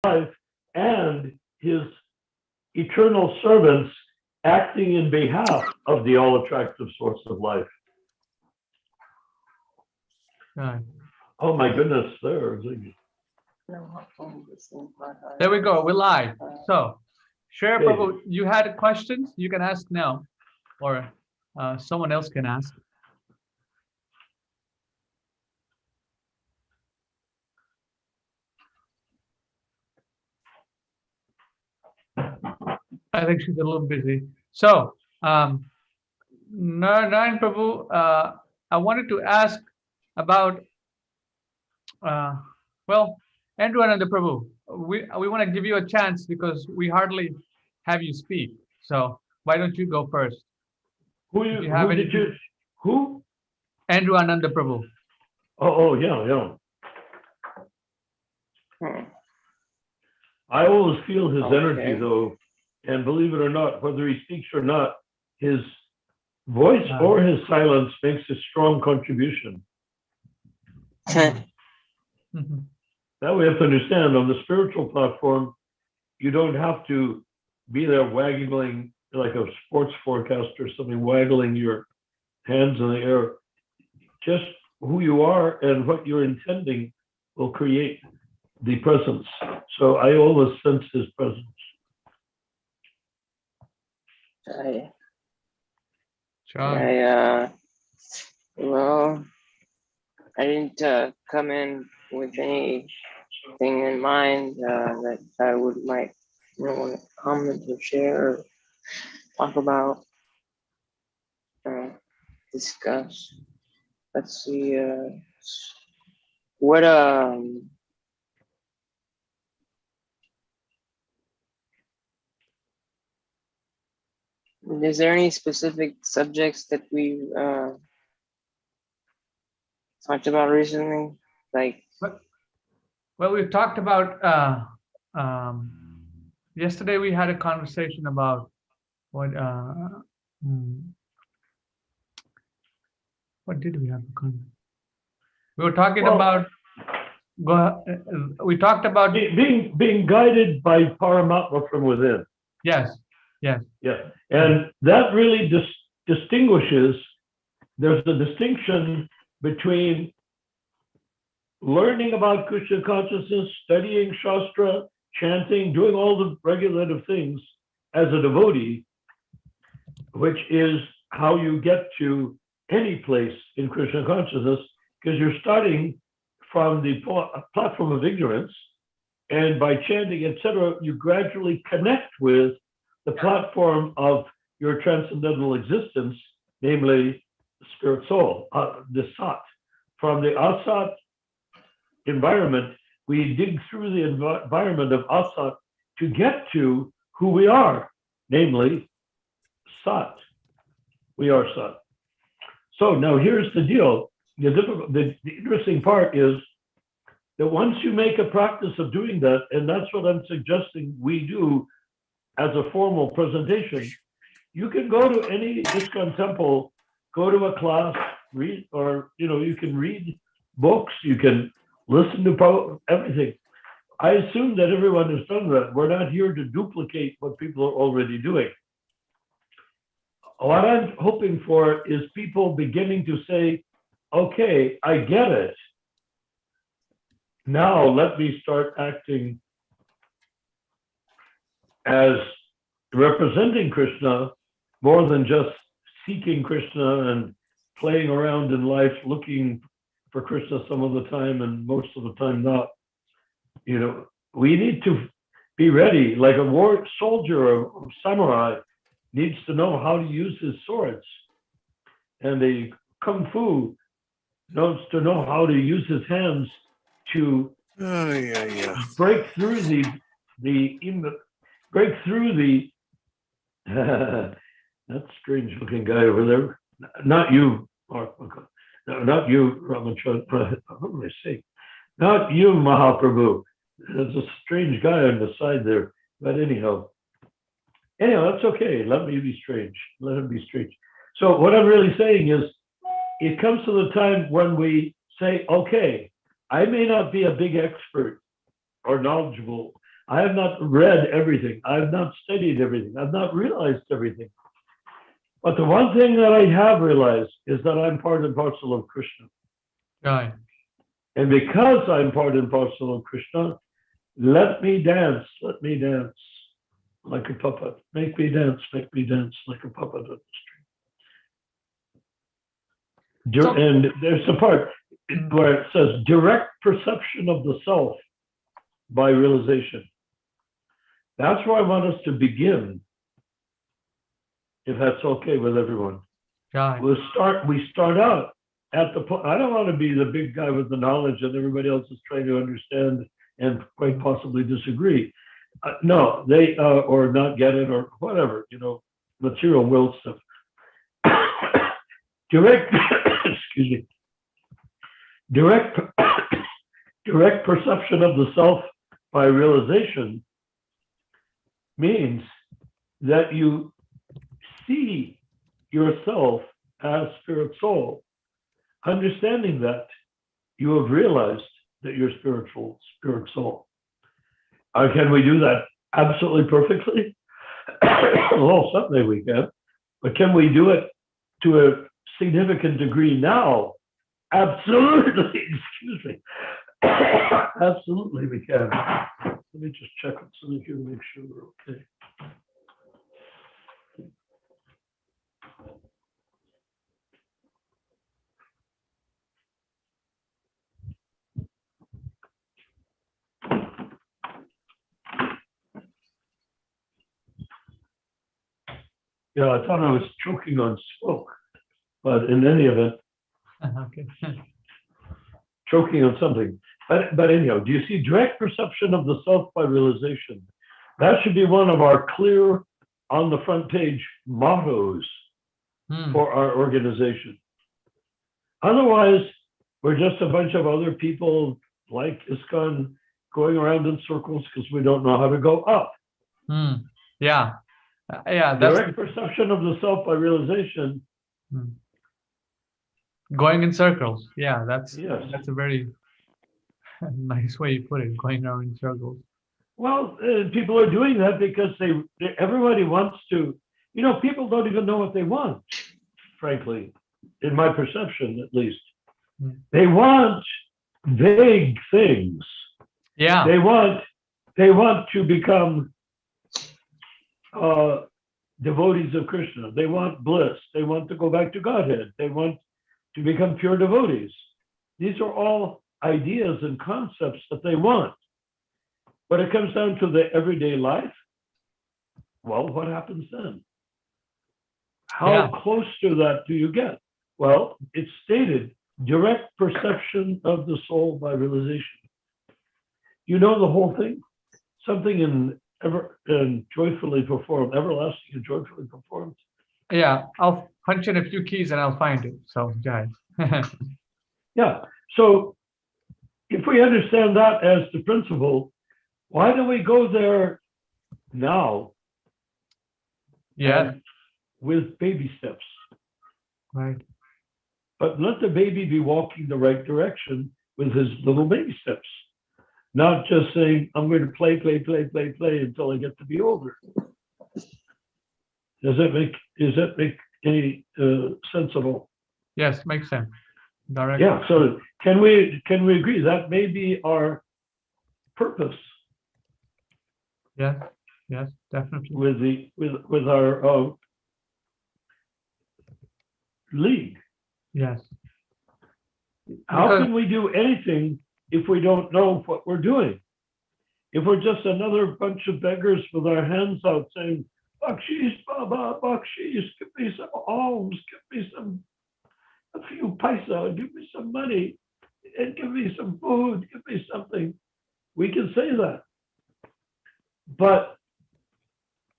life and his eternal servants acting in behalf of the all-attractive source of life. Right. Oh my goodness, there we go. We're live. So, Share Okay. Prabhu, you had questions? You can ask now, or someone else can ask. I think she's a little busy. So, Narayan Prabhu, I wanted to ask about, well, Andrew Ananda Prabhu, we want to give you a chance because we hardly have you speak. So why don't you go first? Who did you? Who? Andrew Ananda Prabhu. Oh yeah. I always feel his energy though, and believe it or not, whether he speaks or not, his voice or his silence makes a strong contribution. That we have to understand. On the spiritual platform, you don't have to be there waggling like a sports forecaster or something, waggling your hands in the air. Just who you are and what you're intending will create the presence. So I always sense his presence. Well, I didn't come in with anything in mind that I might want to comment or share or talk about, discuss. Let's see, what is there any specific subjects that we talked about recently? Like, well, we've talked about yesterday. We had a conversation about what did we have a conversation? We were talking about. We talked about being guided by Paramatma from within. Yes. Yeah, and that really distinguishes. There's a distinction between learning about Krishna consciousness, studying Shastra, chanting, doing all the regulative things as a devotee, which is how you get to any place in Krishna consciousness, because you're starting from the platform of ignorance, and by chanting, etc., you gradually connect with the platform of your transcendental existence, namely spirit soul, the Sat. From the Asat environment, we dig through the environment of Asat to get to who we are, namely Sat. We are Sat. So now here's the deal. The interesting part is that once you make a practice of doing that, and that's what I'm suggesting we do as a formal presentation, you can go to any ISKCON temple, go to a class, read, or you can read books, you can listen to everything. I assume that everyone has done that. We're not here to duplicate what people are already doing. What I'm hoping for is people beginning to say, okay, I get it. Now let me start acting as representing Krishna more than just seeking Krishna and playing around in life, looking for Krishna some of the time and most of the time not. We need to be ready, like a war soldier or samurai needs to know how to use his swords. And a kung fu knows to know how to use his hands to break through that strange looking guy over there. Not you, Mark. No, not you, Ramachandra. What am I saying? Not you, Mahaprabhu. There's a strange guy on the side there. But anyhow, that's okay. Let me be strange. Let him be strange. So what I'm really saying is, it comes to the time when we say, okay, I may not be a big expert or knowledgeable I have not read everything. I have not studied everything. I've not realized everything. But the one thing that I have realized is that I'm part and parcel of Krishna. Right. And because I'm part and parcel of Krishna, let me dance like a puppet. Make me dance like a puppet on the street. So- And there's a part where it says direct perception of the self by realization. That's where I want us to begin, if that's okay with everyone. Right. We start out at the point. I don't want to be the big guy with the knowledge and everybody else is trying to understand and quite possibly disagree. No, they or not get it or whatever, material will stuff. Direct, excuse me. Direct perception of the self by realization means that you see yourself as spirit soul, understanding that you have realized that you're spirit soul. Can we do that absolutely perfectly? Well, someday we can, but can we do it to a significant degree now? Absolutely, excuse me. Absolutely we can. Let me just check with something here to make sure we're okay. Yeah, I thought I was choking on smoke, but in any event, Okay. choking on something. But anyhow, do you see direct perception of the self by realization? That should be one of our clear on the front page mottos for our organization. Otherwise, we're just a bunch of other people like ISKCON going around in circles because we don't know how to go up. Yeah. Yeah. Direct perception of the self by realization. Going in circles. Yeah, that's a very nice way you put it, going around in circles. Well, people are doing that because everybody wants to, people don't even know what they want, frankly, in my perception, at least. They want vague things. Yeah. They want to become devotees of Krishna. They want bliss. They want to go back to Godhead. They want to become pure devotees. These are all ideas and concepts that they want. But it comes down to the everyday life. Well, what happens then? How close to that do you get? Well, it's stated, direct perception of the soul by realization. You know the whole thing? Something in joyfully performed, everlasting and joyfully performed. Yeah, I'll punch in a few keys and I'll find it. So, guys. Yeah. So if we understand that as the principle, why do we go there now? Yeah. With baby steps. Right. But let the baby be walking the right direction with his little baby steps. Not just saying, I'm going to play until I get to be older. Does that make any sense at all? Yes, makes sense. Direct. Yeah. So can we agree that may be our purpose? Yes. Yes, definitely. With our league. Yes. How can we do anything if we don't know what we're doing? If we're just another bunch of beggars with our hands out saying, Bakshish, Baba, Bakshish, give me some alms, give me a few paisa, give me some money, and give me some food, give me something. We can say that. But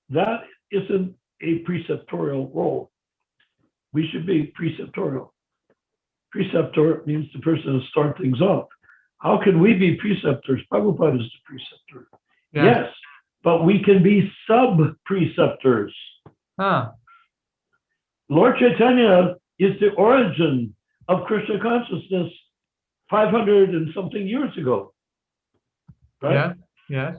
that isn't a preceptorial role. We should be preceptorial. Preceptor means the person to start things off. How can we be preceptors? Prabhupada is the preceptor. Yes, but we can be sub-preceptors. Lord Chaitanya is the origin of Krishna consciousness 500 and something years ago. Right? Yes.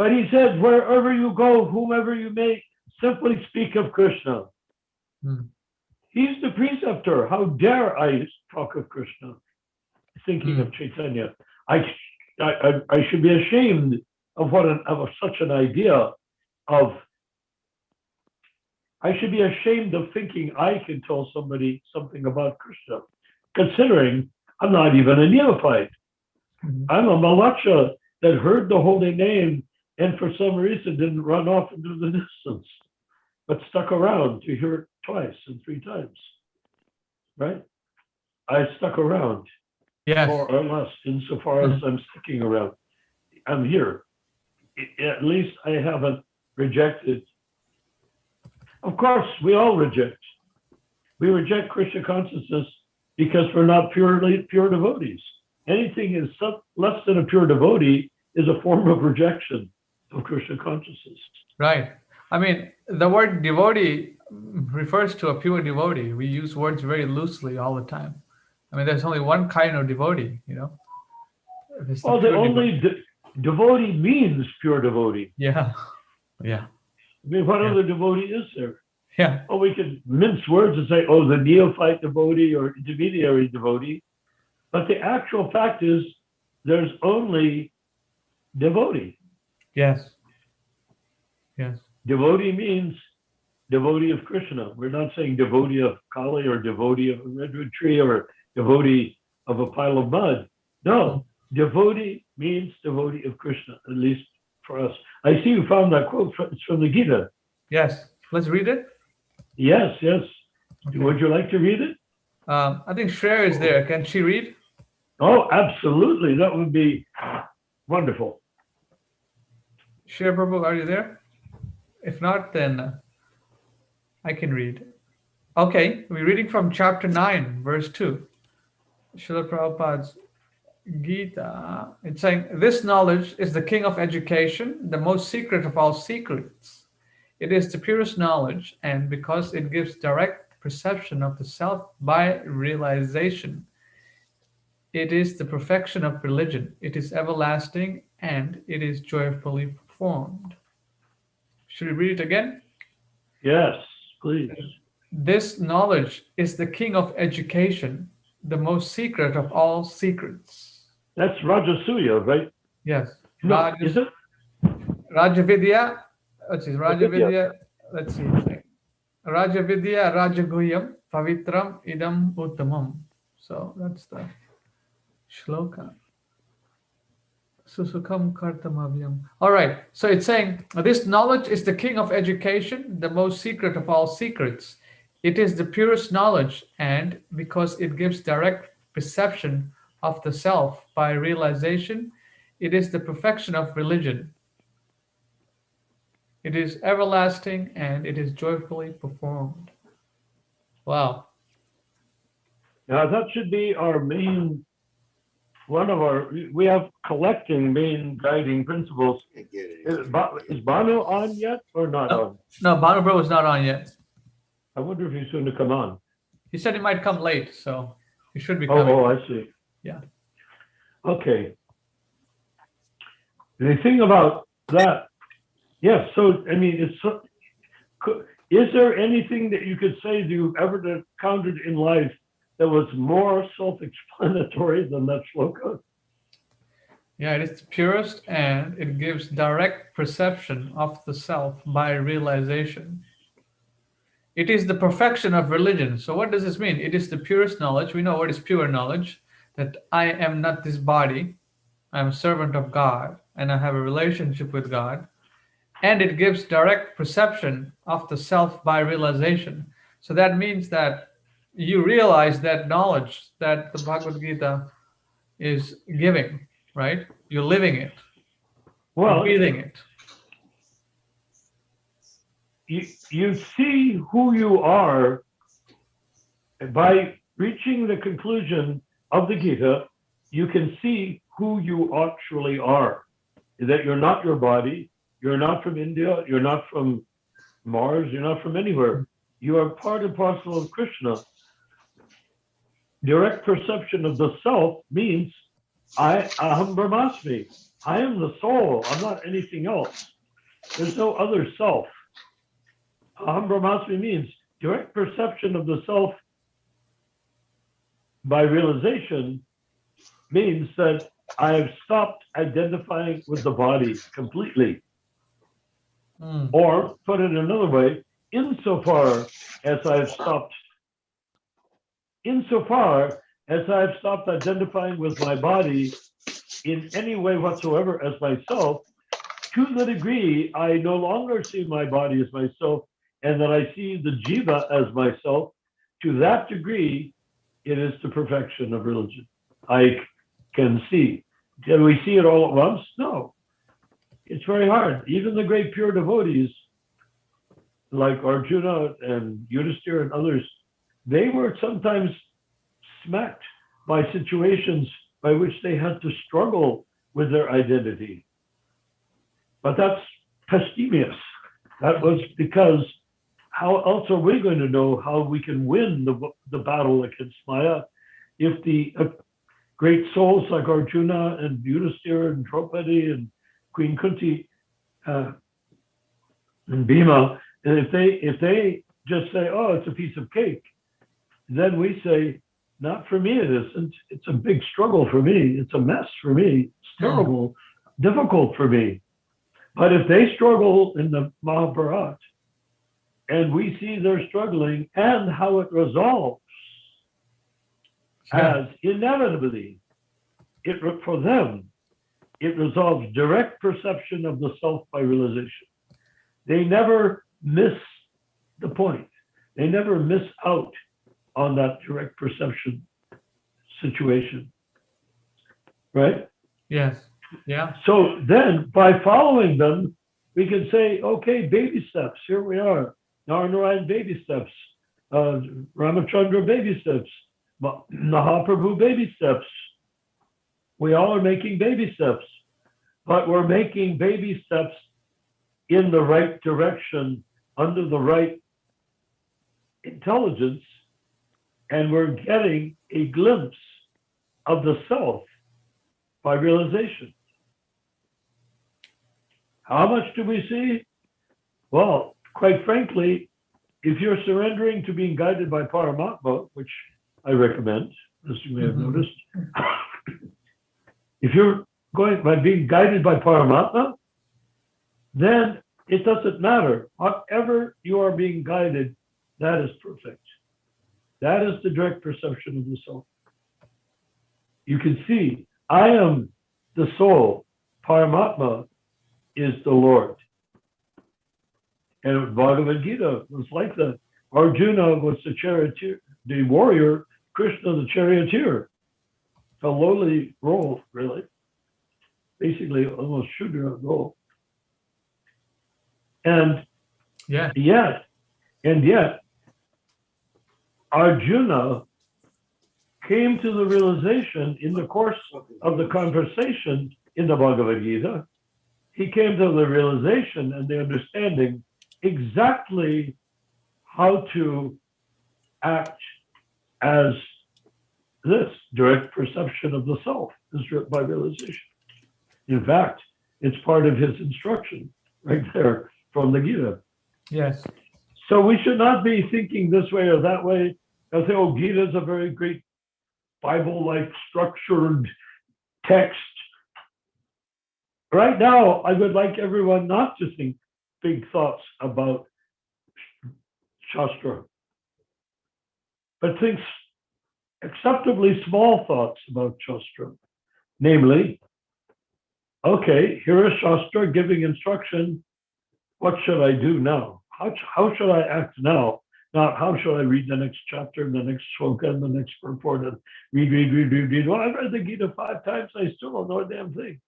But he said, wherever you go, whomever you may, simply speak of Krishna. Hmm. He's the preceptor. How dare I talk of Krishna? Thinking of Chaitanya. I should be ashamed of such an idea of. I should be ashamed of thinking I can tell somebody something about Krishna, considering I'm not even a neophyte. I'm a malacha that heard the holy name and for some reason didn't run off into the distance, but stuck around to hear it twice and 3 times. Right? I stuck around, Yes. more or less, insofar as I'm sticking around. I'm here. At least I haven't rejected. Of course, we all reject. We reject Krishna consciousness because we're not pure devotees. Anything is less than a pure devotee is a form of rejection of Krishna consciousness. Right. I mean, the word devotee refers to a pure devotee. We use words very loosely all the time. I mean, there's only one kind of devotee, you know. It's Well, the pure only devotee means pure devotee. Yeah. Yeah. I mean, what Yeah. other devotee is there? Yeah. Oh, we can mince words and say, oh, the neophyte devotee or intermediary devotee. But the actual fact is there's only devotee. Yes. Yes. Devotee means devotee of Krishna. We're not saying devotee of Kali or devotee of a redwood tree or devotee of a pile of mud. No, devotee means devotee of Krishna, at least for us. I see you found that quote. It's from the Gita. Yes. Let's read it. Yes, yes. Okay. Would you like to read it? I think Shreya is there. Can she read? Oh, absolutely. That would be wonderful. Shreya Prabhu, are you there? If not, then I can read. Okay, we're reading from chapter 9, verse 2. Srila Prabhupada's Gita. It's saying, this knowledge is the king of education, the most secret of all secrets. It is the purest knowledge, and because it gives direct perception of the self by realization, it is the perfection of religion. It is everlasting, and it is joyfully performed. Should we read it again? Yes, please. This knowledge is the king of education, the most secret of all secrets. That's Rajasuya, right? Yes. No, is it? Rajavidya. Let's see. Rajavidya. Let's see. Rajavidya Rajaguyam Pavitram Idam Uttamam. So that's the shloka. Susukam Kartamavyam. All right. So it's saying this knowledge is the king of education, the most secret of all secrets. It is the purest knowledge, and because it gives direct perception of the self by realization, it is the perfection of religion. It is everlasting, and it is joyfully performed. Wow. Now that should be our main, we have collecting main guiding principles. Is Banu on yet or not on? No, Banu Bro is not on yet. I wonder if he's going to come on. He said he might come late, so he should be coming. Oh, I see. Yeah. Okay. The thing about that, yes, so, I mean, is there anything that you could say that you've ever encountered in life that was more self-explanatory than that shloka? Yeah, it is the purest, and it gives direct perception of the self by realization. It is the perfection of religion. So what does this mean? It is the purest knowledge. We know what is pure knowledge, that I am not this body. I am a servant of God, and I have a relationship with God. And it gives direct perception of the self by realization. So that means that you realize that knowledge that the Bhagavad Gita is giving, right? You're living it. Well, you're breathing it. You see who you are by reaching the conclusion of the Gita. You can see who you actually are, that you're not your body, you're not from India, you're not from Mars, you're not from anywhere. You are part and parcel of Krishna. Direct perception of the self means Aham Brahmasmi. I am the soul. I'm not anything else. There's no other self. Aham Brahmasmi means direct perception of the self by realization means that I have stopped identifying with the body completely. Or put it another way, insofar as I've stopped identifying with my body in any way whatsoever as myself, to the degree I no longer see my body as myself and that I see the jiva as myself, to that degree, it is the perfection of religion. I can see. Can we see it all at once? No. It's very hard. Even the great pure devotees, like Arjuna and Yudhisthira and others, they were sometimes smacked by situations by which they had to struggle with their identity. But that's pastimius. That was because how else are we going to know how we can win the battle against Maya if the great souls like Arjuna and Yudhisthira and Draupadi and Queen Kunti and Bhima, and if they just say, oh, it's a piece of cake, then we say, not for me it isn't. It's a big struggle for me. It's a mess for me. It's terrible, difficult for me. But if they struggle in the Mahabharata, and we see their struggling and how it resolves as inevitably, for them, it resolves direct perception of the self by realization. They never miss the point. They never miss out on that direct perception situation, right? Yes. Yeah. So then by following them, we can say, okay, baby steps, here we are. Narayana baby steps, Ramachandra baby steps, Mahaprabhu baby steps. We all are making baby steps, but we're making baby steps in the right direction, under the right intelligence, and we're getting a glimpse of the self by realization. How much do we see? Well, quite frankly, if you're surrendering to being guided by Paramatma, which I recommend, as you may have noticed, if you're going by being guided by Paramatma, then it doesn't matter. Whatever you are being guided, that is perfect. That is the direct perception of the soul. You can see, I am the soul. Paramatma is the Lord. And Bhagavad Gita was like that. Arjuna was the charioteer, the warrior, Krishna the charioteer. A lowly role, really. Basically, almost Shudra role. And yet, Arjuna came to the realization in the course of the conversation in the Bhagavad Gita, he came to the realization and the understanding exactly how to act as this direct perception of the self is by realization. In fact, it's part of his instruction right there from the Gita. Yes. So we should not be thinking this way or that way. I'll say, oh, Gita is a very great Bible-like structured text. Right now, I would like everyone not to think big thoughts about Shastra, but think acceptably small thoughts about Shastra. Namely, okay, here is Shastra giving instruction. What should I do now? How should I act now? Not how should I read the next chapter and the next shloka and the next purport and read. Well, I've read the Gita 5 times. I still don't know a damn thing.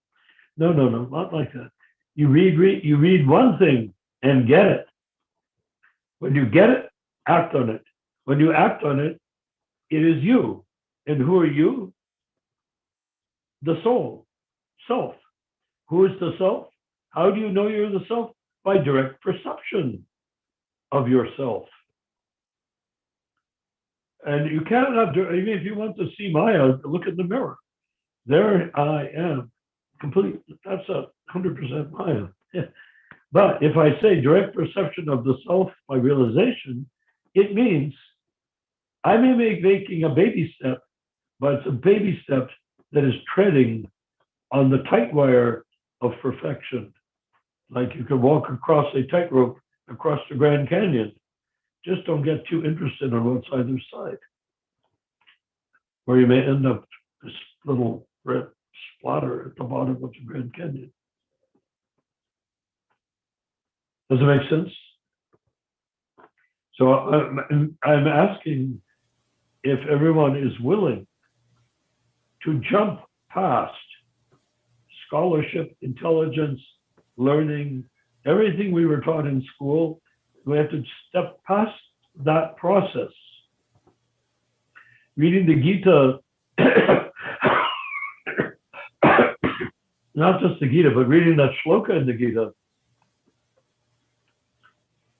No, not like that. You read one thing and get it. When you get it, act on it. When you act on it, it is you. And who are you? The soul, self. Who is the self? How do you know you're the self? By direct perception of yourself. And you cannot do, even if you want to see Maya, look in the mirror. there I am, complete. That's 100% Maya. But if I say direct perception of the self by realization, it means I may be making a baby step, but it's a baby step that is treading on the tight wire of perfection. Like you can walk across a tightrope across the Grand Canyon. Just don't get too interested on what's either side, or you may end up this little red splatter at the bottom of the Grand Canyon. Does it make sense? So I'm asking if everyone is willing to jump past scholarship, intelligence, learning, everything we were taught in school. We have to step past that process. Reading the Gita, not just the Gita, but reading that shloka in the Gita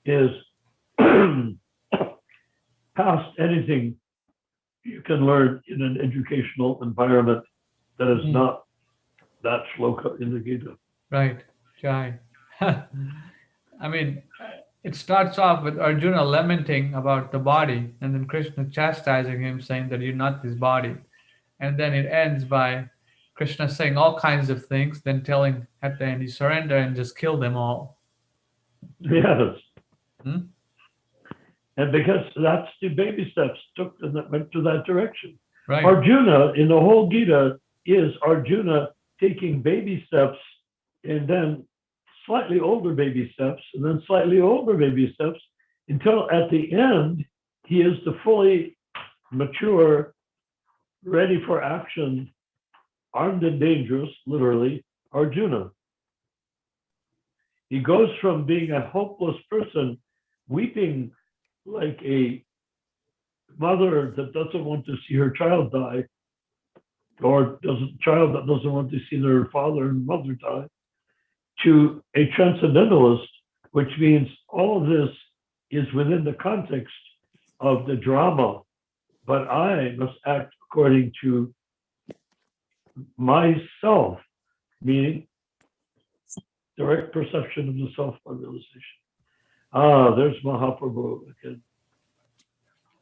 is past anything you can learn in an educational environment that is not that shloka in the Gita. Right, Jai. I mean, it starts off with Arjuna lamenting about the body, and then Krishna chastising him, saying that you're not this body. And then it ends by Krishna saying all kinds of things, then telling at the end, you surrender and just kill them all. Yes. Hmm? And because that's the baby steps went to that direction. Right. Arjuna in the whole Gita is Arjuna taking baby steps and then slightly older baby steps and then slightly older baby steps until at the end he is the fully mature, ready for action, armed and dangerous, literally, Arjuna. He goes from being a hopeless person, weeping like a mother that doesn't want to see her child die, or child that doesn't want to see their father and mother die, to a transcendentalist, which means all of this is within the context of the drama, but I must act according to myself, meaning direct perception of the self by realization. There's Mahaprabhu again.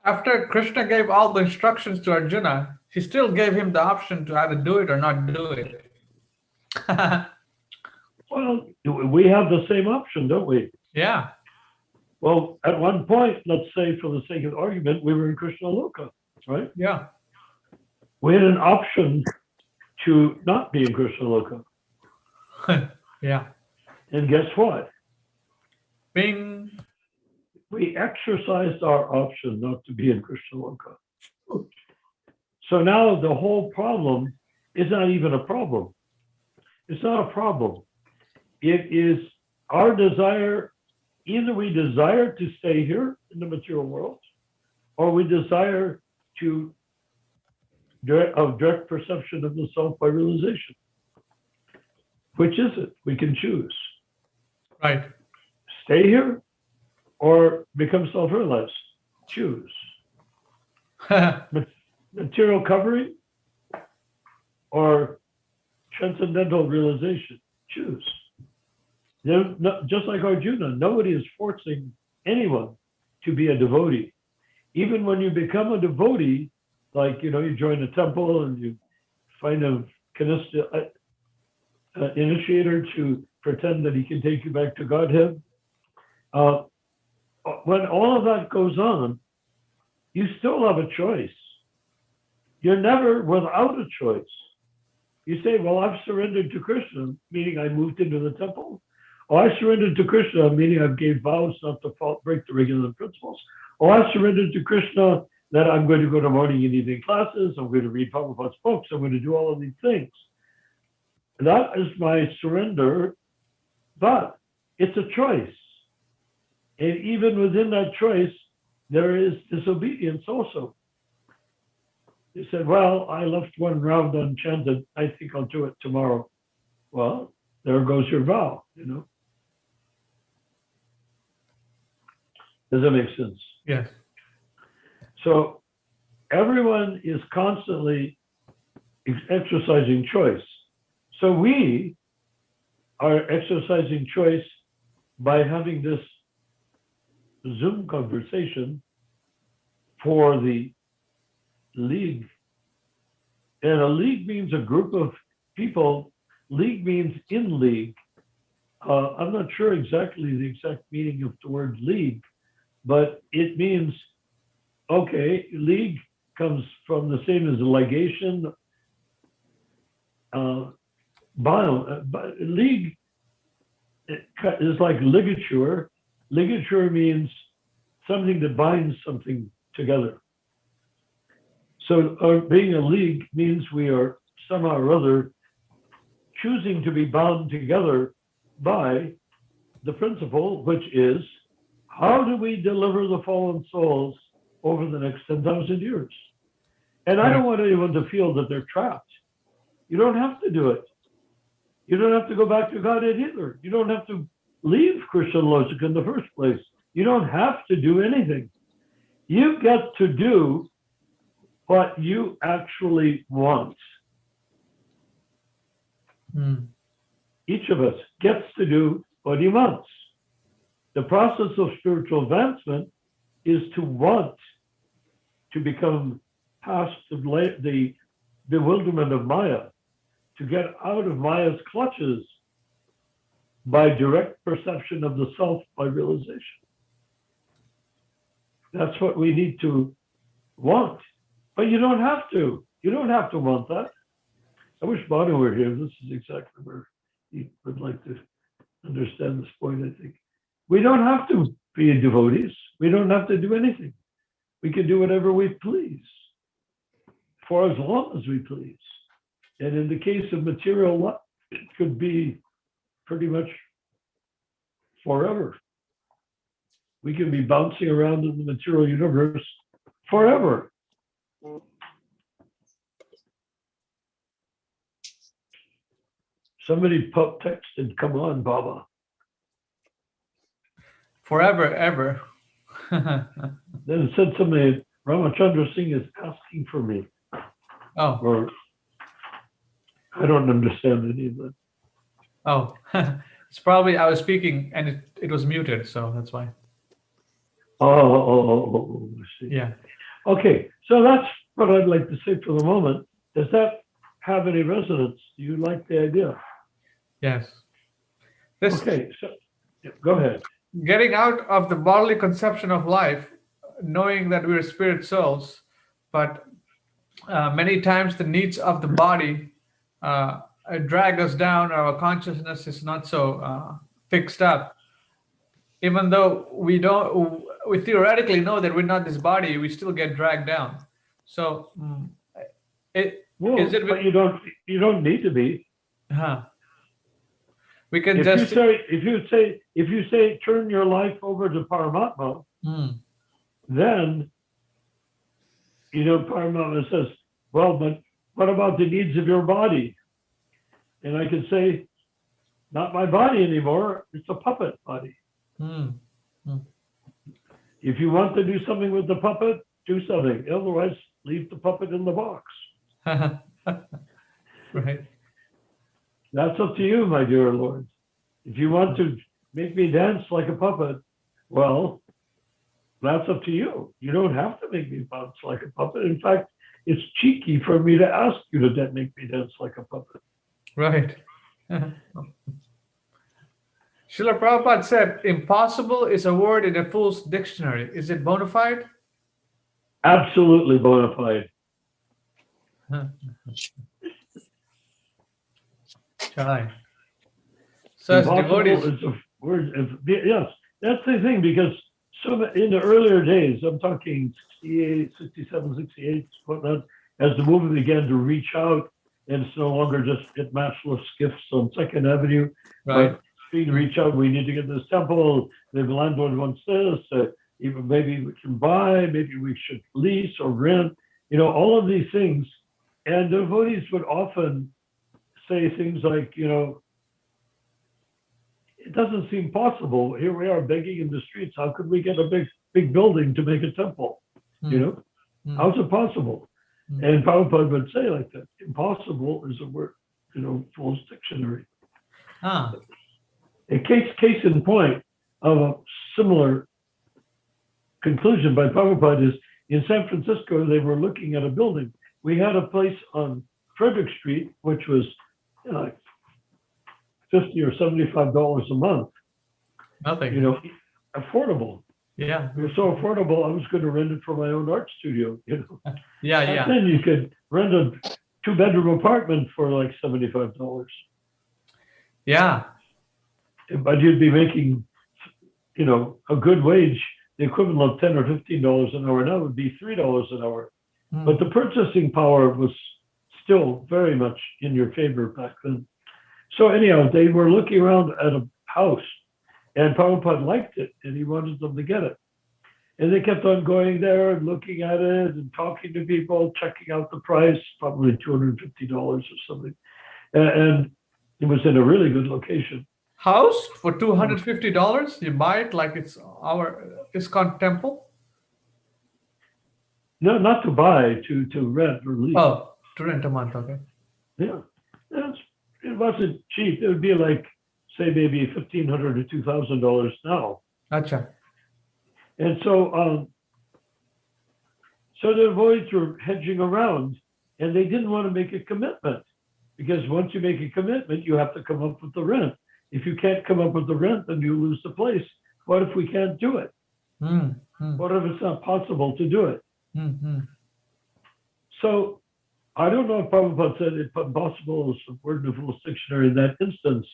After Krishna gave all the instructions to Arjuna, he still gave him the option to either do it or not do it. Well, we have the same option, don't we? Yeah. Well, at one point, let's say for the sake of argument, we were in Krishna Loka, right? Yeah. We had an option to not be in Krishna Loka. Yeah. And guess what? Bing. We exercised our option not to be in Krishna Loka. So now the whole problem is not even a problem. It's not a problem. It is our desire. Either we desire to stay here in the material world, or we desire to direct perception of the self by realization. Which is it? We can choose. Right. Stay here or become self-realized. Choose. Material covering or transcendental realization. Choose. Just like Arjuna, nobody is forcing anyone to be a devotee. Even when you become a devotee, like, you join a temple and you find a initiator to pretend that he can take you back to Godhead. When all of that goes on, you still have a choice. You're never without a choice. You say, well, I've surrendered to Krishna, meaning I moved into the temple. Or I surrendered to Krishna, meaning I gave vows not to break the regular principles. Or I surrendered to Krishna that I'm going to go to morning and evening classes, I'm going to read Prabhupada's books, I'm going to do all of these things. That is my surrender, but it's a choice. And even within that choice, there is disobedience also. You said, well, I left one round unchanted, I think I'll do it tomorrow. Well, there goes your vow, Does that make sense? Yes. So everyone is constantly exercising choice. So we are exercising choice by having this Zoom conversation for the league. And a league means a group of people. League means in league. I'm not sure exactly the exact meaning of the word league, but it means, okay, league comes from the same as legation. League is like ligature. Ligature means something that binds something together. So being a league means we are somehow or other choosing to be bound together by the principle, which is, how do we deliver the fallen souls over the next 10,000 years? And I don't want anyone to feel that they're trapped. You don't have to do it. You don't have to go back to Godhead either. You don't have to leave Christian logic in the first place. You don't have to do anything. You get to do what you actually want. Each of us gets to do what he wants. The process of spiritual advancement is to want to become past the bewilderment of Maya, to get out of Maya's clutches by direct perception of the self by realization. That's what we need to want. But you don't have to. You don't have to want that. I wish Bono were here. This is exactly where he would like to understand this point, I think. We don't have to be devotees. We don't have to do anything. We can do whatever we please for as long as we please. And in the case of material life, it could be pretty much forever. We can be bouncing around in the material universe forever. Somebody texted, come on, Baba. Forever, ever. Then it said somebody, Ramachandra Singh is asking for me. Oh. Or I don't understand any of that. Oh, it's probably I was speaking and it was muted, so that's why. Oh, I see. Yeah. Okay, so that's what I'd like to say for the moment. Does that have any resonance? Do you like the idea? Yes. Okay, so go ahead. Getting out of the bodily conception of life, knowing that we're spirit souls, but many times the needs of the body drag us down. Our consciousness is not so fixed up. Even though we theoretically know that we're not this body, we still get dragged down. So, but you don't need to be. We can if you say turn your life over to Paramatma, then Paramatma says, well, but what about the needs of your body? And I can say, not my body anymore, it's a puppet body. If you want to do something with the puppet, do something. Otherwise, leave the puppet in the box. Right. That's up to you, my dear Lord. If you want to make me dance like a puppet, well, that's up to you. You don't have to make me dance like a puppet. In fact, it's cheeky for me to ask you to make me dance like a puppet. Right. Srila Prabhupada said, impossible is a word in a fool's dictionary. Is it bona fide? Absolutely bona fide. Chai. So as devotees, is a word. Yes, that's the thing, because in the earlier days, I'm talking 68, 67, 68, whatnot, as the movement began to reach out, and it's no longer just at matchless skiffs on 2nd Avenue, right. But being to reach out, we need to get this temple, the landlord wants this, even maybe we can buy, maybe we should lease or rent, all of these things. And devotees would often say things like, it doesn't seem possible. Here we are begging in the streets. How could we get a big building to make a temple? How's it possible? And Prabhupada would say like that, impossible is a word, Fool's Dictionary. Ah, A case in point of a similar conclusion by Prabhupada is in San Francisco, they were looking at a building. We had a place on Frederick Street, which was like $50 or $75 a month, nothing. affordable. Yeah. It was so affordable, I was going to rent it for my own art studio. Yeah, Back yeah. then you could rent a 2-bedroom apartment for like $75. Yeah. But you'd be making, a good wage, the equivalent of $10 or $15 an hour now would be $3 an hour. Mm. But the purchasing power was still very much in your favor back then. So anyhow, they were looking around at a house, and Prabhupada liked it, and he wanted them to get it. And they kept on going there and looking at it and talking to people, checking out the price, probably $250 or something. And it was in a really good location. House for $250? You buy it like it's our ISKCON temple? No, not to buy, to rent or lease. Oh, to rent a month, okay. Yeah, it wasn't cheap. It would be like, say, maybe $1,500 to $2,000 now. Acha. And so the devotees were hedging around, and they didn't want to make a commitment, because once you make a commitment, you have to come up with the rent. If you can't come up with the rent, then you lose the place. What if we can't do it? What if it's not possible to do it? So I don't know if Prabhupada said it's impossible is a word in the Fool's Dictionary in that instance,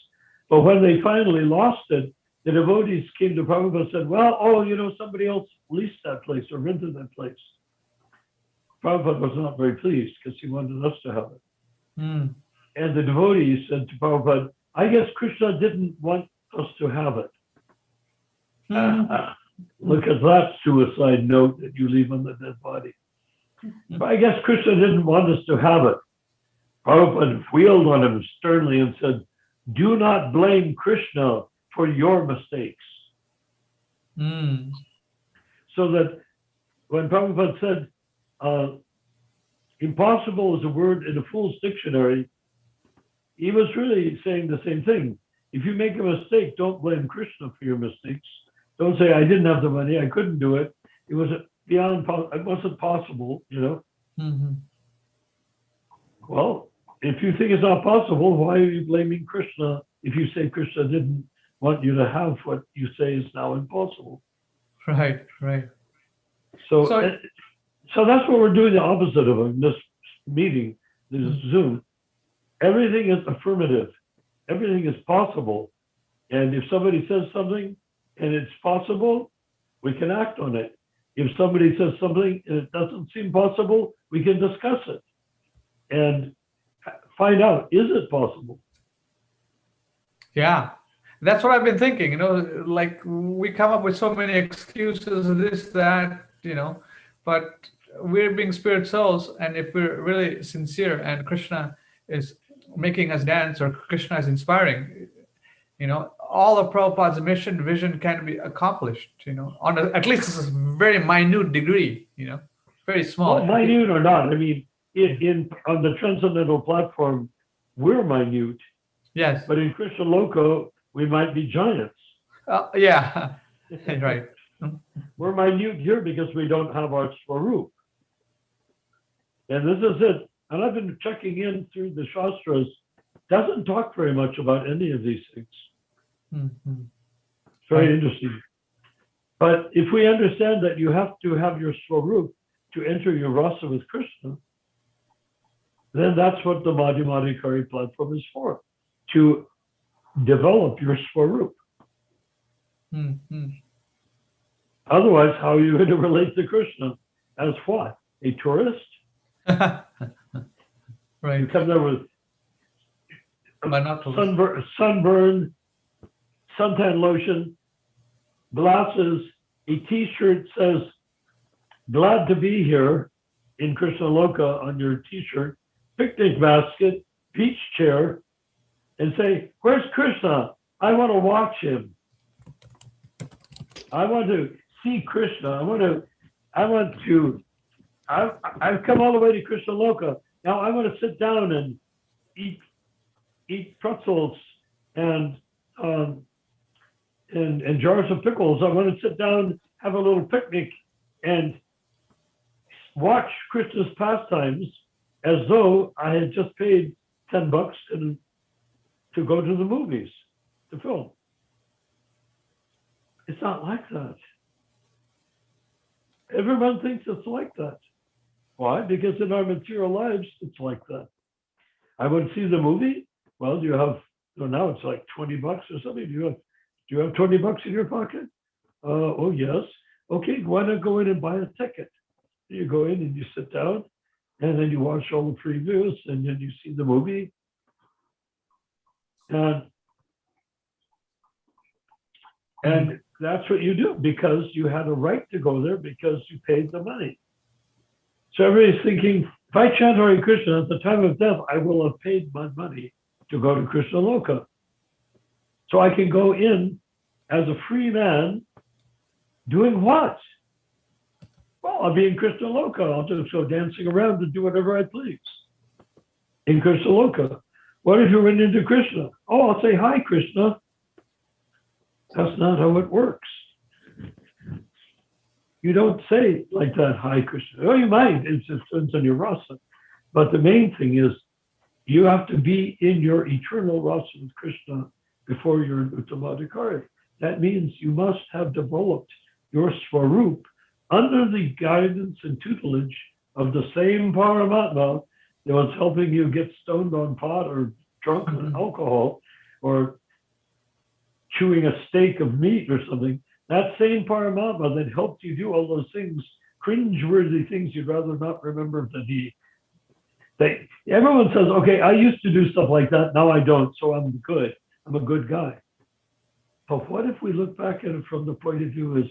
but when they finally lost it, the devotees came to Prabhupada and said, well, somebody else leased that place or rented that place. Prabhupada was not very pleased because he wanted us to have it. And the devotees said to Prabhupada, I guess Krishna didn't want us to have it. Look at that suicide note that you leave on the dead body. But I guess Krishna didn't want us to have it. Prabhupada wheeled on him sternly and said, do not blame Krishna for your mistakes. So that when Prabhupada said, impossible is a word in a Fool's Dictionary, he was really saying the same thing. If you make a mistake, don't blame Krishna for your mistakes. Don't say, I didn't have the money, I couldn't do it. It was beyond, it wasn't possible, Well, if you think it's not possible, why are you blaming Krishna if you say Krishna didn't want you to have what you say is now impossible? Right. So that's what we're doing the opposite of in this meeting, this Zoom. Everything is affirmative. Everything is possible. And if somebody says something and it's possible, we can act on it. If somebody says something and it doesn't seem possible, we can discuss it and find out, is it possible? Yeah. That's what I've been thinking, like we come up with so many excuses, this, that, but we're being spirit souls. And if we're really sincere and Krishna is making us dance or Krishna is inspiring, all of Prabhupada's mission, vision can be accomplished, on at least a very minute degree, very small. Well, minute or not, I mean, on the transcendental platform, we're minute. Yes. But in Krishna Loka, we might be giants. Yeah, right. We're minute here because we don't have our Swarup. And this is it. And I've been checking in through the Shastras, doesn't talk very much about any of these things. It's very interesting. But if we understand that you have to have your Swarup to enter your rasa with Krishna, then that's what the Madhyamadikari platform is for, to develop your Swarup. Otherwise, how are you going to relate to Krishna? As what? A tourist? Right. You come there with Binoculars. sunburn, suntan lotion, glasses, a t-shirt says, glad to be here in Krishna Loka on your t-shirt, picnic basket, beach chair, and say, where's Krishna? I want to watch him. I want to see Krishna. I want to I've come all the way to Krishna Loka. Now I want to sit down and eat pretzels and jars of pickles. I want to sit down, have a little picnic, and watch Krishna's pastimes as though I had just paid $10 to go to the movies, to film. It's not like that. Everyone thinks it's like that. Why? Because in our material lives, it's like that. I would see the movie. Well, now it's like $20 or something. Do you have $20 in your pocket? Oh, yes. Okay, why not go in and buy a ticket? You go in and you sit down, and then you watch all the previews, and then you see the movie. And that's what you do, because you had a right to go there because you paid the money. So everybody's thinking, if I chant Hare Krishna at the time of death, I will have paid my money to go to Krishna Loka. So I can go in as a free man doing what? Well, I'll be in Krishna Loka. I'll just go dancing around and do whatever I please in Krishna Loka. What if you run into Krishna? Oh, I'll say, hi, Krishna. That's not how it works. You don't say like that, hi, Krishna. Oh, you might. It just depends on your rasa. But the main thing is you have to be in your eternal rasa with Krishna before you're in Uttamadhikari. That means you must have developed your Swarup under the guidance and tutelage of the same Paramatma that was helping you get stoned on pot or drunk on alcohol or chewing a steak of meat or something. That same Paramatma that helped you do all those things, cringeworthy things you'd rather not remember everyone says, okay, I used to do stuff like that, now I don't, so I'm good. I'm a good guy. But what if we look back at it from the point of view is,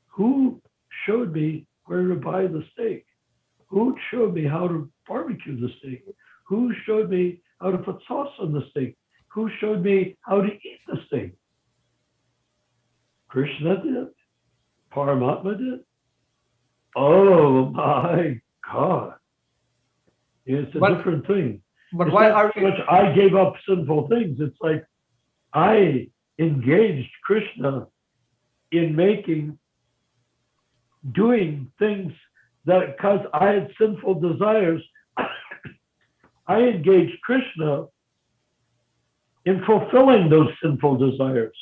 who showed me where to buy the steak? Who showed me how to barbecue the steak? Who showed me how to put sauce on the steak? Who showed me how to eat the steak? Krishna did. Paramatma did. Oh my God. It's a different thing. But it's why not are so much I gave up sinful things. It's like I engaged Krishna in doing things that, because I had sinful desires, I engaged Krishna in fulfilling those sinful desires.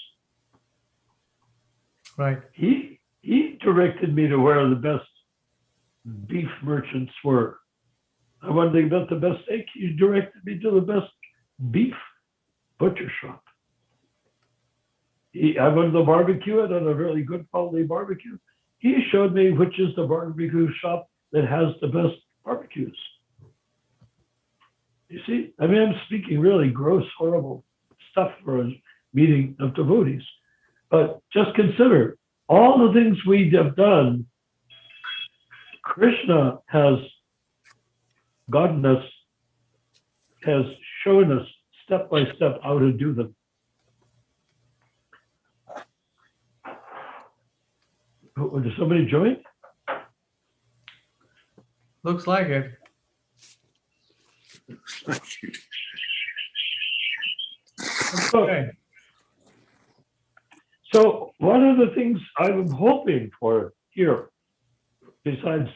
Right. He directed me to where the best beef merchants were. I wanted to get the best steak. He directed me to the best beef butcher shop. I wanted to barbecue it on a really good quality barbecue. He showed me which is the barbecue shop that has the best barbecues. You see, I mean, I'm speaking really gross, horrible stuff for a meeting of devotees. But just consider all the things we have done. Krishna has gotten us, has shown us step by step how to do them. Did somebody join? Looks like it. Okay. So one of the things I'm hoping for here, besides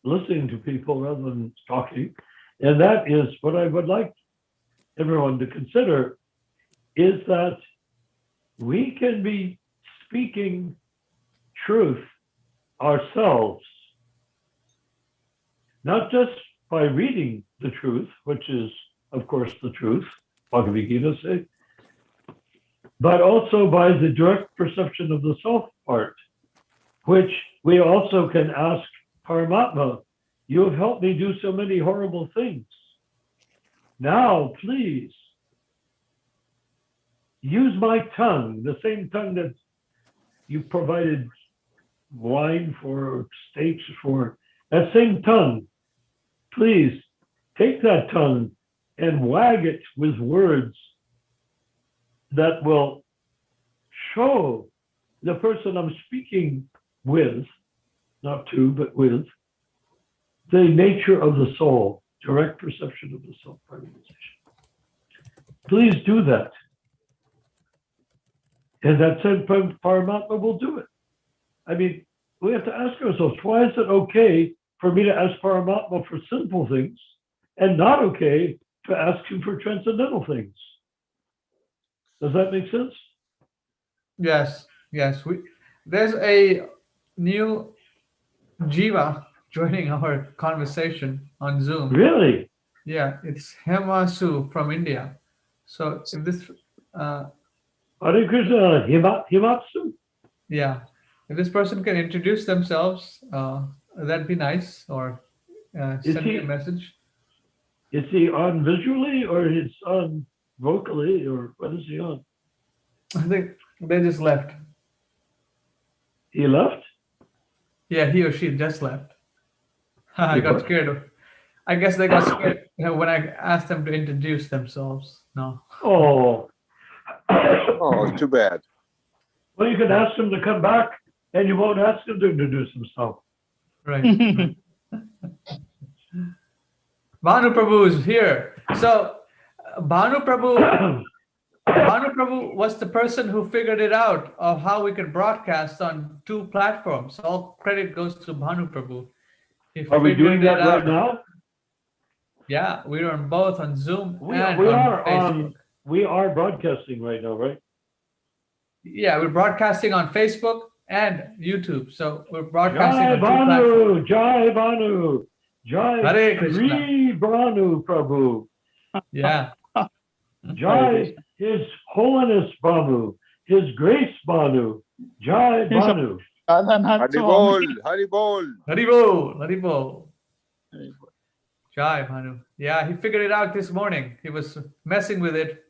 listening to people rather than talking, and that is what I would like everyone to consider, is that we can be speaking truth ourselves, not just by reading the truth, which is, of course, the truth, Bhagavad Gita say, but also by the direct perception of the self part, which we also can ask Paramatma, you have helped me do so many horrible things. Now, please, use my tongue, the same tongue that you provided wine for, steaks for, that same tongue. Please take that tongue and wag it with words that will show the person I'm speaking with, not to, but with, the nature of the soul, direct perception of the self-privatization. Please do that. And that said, Paramatma will do it. I mean, we have to ask ourselves, why is it okay for me to ask Paramatma for simple things and not okay to ask him for transcendental things? Does that make sense? Yes, yes. There's a new Jiva joining our conversation on Zoom. Really? Yeah, it's Hema Su from India. So if this, Hare Krishna, Himatsu? yeah, if this person can introduce themselves, that'd be nice. Or send me a message. Is he on visually or is on vocally or what is he on? I think they just left. He left? Yeah, he or she just left. I He got what? scared. I guess they got scared when I asked them to introduce themselves. No. Oh. Oh, too bad. Well, you can ask him to come back and you won't ask him to introduce himself. Right. Right. Bhanu Prabhu is here. So Bhanu Prabhu was the person who figured it out of how we could broadcast on two platforms. All credit goes to Bhanu Prabhu. He Are we figured doing it that right out. now? Yeah, we're on both on Zoom We and are on Facebook. we are broadcasting right now, right? Yeah, we're broadcasting on Facebook and YouTube. So we're broadcasting Jai on two platforms. Bhanu, Jai Bhanu, Jai Hare Krishna. Sri Bhanu Prabhu, Yeah. Jai His Holiness Bhanu, His Grace Bhanu, Jai Bhanu. Haribol, Haribol. Haribol, Haribol. Jai Bhanu. Yeah, he figured it out this morning. He was messing with it,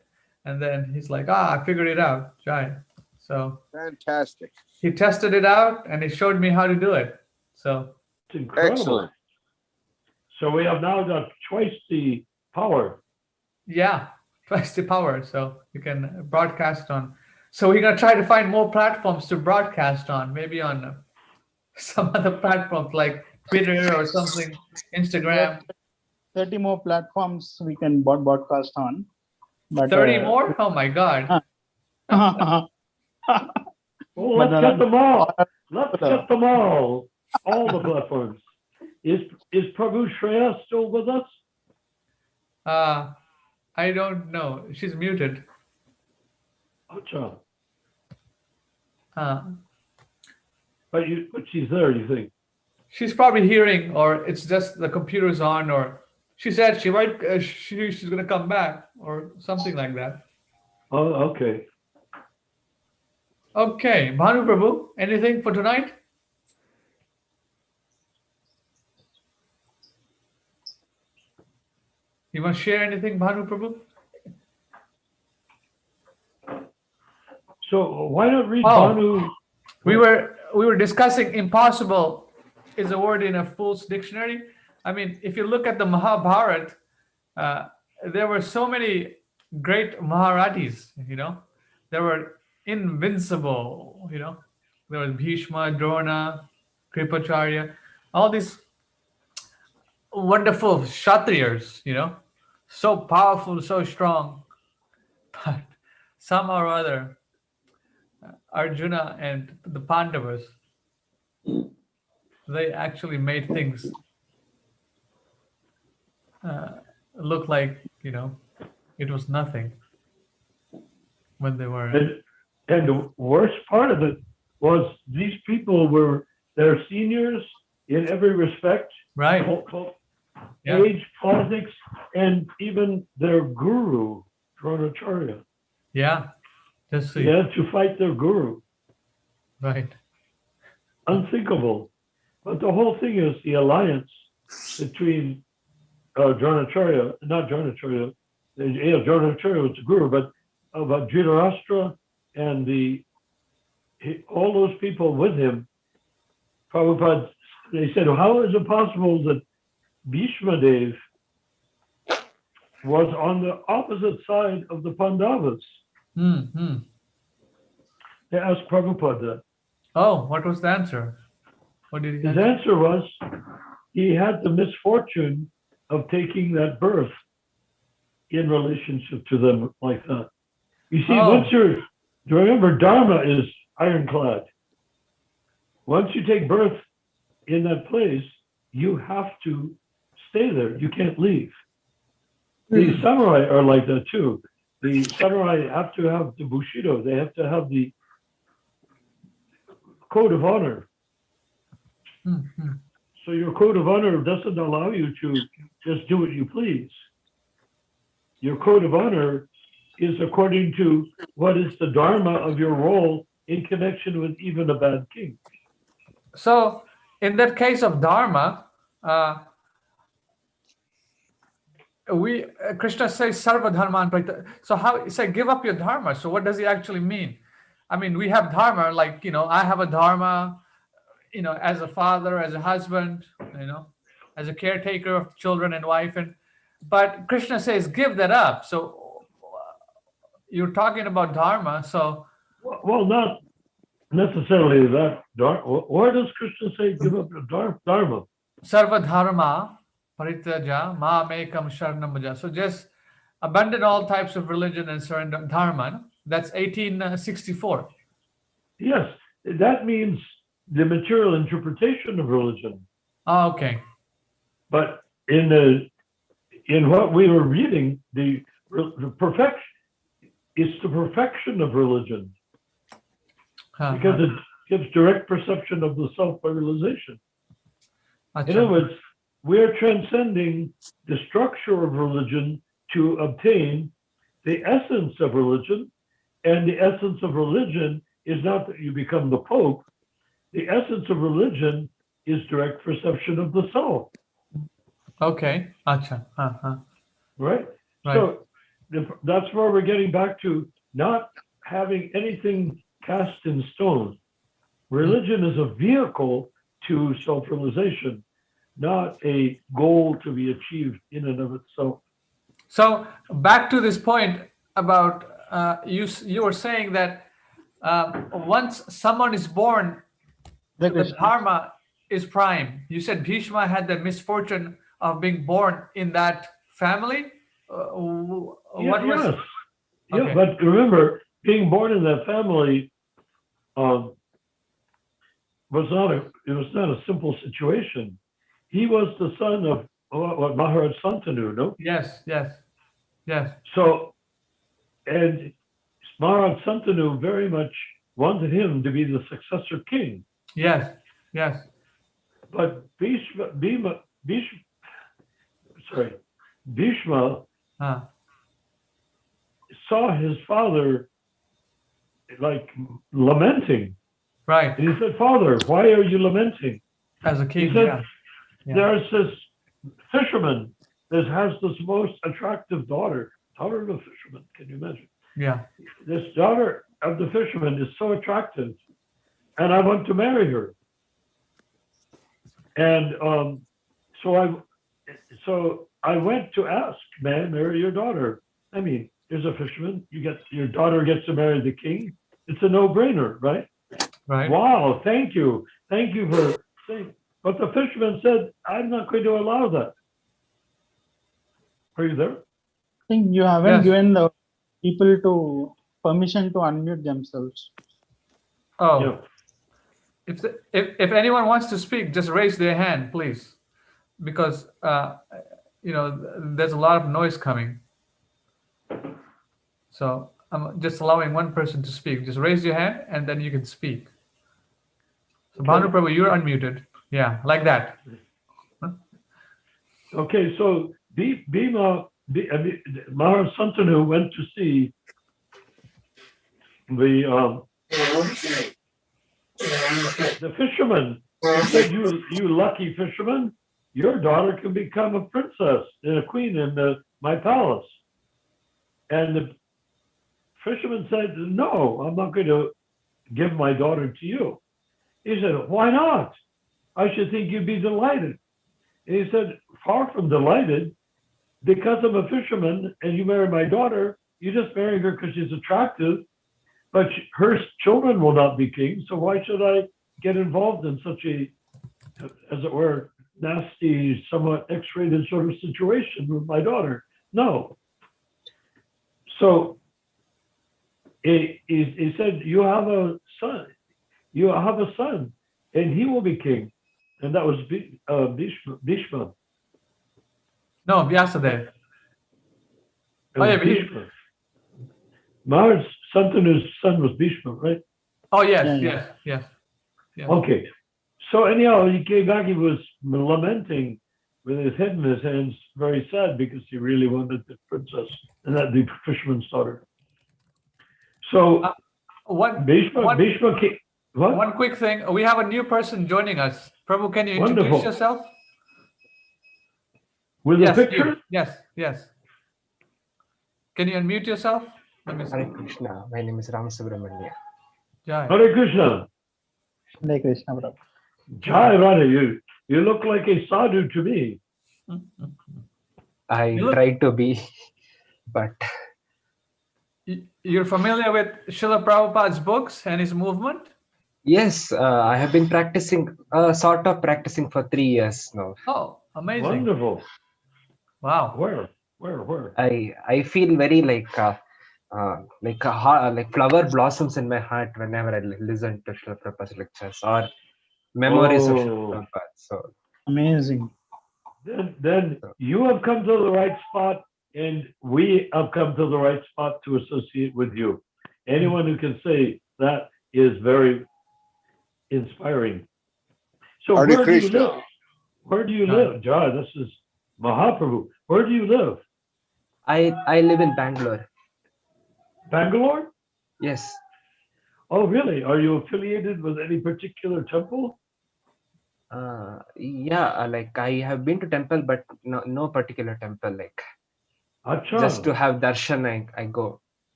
and then he's like, I figured it out. Jai. So Fantastic. he tested it out, and he showed me how to do it. So It's incredible. Excellent. So we have now got twice the power. yeah, twice the power. So you can broadcast on. So we're gonna try to find more platforms to broadcast on. Maybe on some other platforms like Twitter or something, Instagram. 30 more platforms we can broadcast on. But 30 more? Oh my God. Well, let's get them all. Let's get them all. All the platforms. Is Prabhu Shreya still with us? I don't know. She's muted. Acha. Uh, But she's there, you think? she's probably hearing, or it's just the computer's on, or she said she might. She's gonna come back, or something like that. Oh, okay. Okay, Bhanu Prabhu, anything for tonight? You want to share anything, Bhanu Prabhu? So why not read Oh. Bhanu? We were discussing impossible is a word in a fool's dictionary. I mean, if you look at the Mahabharata, there were so many great Maharatis. They were invincible. There was Bhishma, Drona, Kripacharya, all these wonderful Kshatriyas. So powerful, so strong, but somehow or other, Arjuna and the Pandavas, they actually made things look like it was nothing when they were. And the worst part of it was these people were their seniors in every respect, Right. Yeah. age, politics, and even their guru, Dronacharya. Yeah. Just see. They had to fight their guru. Right. Unthinkable. But the whole thing is the alliance between Dronacharya, not Dronacharya, Dronacharya was the guru, but about Dhritarashtra and all those people with him. Prabhupada, they said, how is it possible that Bhishma Dev was on the opposite side of the Pandavas? Hmm. They asked Prabhupada that. Oh, what was the answer? What did he His answer? answer was, he had the misfortune of taking that birth in relationship to them like that. You see, once remember, Dharma is ironclad. Once you take birth in that place, you have to stay there. You can't leave. The samurai are like that too. The samurai have to have the bushido. They have to have the code of honor. So your code of honor doesn't allow you to just do what you please. Your code of honor is according to what is the dharma of your role in connection with even a bad king. So in that case of dharma, Krishna says sarva dharman parita. So how say give up your dharma? So what does he actually mean? I mean, we have dharma, like, I have a dharma, as a father, as a husband, as a caretaker of children and wife, but Krishna says give that up. So you're talking about dharma. So well, not necessarily that dharma. Where does Krishna say give up your dharma? Sarva dharma parityaja ma'amekam sharanam bhaja. So just abandon all types of religion and surrender dharma. That's 1864. Yes, that means the material interpretation of religion. Oh, okay. But in what we were reading, the perfection is the perfection of religion, because it gives direct perception of the self by realization. In other words, we're transcending the structure of religion to obtain the essence of religion, and the essence of religion is not that you become the Pope. The essence of religion is direct perception of the soul. Okay. Acha. Right? So that's where we're getting back to not having anything cast in stone. Religion is a vehicle to self-realization, not a goal to be achieved in and of itself. So back to this point about you were saying that once someone is born, the dharma is prime. You said Bhishma had the misfortune of being born in that family. Yes. Yeah, but remember, being born in that family was not a simple situation. He was the son of what Maharaj Santanu, no? Yes. So, and Maharaj Santanu very much wanted him to be the successor king. Yes. But Bhishma saw his father like lamenting. Right. And he said, "Father, why are you lamenting?" As a king, he said, "There's this fisherman that has this most attractive daughter of the fisherman. Can you imagine? Yeah. This daughter of the fisherman is so attractive, and I want to marry her." And so I went to ask, "May I marry your daughter?" I mean, there's a fisherman. Your daughter gets to marry the king. It's a no-brainer, right? Right. Wow, thank you for saying. But the fisherman said, "I'm not going to allow that." Are you there? I think you haven't given the people to permission to unmute themselves. Oh. Yeah. If anyone wants to speak, just raise their hand, please, because there's a lot of noise coming. So I'm just allowing one person to speak. Just raise your hand, and then you can speak. So Bhanu Prabhu, you're unmuted. Yeah, like that. Okay, so Maharaj Santanu went to see the fisherman. He said, "You lucky fisherman, your daughter can become a princess and a queen in my palace." And the fisherman said, "No, I'm not going to give my daughter to you." He said, "Why not? I should think you'd be delighted." And he said, "Far from delighted, because I'm a fisherman and you marry my daughter, you just marry her because she's attractive, but her children will not be kings. So why should I get involved in such a, as it were, nasty, somewhat X-rated sort of situation with my daughter. No. So he said, you have a son. You have a son, and he will be king. And that was Bhishma. No, Vyasadeva. Oh, yeah, Bhishma. Maharaj Santanu's son was Bhishma, right? Oh, yes, Yeah, yes, yes. Yes. Okay. So anyhow, he came back, he was lamenting with his head in his hands, very sad because he really wanted the princess and that the fisherman's daughter. So Bhishma came, what? One quick thing. We have a new person joining us. Prabhu, can you introduce Wonderful. yourself? With Yes, a picture? you. Yes, yes. Can you unmute yourself? Let me see. Hare Krishna. My name is Ram Subramania. Jai. Hare Krishna. Hare Krishna, Prabhu. Jai Radha, you look like a sadhu to me. I You look- try to be, but You're familiar with Srila Prabhupada's books and his movement? yes, I have been practicing, sort of practicing for 3 years now. Oh, amazing. Wonderful. Wow. Where? I feel very like flower blossoms in my heart whenever I listen to Srila Prabhupada's lectures or memories of Srila Prabhupada. So Amazing. Then you have come to the right spot, and we have come to the right spot to associate with you. Anyone who can say that is very inspiring. So Hare where do you Krishna. live? Where do you live? Jai, this is Mahaprabhu. Where do you live? I live in Bangalore. Bangalore? Yes. Oh, really? Are you affiliated with any particular temple? Yeah, like I have been to temple, but no particular temple. Like Acha. just to have darshan, I go.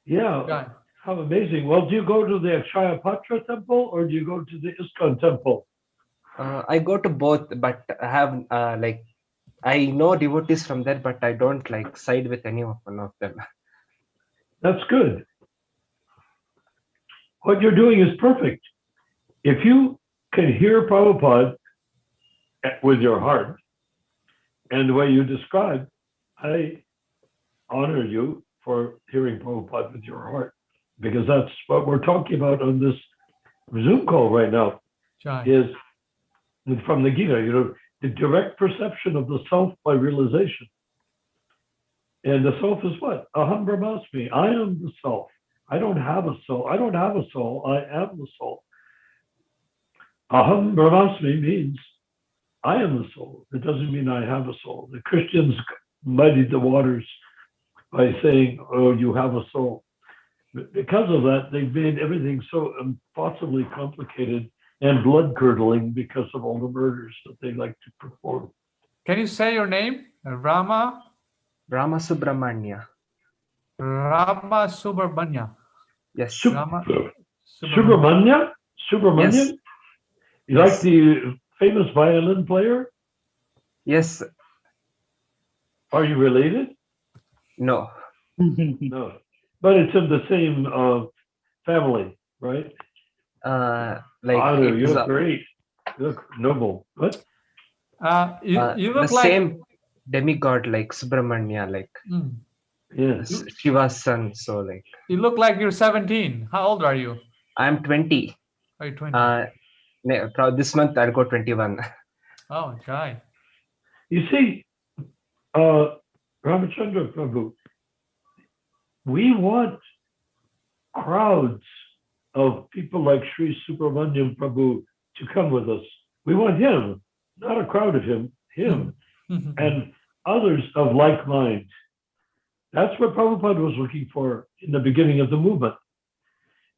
Yeah. Jai. How amazing. Well, do you go to the Akshaya Patra temple or do you go to the ISKCON temple? I go to both, but I have I know devotees from there, but I don't like side with any of one of them. That's good. What you're doing is perfect. If you can hear Prabhupada with your heart and the way you describe, I honor you for hearing Prabhupada with your heart, because that's what we're talking about on this Zoom call right now, Jai. is from the Gita, the direct perception of the self by realization. And the self is what? Aham Brahmasmi. I am the self. I don't have a soul. I don't have a soul. I am the soul. Aham Brahmasmi means I am the soul. It doesn't mean I have a soul. The Christians muddied the waters by saying, oh, you have a soul. Because of that, they've made everything so impossibly complicated and blood-curdling because of all the murders that they like to perform. Can you say your name? Rama Subramania. Subramanya. Yes. Rama Subramanya? Subramanya? Yes. You like the famous violin player? Yes. Are you related? No. No. But it's in the same family, right? Like you look great. You look noble. What? You look the like same demigod, like Subramania, like Yes. Shiva's son. So like you look like you're 17. How old are you? I'm 20. Are you 20? This month I'll go 21. Oh, Jai. You see, Ramachandra Prabhu, we want crowds of people like Sri Subramanyam Prabhu to come with us. We want him, not a crowd of him and others of like mind. That's what Prabhupada was looking for in the beginning of the movement.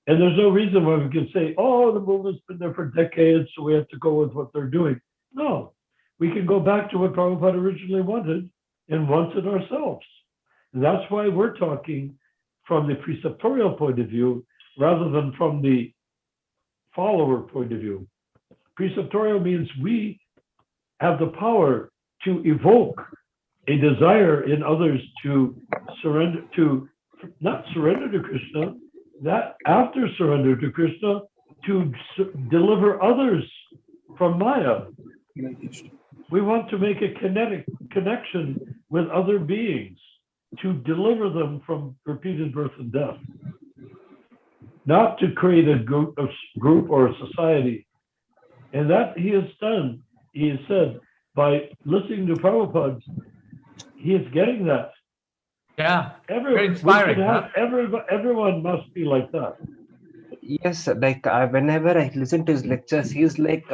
And there's no reason why we can say, oh, the movement's been there for decades, so we have to go with what they're doing. No, we can go back to what Prabhupada originally wanted and wanted ourselves. And that's why we're talking from the preceptorial point of view rather than from the follower point of view. Preceptorial means we have the power to evoke a desire in others to surrender, to not surrender to Krishna, that after surrender to Krishna, to deliver others from Maya. We want to make a connection with other beings to deliver them from repeated birth and death, not to create a group or a society. And that he has done, he has said, by listening to Prabhupada, he is getting that. Yeah, very We inspiring. should have, everyone must be like that. Yes, like whenever I listen to his lectures, he's like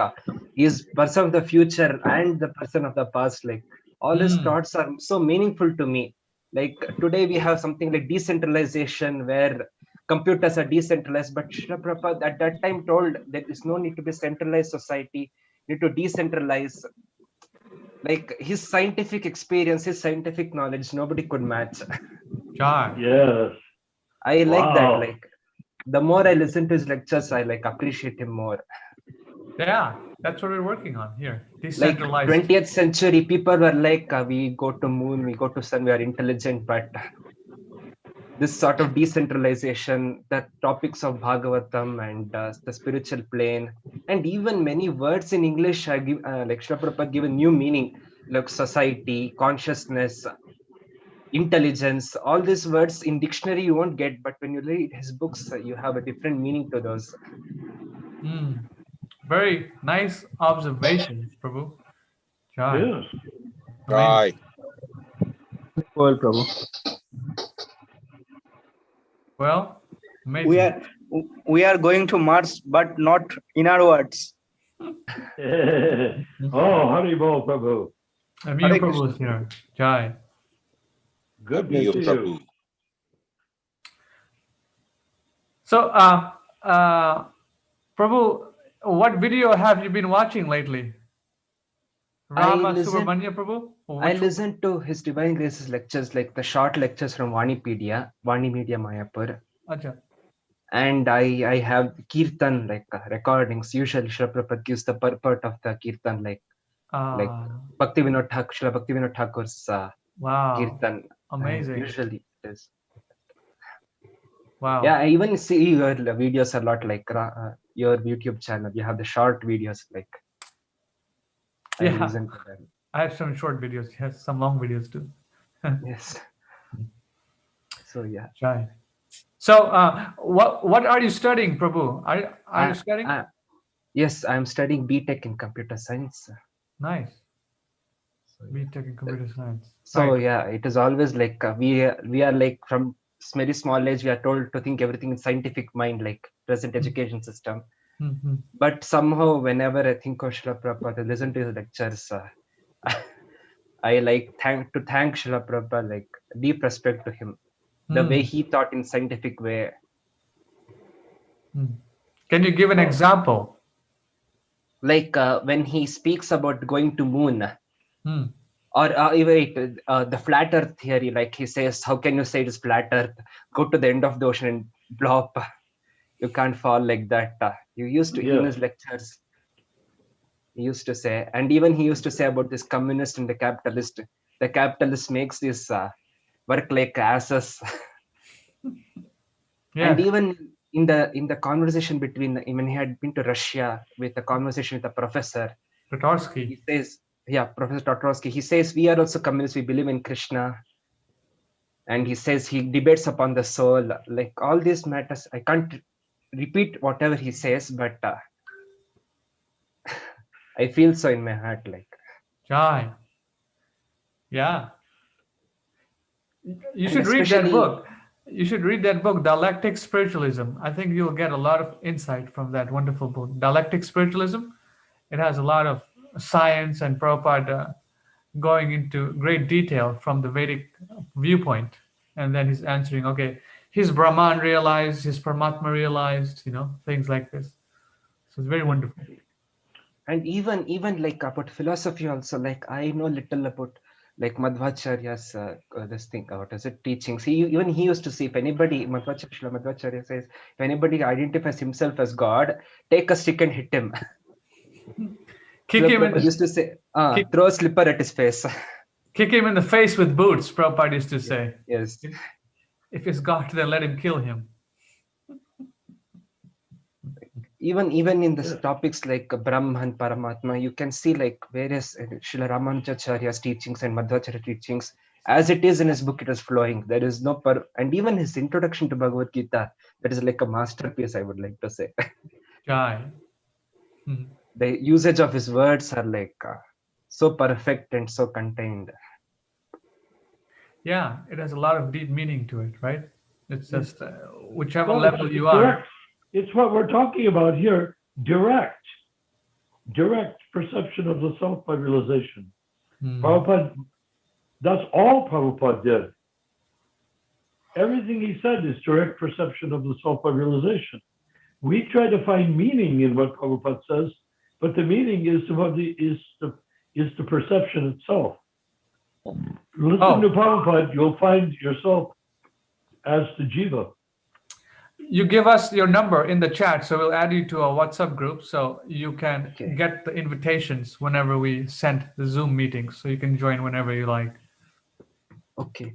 he's person of the future and the person of the past. Like all his thoughts are so meaningful to me. Like today we have something like decentralization where computers are decentralized, but Srila Prabhupada at that time told there is no need to be centralized society, need to decentralize. Like his scientific experience, his scientific knowledge, nobody could match. John. Yes. I like that. Wow. Like the more I listen to his lectures, I like appreciate him more. Yeah, that's what we're working on here. Like Decentralized. 20th century, people were like, we go to moon, we go to sun, we are intelligent, but this sort of decentralization, the topics of Bhagavatam and the spiritual plane, and even many words in English, I give, like Srila Prabhupada give a new meaning, like society, consciousness, intelligence, all these words in dictionary you won't get, but when you read his books, you have a different meaning to those. Very nice observations, Prabhu. John. Yes. Right. Well, Prabhu. Well, amazing. We are going to Mars, but not in our words. Oh, Hari Bol Prabhu. Amir Hare Prabhu is here. Jai. Good Be to your see Prabhu. you. So, Prabhu, what video have you been watching lately? Rama Subramanya Prabhu? I listen to his Divine Graces lectures, like the short lectures from Vanipedia, Vani Media Mayapur. Acha. And I have Kirtan, like recordings. Usually Srila Prabhupada gives the purport of the Kirtan, like Bhakti Vinod Thakur, Srila Bhakti Vinod Thakur's Wow. Kirtan. Amazing. Usually it is. Wow. Yeah, I even see your videos a lot, like your YouTube channel. You have the short videos, like I Yeah. listen to them. I have some short videos. Yes, some long videos too. Yes. So yeah. Jai. So, what are you studying, Prabhu? Are you studying? Yes, I'm studying BTech in computer science. Nice. So, BTech in computer science. So Right. yeah, it is always like we are like from very small age we are told to think everything in scientific mind, like present education system. Mhm. But somehow whenever I think of Srila Prabhupada, listen to his lectures, I like thank Srila Prabhupada, like deep respect to him. The way he taught in scientific way. Can you give an example? Like when he speaks about going to moon, or wait, the flat earth theory, like he says, how can you say it is flat earth? Go to the end of the ocean and blow up. You can't fall like that. You used to, in his lectures, he used to say, and even he used to say about this communist and the capitalist. The capitalist makes this work like asses. And even in the conversation between, when he had been to Russia with the conversation with the professor, Tatarsky. he says, yeah, Professor Tatarsky, he says, we are also communists, we believe in Krishna. And he says he debates upon the soul, like all these matters. I can't repeat whatever he says, but I feel so in my heart, like. Jai. Yeah. You And should read that especially- book. You should read that book, Dialectic Spiritualism. I think you'll get a lot of insight from that wonderful book, Dialectic Spiritualism. It has a lot of science and Prabhupada going into great detail from the Vedic viewpoint. And then he's answering, okay, his Brahman realized, his Paramatma realized, things like this. So it's very wonderful. And even like about philosophy also, like I know little about like Madhvacharya's this thing, what is it, teachings. Even he used to say, if anybody, Madhvacharya says, if anybody identifies himself as God, take a stick and hit him. Kick him in used to say, throw a slipper at his face. Kick him in the face with boots, Prabhupada used to say. Yes. If he's God, then let him kill him. even in this Yeah. topics like Brahman, Paramatma, you can see like various Srila Ramanujacharya's teachings and Madhvacharya teachings. As it is in his book, it is flowing. There is no and even his introduction to Bhagavad Gita, that is like a masterpiece, I would like to say. Jai. Mhm. The usage of his words are like so perfect and so contained. Yeah, it has a lot of deep meaning to it, right? It's just whichever Well, level it's you are. direct. It's what we're talking about here. Direct perception of the self by realization. Prabhupada, that's all Prabhupada did. Everything he said is direct perception of the self by realization. We try to find meaning in what Prabhupada says, but the meaning is the perception itself. Listen to Prabhupada, you'll find yourself as the jiva. You give us your number in the chat, so we'll add you to our WhatsApp group, so you can get the invitations whenever we send the Zoom meetings, so you can join whenever you like. Okay.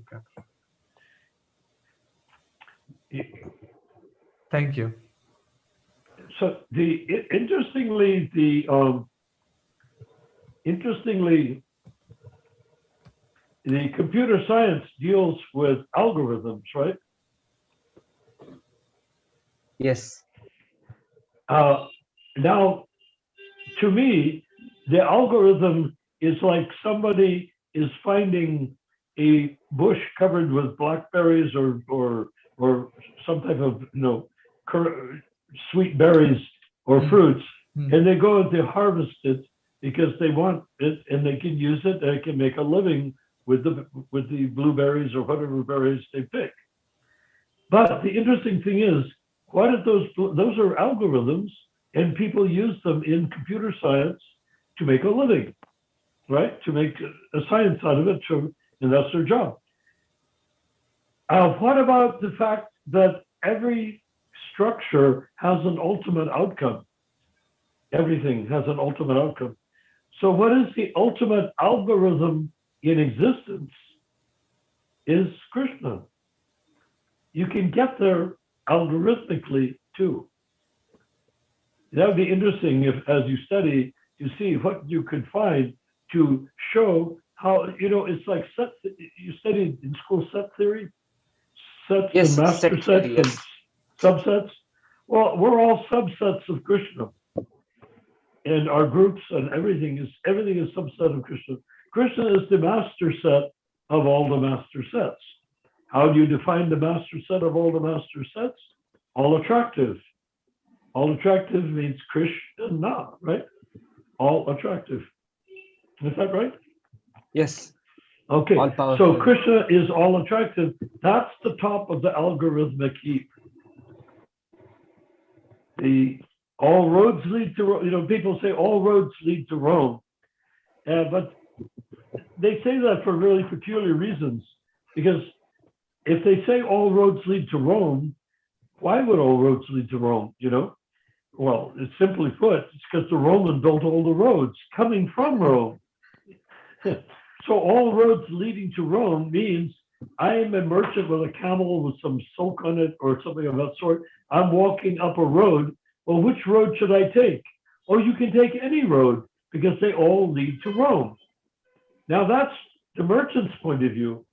Thank you. So interestingly, the computer science deals with algorithms, right? Yes. Now, to me, the algorithm is like somebody is finding a bush covered with blackberries or some type of sweet berries or fruits, and they go and they harvest it because they want it and they can use it. They can make a living with the blueberries or whatever berries they pick. But the interesting thing is, what are those are algorithms, and people use them in computer science to make a living, right? To make a science out of it, and that's their job. What about the fact that every structure has an ultimate outcome? Everything has an ultimate outcome. So what is the ultimate algorithm in existence? Is Krishna. You can get there algorithmically too. That would be interesting if, as you study, you see what you could find to show how, it's like set. You studied in school set theory, sets and master sets and subsets. Well, we're all subsets of Krishna, and our groups and everything is subset of Krishna. Krishna is the master set of all the master sets. How do you define the master set of all the master sets? All attractive. All attractive means Krishna, right? All attractive. Is that right? Yes. Okay. So Krishna is all attractive. That's the top of the algorithmic heap. All roads lead to Rome. People say all roads lead to Rome, but they say that for really peculiar reasons. Because if they say all roads lead to Rome, why would all roads lead to Rome? Well, it's simply put, it's because the Roman built all the roads coming from Rome. So all roads leading to Rome means I am a merchant with a camel with some silk on it or something of that sort. I'm walking up a road. Well, which road should I take? Oh, you can take any road because they all lead to Rome. Now that's the merchant's point of view,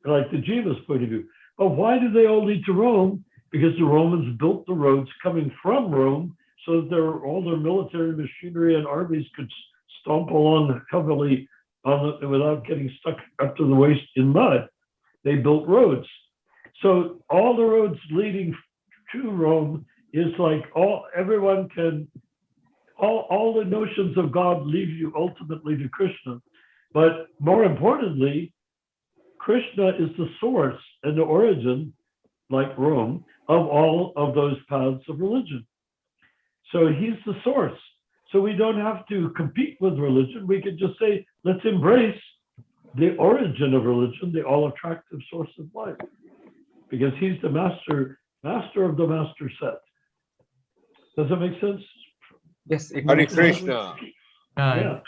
like the jiva's point of view. But why do they all lead to Rome? Because the Romans built the roads coming from Rome so that all their military machinery and armies could stomp along heavily without getting stuck up to the waist in mud. They built roads. So all the roads leading to Rome is like all the notions of God lead you ultimately to Krishna. But more importantly, Krishna is the source and the origin, like Rome, of all of those paths of religion. So he's the source. So we don't have to compete with religion. We can just say, let's embrace the origin of religion, the all-attractive source of life, because he's the master of the master set. Does that make sense? Yes. Hare Krishna. Yeah.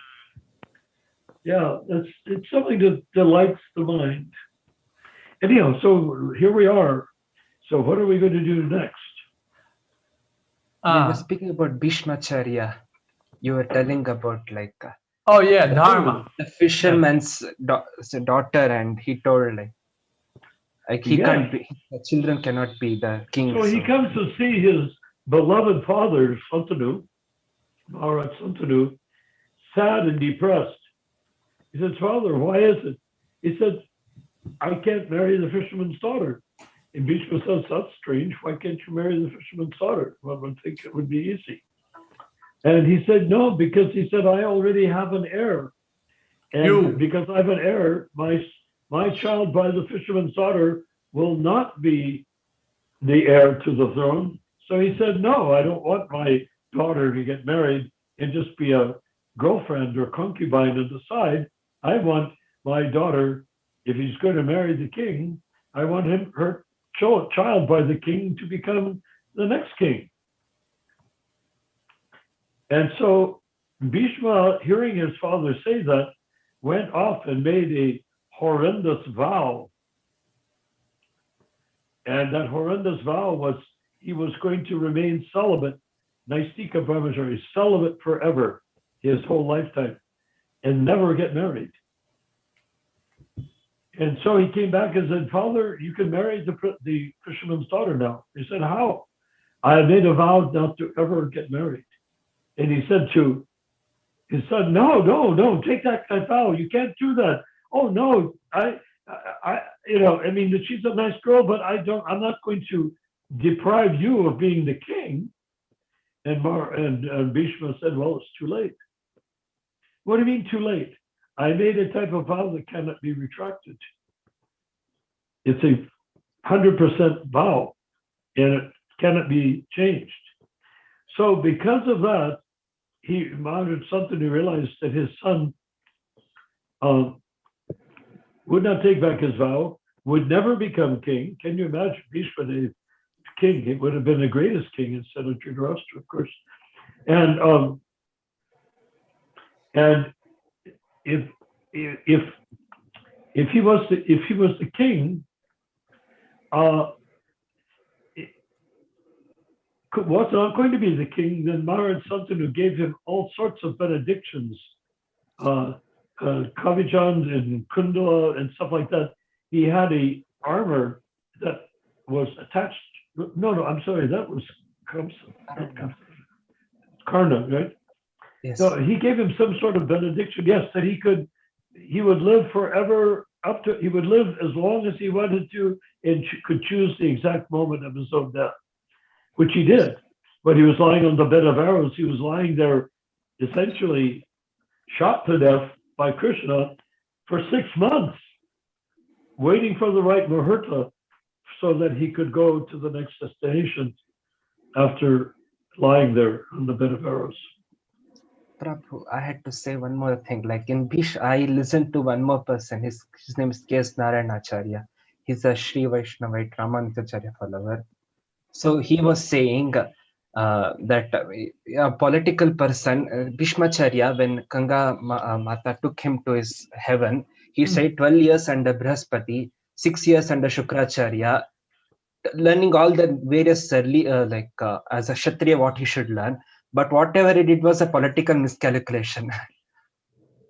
Yeah, it's something that delights the mind. Anyhow, so here we are. So what are we going to do next? We were speaking about Bhishmacharya. You were telling about like Oh yeah, Dharma. the fisherman's daughter, and he told like he Yes. can't be, the children cannot be the king. So he comes to see his beloved father, Santanu, Maharaj Santanu, sad and depressed. He says, Father, why is it? He said, I can't marry the fisherman's daughter. And Bhishma says, that's strange. Why can't you marry the fisherman's daughter? One would think it would be easy. And he said, no, because he said, I already have an heir. And because I have an heir, my child by the fisherman's daughter will not be the heir to the throne. So he said, no, I don't want my daughter to get married and just be a girlfriend or concubine on the side. I want my daughter, if he's going to marry the king, I want her child by the king to become the next king. And so Bhishma, hearing his father say that, went off and made a horrendous vow. And that horrendous vow was he was going to remain celibate, Naistika Brahmachari, celibate forever, his whole lifetime, and never get married. And so he came back and said, Father, you can marry the fisherman's daughter now. He said, how? I made a vow not to ever get married. And he said to his son, no, take that vow. You can't do that. Oh no, I mean, she's a nice girl, but I'm not going to deprive you of being the king. And Bhishma said, well, it's too late. What do you mean too late? I made a type of vow that cannot be retracted. It's a 100% vow, and it cannot be changed. So because of that, Maharaj Santanu realized that his son would not take back his vow, would never become king. Can you imagine Bhishma, the king? He would have been the greatest king instead of Dhritarashtra, of course. And if he was the king, was not going to be the king, then Maharaj Santanu gave him all sorts of benedictions, Kavijans and Kundala and stuff like that. He had a armor that was attached. No, I'm sorry, that was Karna, right? Yes. So he gave him some sort of benediction, yes, that he would live forever, he would live as long as he wanted to, and could choose the exact moment of his own death, which he did. But he was lying on the bed of arrows. He was lying there, essentially shot to death by Krishna for 6 months, waiting for the right muhurta so that he could go to the next destination after lying there on the bed of arrows. Prabhu, I had to say one more thing. Like in Bhish, I listened to one more person. His name is K.S. Narayanacharya. He's a Sri Vaishnavite Ramanujacharya follower. So he was saying that a political person, Bhishmacharya, when Ganga Mata took him to his heaven, he stayed 12 years under Brihaspati, 6 years under Shukracharya, learning all the various as a Kshatriya what he should learn. But whatever he did was a political miscalculation.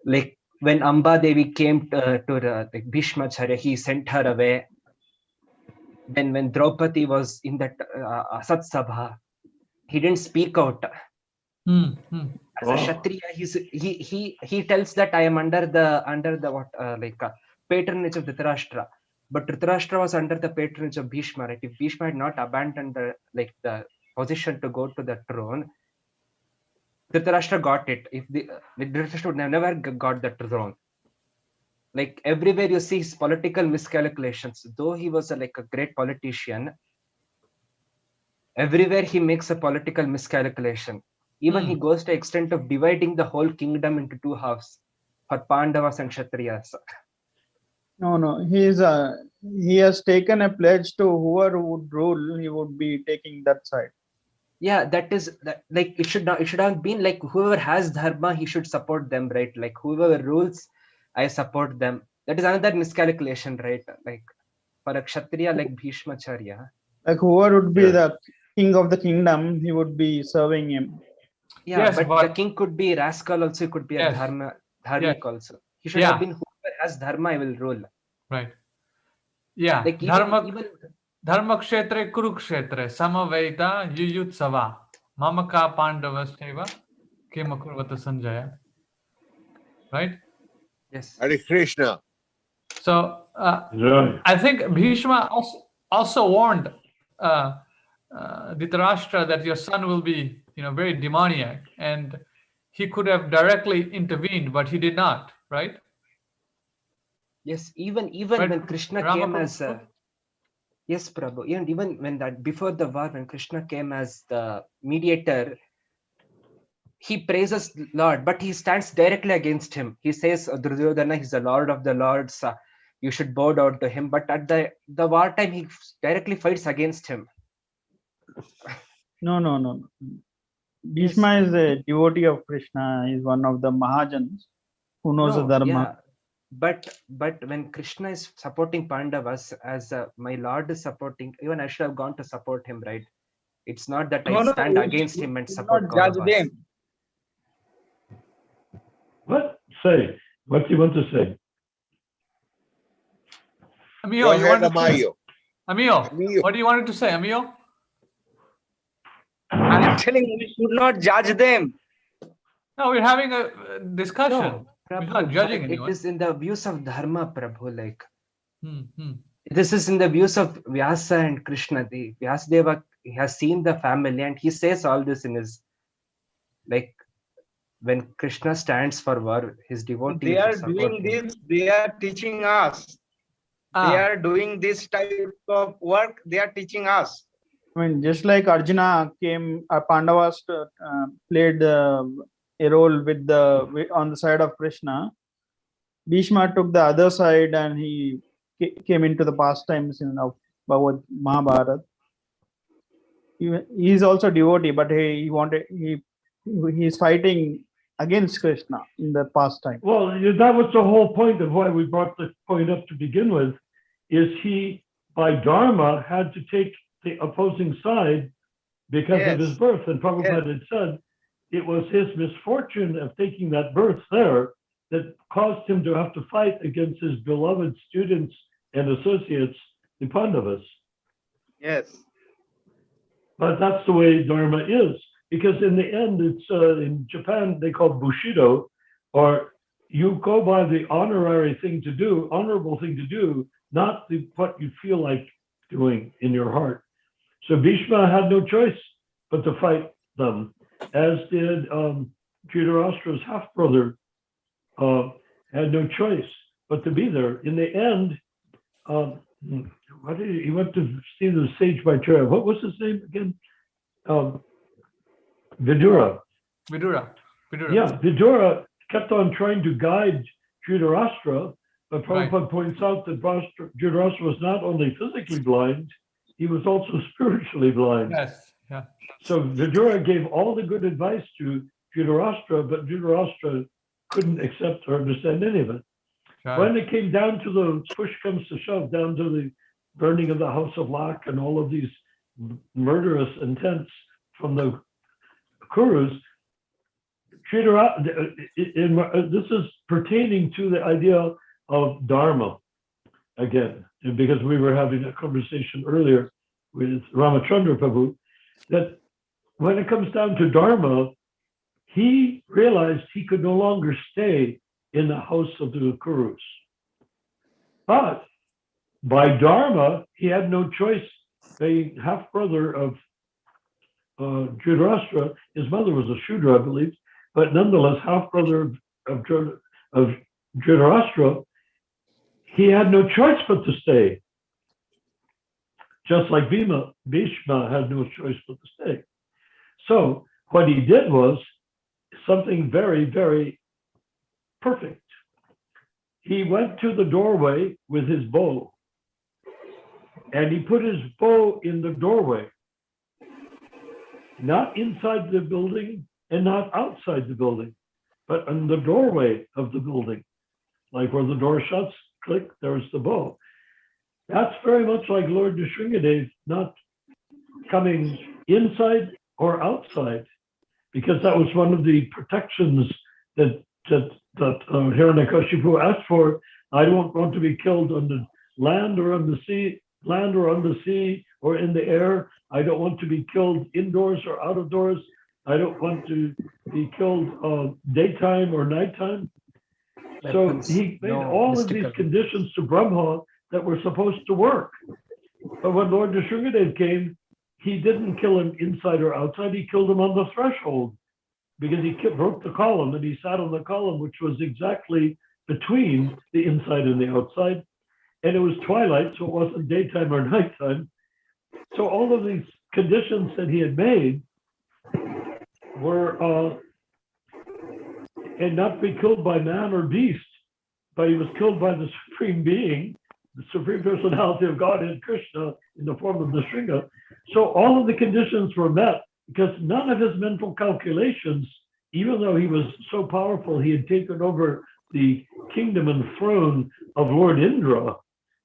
Like when Amba Devi came to Bhishmacharya, he sent her away. Then when Draupadi was in that Asat Sabha, he didn't speak out. As a Kshatriya, he tells that I am under the patronage of Dhritarashtra. But Dhritarashtra was under the patronage of Bhishma. Right? If Bhishma had not abandoned the position to go to the throne, Dhritarashtra got it. Dhritarashtra would never got the throne. Like everywhere you see his political miscalculations. Though he was a great politician, everywhere he makes a political miscalculation. Even he goes to the extent of dividing the whole kingdom into 2 halves for Pandavas and Kshatriyas. No. He has taken a pledge to whoever would rule, he would be taking that side. Yeah, it should have been like whoever has dharma, he should support them, right? Like whoever rules, I support them. That is another miscalculation, right? Like for a Kshatriya like Bhishmacharya. Like whoever would be the king of the kingdom, he would be serving him. Yeah, Yes, but the but king could be rascal also, could be a yes, dharmic yes, also. He should have yeah, been whoever has dharma, I will rule. right. Yeah, Like even Dharmakshetre Kurukshetre Samaveta Yuyutsava Mamaka Pandavasteva Kimakurvata Sanjaya. Right? yes. Hare Krishna. So Right. I think Bhishma also warned Dhritarashtra that your son will be, very demoniac, and he could have directly intervened, but he did not. Right? Yes, even Right, when Krishna came as Ramaprabhu? yes, Prabhu. Even when that before the war, when Krishna came as the mediator, he praises Lord, but he stands directly against him. He says, Duryodhana, he's the Lord of the Lords. You should bow down to him. But at the wartime, he directly fights against him. No. Yes. Bhishma is a devotee of Krishna. He is one of the Mahajans who knows the No, Dharma. yeah. But when Krishna is supporting Pandavas as my Lord is supporting, even I should have gone to support him, right? It's not that I No, stand we against should him and not support judge Kauravas. them. What? Say. What do you want to say? Amiyo, Go you ahead, want to say? Amayo. Amiyo, Amayo. what do you want to say, Amiyo? I'm telling you, we should not judge them. No, we're having a discussion. No, We're Prabhu, not judging but it anyone. is in the views of Dharma, Prabhu. Like Hmm. this is in the views of Vyasa and Krishna. The Vyasadeva, he has seen the family and he says all this in his, like, when Krishna stands for war, his devotee They should are support doing him. this, they are teaching us. They are doing this type of work, they are teaching us. I mean, just like Arjuna came, Pandavas played a role on the side of Krishna. Bhishma took the other side and he came into the pastimes of Mahabharata. He is also devotee, but he's fighting against Krishna in the pastime. Well, that was the whole point of why we brought the point up to begin with, is he, by Dharma, had to take the opposing side because of his Yes. birth. And Prabhupada had said it was his misfortune of taking that birth there that caused him to have to fight against his beloved students and associates, the Pandavas. Yes. But that's the way Dharma is, because in the end, it's in Japan, they call Bushido, or you go by the honorable thing to do, not what you feel like doing in your heart. So Bhishma had no choice but to fight them, as did Dhritarashtra's half-brother had no choice but to be there. In the end, he went to see the sage Maitreya. What was his name again? Vidura. Yeah, Vidura kept on trying to guide Dhritarashtra, but Prabhupada points out that Dhritarashtra was not only physically blind, he was also spiritually blind. Yes, yeah. So Vidura gave all the good advice to Dhritarashtra, but Dhritarashtra couldn't accept or understand any of it. Right. When it came down to the push comes to shove, down to the burning of the house of Lak and all of these murderous intents from the Kurus, this is pertaining to the idea of Dharma again, because we were having a conversation earlier with Ramachandra Prabhu, that when it comes down to Dharma, he realized he could no longer stay in the house of the Kurus. But by Dharma, he had no choice. A half-brother of Dhritarashtra, his mother was a Shudra, I believe, but nonetheless, half-brother of Dhritarashtra, he had no choice but to stay. Just like Bhishma had no choice but to stay. So what he did was something very, very perfect. He went to the doorway with his bow, and he put his bow in the doorway, not inside the building and not outside the building, but in the doorway of the building. Like where the door shuts, click, there's the bow. That's very much like Lord Nrsimhadev not coming inside or outside, because that was one of the protections that Hiranyakashipu asked for. I don't want to be killed on the land or on the sea, or in the air. I don't want to be killed indoors or out of doors. I don't want to be killed daytime or nighttime. So he made all of these conditions to Brahma that were supposed to work. But when Lord Nrsingadev came, he didn't kill him inside or outside. He killed him on the threshold, because he broke the column, and he sat on the column, which was exactly between the inside and the outside. And it was twilight, so it wasn't daytime or nighttime. So all of these conditions that he had made were, and not be killed by man or beast, but he was killed by the Supreme Being, the Supreme Personality of Godhead, Krishna, in the form of Nrsinga. So all of the conditions were met, because none of his mental calculations, even though he was so powerful, he had taken over the kingdom and throne of Lord Indra,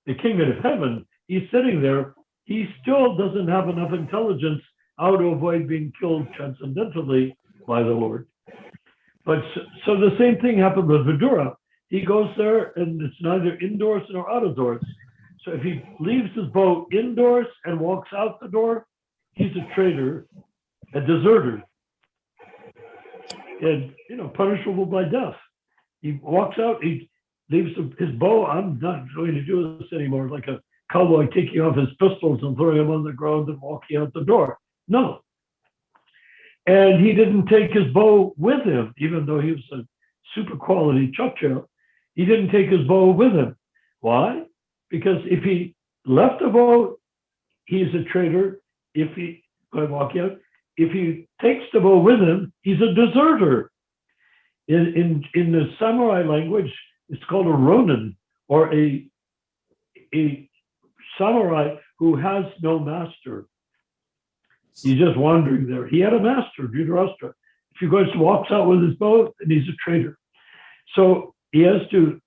the king of heaven. He's sitting there. He still doesn't have enough intelligence how to avoid being killed transcendentally by the Lord. But so the same thing happened with Vidura. He goes there, and it's neither indoors nor out of doors. So if he leaves his bow indoors and walks out the door, he's a traitor, a deserter, and punishable by death. He walks out, he leaves his bow. I'm not going to do this anymore, like a cowboy taking off his pistols and throwing them on the ground and walking out the door. No. And he didn't take his bow with him, even though he was a super quality chaksha. He didn't take his bow with him. Why? Because if he left the bow, he's a traitor. If he takes the bow with him, he's a deserter. In the samurai language, it's called a ronin, or a samurai who has no master. He's just wandering there. He had a master, Dhritarashtra. If he walks out with his bow, then he's a traitor. So he has to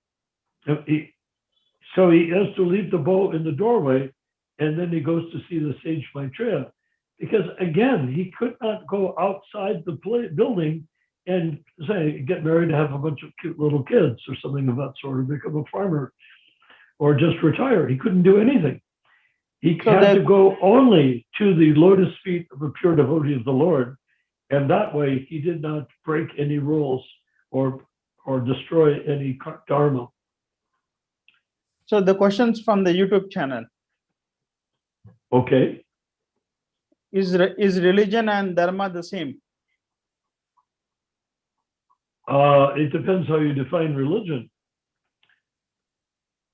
leave the bow in the doorway, and then he goes to see the sage Maitreya, because again, he could not go outside the building and say, get married and have a bunch of cute little kids or something of that sort, or become a farmer, or just retire. He couldn't do anything. He had to go only to the lotus feet of a pure devotee of the Lord, and that way he did not break any rules or destroy any dharma. So the questions from the YouTube channel. Okay. Is religion and dharma the same? It depends how you define religion.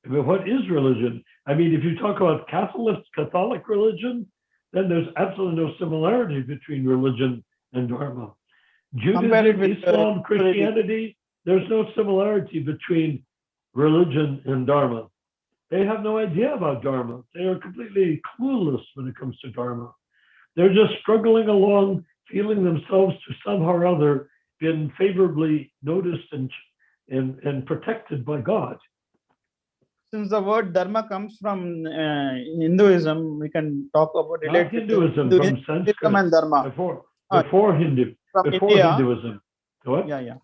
But what is religion? I mean, if you talk about Catholic religion, then there's absolutely no similarity between religion and dharma. Judaism, Islam, Christianity, there's no similarity between religion and dharma. They have no idea about dharma. They are completely clueless when it comes to dharma. They're just struggling along, feeling themselves to somehow or other been favorably noticed and protected by God. Since the word dharma comes from Hinduism, we can talk about it. Not Hinduism, from Sanskrit. And dharma. Before Hinduism. What? Yeah.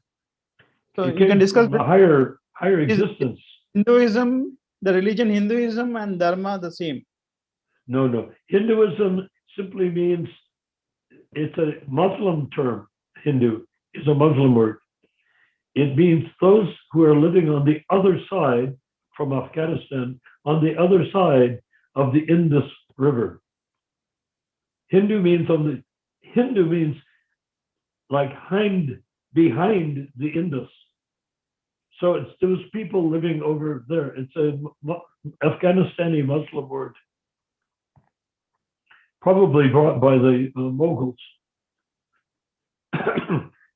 So you can discuss the higher existence. Hinduism, the religion Hinduism and dharma the same. No. Hinduism simply means, it's a Muslim term. Hindu is a Muslim word. It means those who are living on the other side from Afghanistan, on the other side of the Indus River. Hindu means like behind the Indus. So it's those people living over there. It's a Afghanistani Muslim word, probably brought by the Mughals.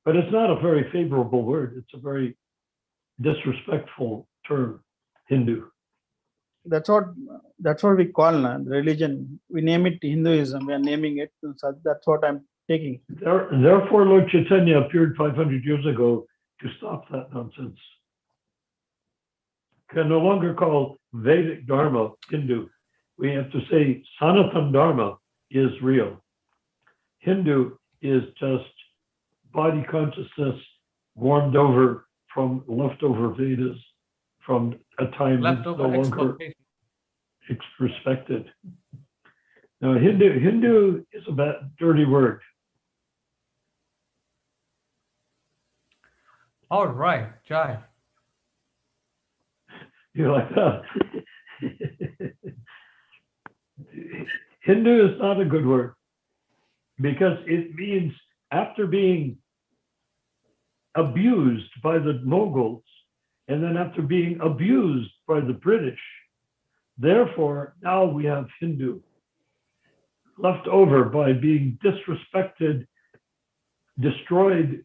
But it's not a very favorable word. It's a very disrespectful term, Hindu. That's what we call religion. We name it Hinduism. We are naming it. So that's what I'm taking. Therefore, Lord Chaitanya appeared 500 years ago to stop that nonsense. Can no longer call Vedic Dharma Hindu. We have to say Sanatana Dharma is real. Hindu is just body consciousness warmed over from leftover Vedas from a time that's no Leftover longer exploitation. respected. Now, Hindu is a bad, dirty word. All right, Jai. You like that? Hindu is not a good word because it means after being abused by the Mughals and then after being abused by the British, therefore now we have Hindu, left over by being disrespected, destroyed,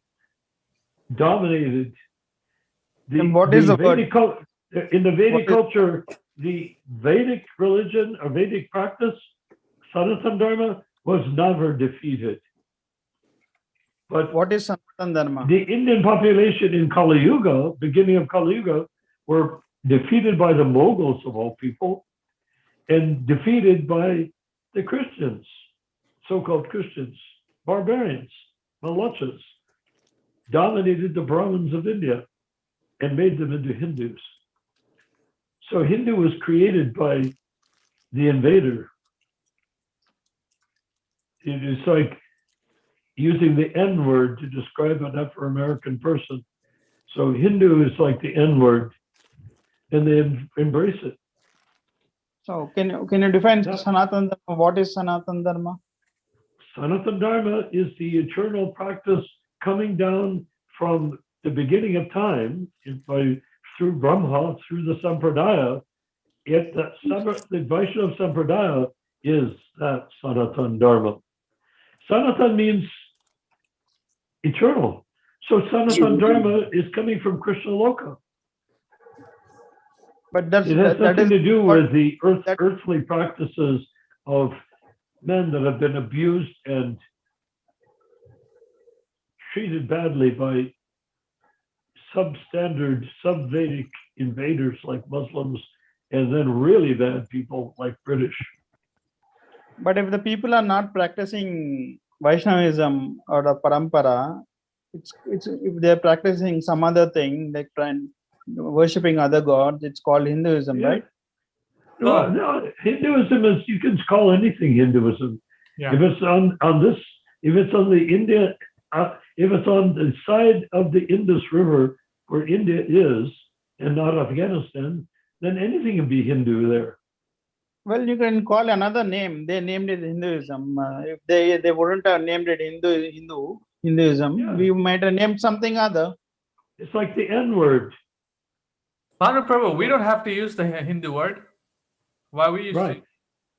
dominated. And what is the word? In the Vedic culture, the Vedic religion or Vedic practice, Sanatana Dharma, was never defeated. But What is Sanatana Dharma? the Indian population in Kali Yuga, beginning of Kali Yuga, were defeated by the Mughals of all people and defeated by the Christians, so-called Christians, barbarians, Malachas, dominated the Brahmins of India and made them into Hindus. So Hindu was created by the invader. It is like using the N word to describe an Afro-American person. So Hindu is like the N word, and they embrace it. So can you define Yeah. Sanatana Dharma? What is Sanatana Dharma? Sanatana Dharma is the eternal practice coming down from the beginning of time through Brahma, through the Sampradaya. The Vaishnava Sampradaya is that Sanatana Dharma. Sanatana means eternal. So Sanatana Dharma is coming from Krishna Loka. But that's, It has that nothing is to do what- with the earthly practices of men that have been abused and treated badly by substandard, sub-Vedic invaders like Muslims, and then really bad people like British. But if the people are not practicing Vaishnavism or the parampara, it's if they're practicing some other thing like trying worshipping other gods, it's called Hinduism, Yeah. right? Well, no, Hinduism is, you can call anything Hinduism. Yeah. If it's on this, if it's on the India, if it's on the side of the Indus River where India is and not Afghanistan, then anything can be Hindu there. Well, you can call another name. They named it Hinduism. If they wouldn't have named it Hinduism, Yeah. we might have named something other. It's like the N word, Bhanu Prabhu, we don't have to use the Hindu word. Why we use right?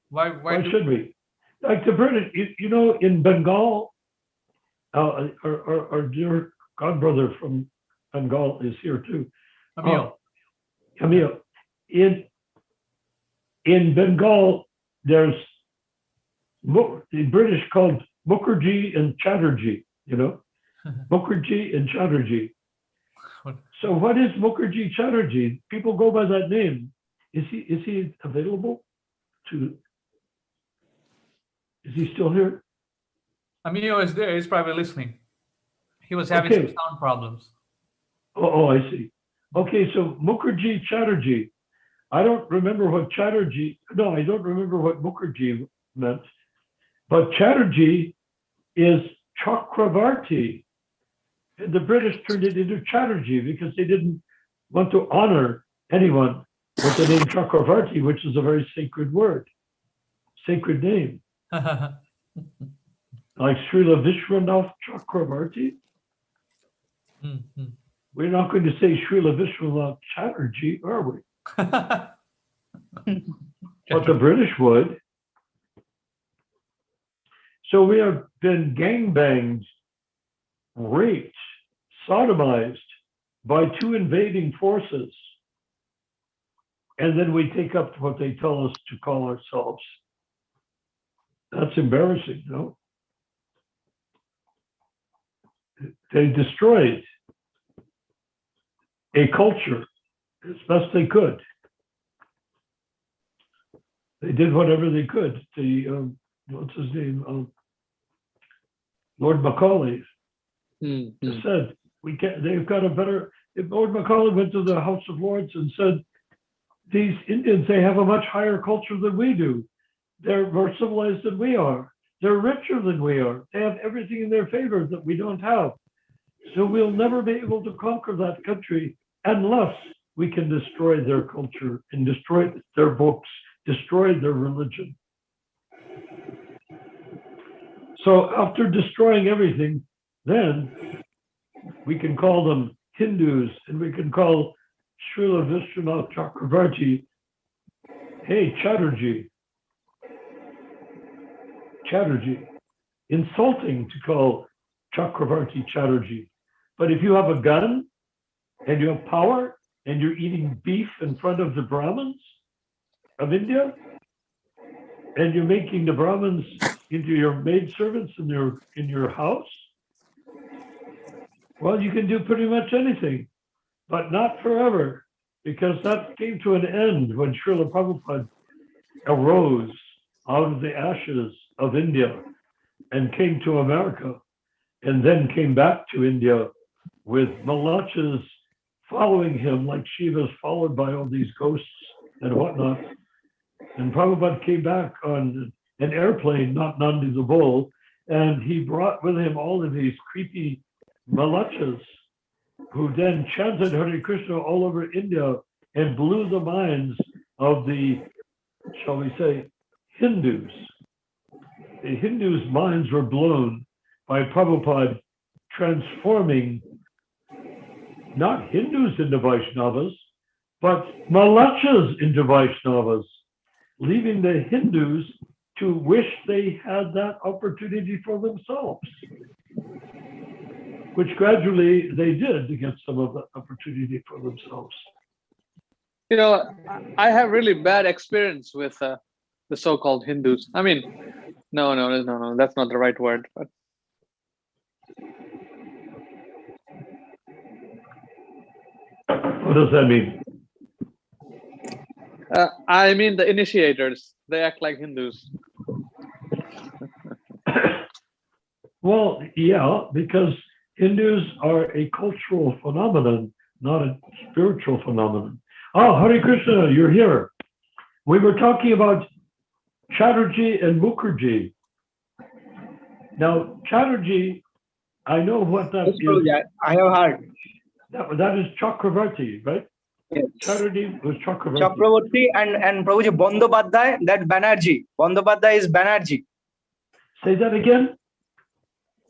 Why do should we? Like the British, you know, in Bengal, our dear godbrother from Bengal is here too. Emil? Emil, in Bengal, there's the British called Mukherjee and Chatterjee, you know, Mukherjee and Chatterjee. So what is Mukherjee Chatterjee? People go by that name. Is he available to? Is he still here? Emil is there. He's probably listening. He was having some Okay. sound problems. Oh, I see. Okay, so Mukherjee Chatterjee. I don't remember what Chatterjee. No, I don't remember what Mukherjee meant. But Chatterjee is Chakravarti. And the British turned it into Chatterjee because they didn't want to honor anyone with the name Chakravarti, which is a very sacred word, sacred name. Like Srila Vishwanath Chakravarti. Mhm. We're not going to say Srila Vishwanath Chatterjee, are we? But the British would. So we have been gangbanged, raped, sodomized by two invading forces. And then we take up what they tell us to call ourselves. That's embarrassing, no? They destroyed a culture as best they could. They did whatever they could. What's his name? Lord Macaulay said, they've got a better, if Lord Macaulay went to the House of Lords and said, these Indians, they have a much higher culture than we do. They're more civilized than we are. They're richer than we are. They have everything in their favor that we don't have. So we'll never be able to conquer that country unless we can destroy their culture and destroy their books, destroy their religion. So after destroying everything, then we can call them Hindus, and we can call Srila Vishwanath Chakravarti, hey, Chatterjee. Insulting to call Chakravarti Chatterjee. But if you have a gun and you have power and you're eating beef in front of the Brahmins of India, and you're making the Brahmins into your maidservants in your house, well, you can do pretty much anything, but not forever, because that came to an end when Srila Prabhupada arose out of the ashes of India and came to America, and then came back to India with Malachas following him like Shiva's followed by all these ghosts and whatnot. And Prabhupada came back on an airplane, not Nandi the bull, and he brought with him all of these creepy Malachas who then chanted Hare Krishna all over India and blew the minds of the, shall we say, Hindus. The Hindus' minds were blown by Prabhupada transforming not Hindus into Vaishnavas, but Malachas into Vaishnavas, leaving the Hindus to wish they had that opportunity for themselves, which gradually they did to get some of that opportunity for themselves. You know, I have really bad experience with the so-called Hindus. I mean, no, that's not the right word. But what does that mean? I mean the initiators. They act like Hindus. Well, yeah, because Hindus are a cultural phenomenon, not a spiritual phenomenon. Oh, Hare Krishna, you're here. We were talking about Chatterjee and Mukherjee. Now, Chatterjee, I know what that is. I have heard. That is Chakravarti, right? Yes. Chatterjee was Chakravarti. Chakravarti and Prabhuji Bandopadhyay, that Banerjee. Bandopadhyay is Banerjee. Say that again.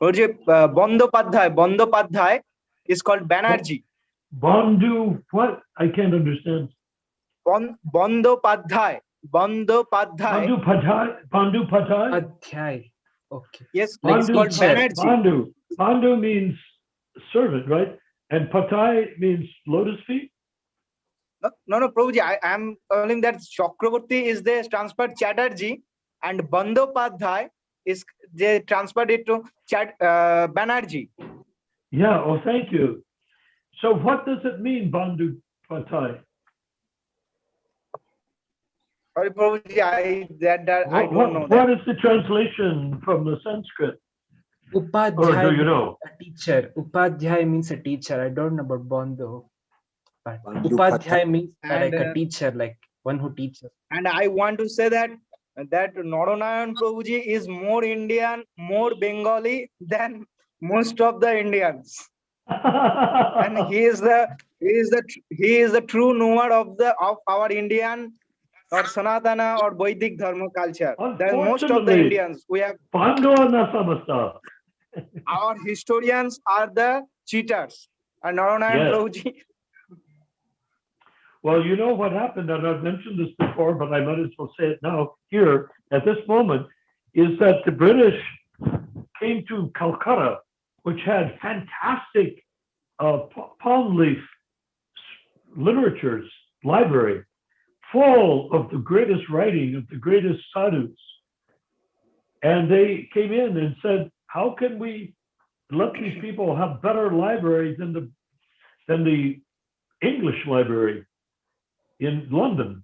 Prabhuji Bandopadhyay is called Banerjee. Bandhu, what? I can't understand. Bandopadhyay. Adhyay. Okay. Yes, like it's called Banerjee. Bandhu means servant, right? And Patai means lotus feet? No, Prabhuji, I am telling that Chakravarti is the transferred Chatterjee, and Bandopadhyay is they transferred it to Banerjee. Yeah, oh, thank you. So what does it mean, Bandhu Patai? Sorry, Prabhuji, I don't know. What is the translation from the Sanskrit? Upadhyay Or do you know? A teacher. Upadhyay means a teacher. I don't know about Bandhu. But Upadhyay means like a teacher, like one who teaches. And I want to say that Naranayan Prabhuji is more Indian, more Bengali than most of the Indians. And he is the true knower of our Indian or Sanatana or Vedic Dharma culture. Then most of the Indians we have. Our historians are the cheaters. And Naranayan Prabhuji. Well, you know what happened, and I've mentioned this before, but I might as well say it now here at this moment, is that the British came to Calcutta, which had fantastic palm leaf literatures, library, full of the greatest writing of the greatest sadhus. And they came in and said, how can we let these people have better library than the English library in London?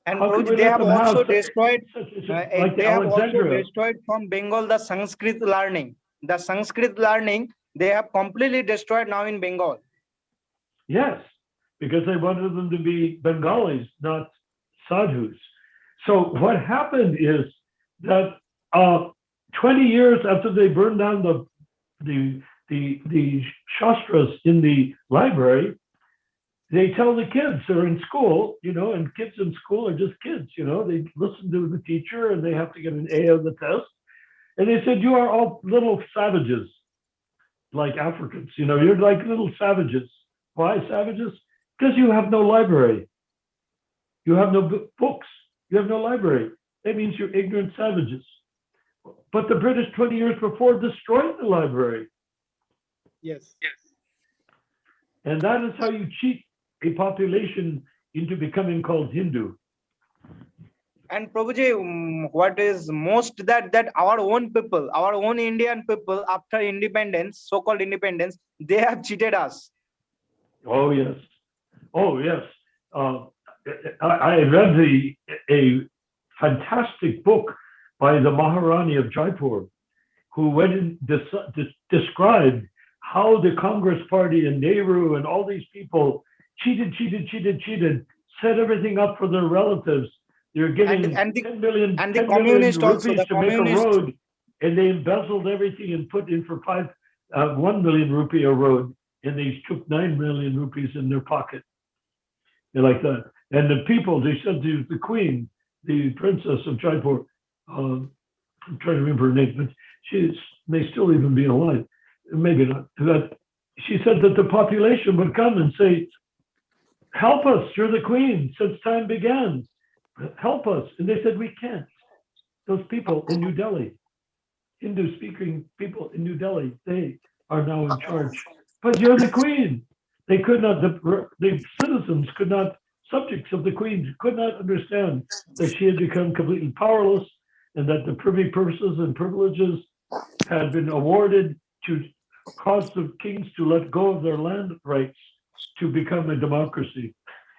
And they have also destroyed. They have also destroyed from Bengal the Sanskrit learning. the Sanskrit learning, they have completely destroyed now in Bengal. Yes, because they wanted them to be Bengalis, not sadhus. So what happened is that 20 years after they burned down the shastras in the library, they tell the kids they're in school, and kids in school are just kids, they listen to the teacher and they have to get an A on the test. And they said, you are all little savages, like Africans, you're like little savages. Why savages? Because you have no library. You have no books. You have no library. That means you're ignorant savages. But the British 20 years before destroyed the library. Yes. And that is how you cheat a population into becoming called Hindu. And Prabhuji, what is most that our own people, our own Indian people, after independence, so-called independence, they have cheated us. Oh, yes. Oh, yes. I read a fantastic book by the Maharani of Jaipur, who went and described how the Congress Party and Nehru and all these people cheated, set everything up for their relatives. They're getting 10 million rupees to make a road, and they embezzled everything and put in for 1 million rupee a road, and they took 9 million rupees in their pocket. They're like that. And the people, they said to the queen, the princess of Jaipur, I'm trying to remember her name, but she may still even be alive, maybe not. That she said that the population would come and say, help us, you're the queen since time began. Help us. And they said, we can't. Those people in New Delhi, Hindu-speaking people in New Delhi, they are now in charge. But you're the queen. They could not, the citizens could not, subjects of the queen could not understand that she had become completely powerless and that the privy purses and privileges had been awarded to cause the kings to let go of their land rights to become a democracy.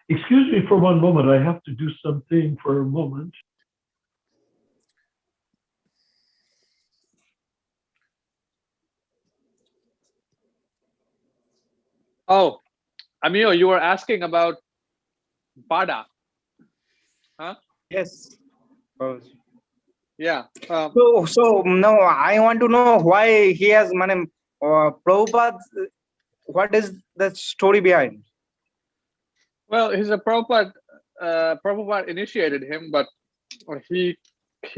Excuse me for one moment. I have to do something for a moment. Oh, Amio, you were asking about Bada. Huh? Yes. Yeah. So no, I want to know why he has, Prabhupada, what is the story behind? Well, he's a Prabhupada. Prabhupada initiated him, but he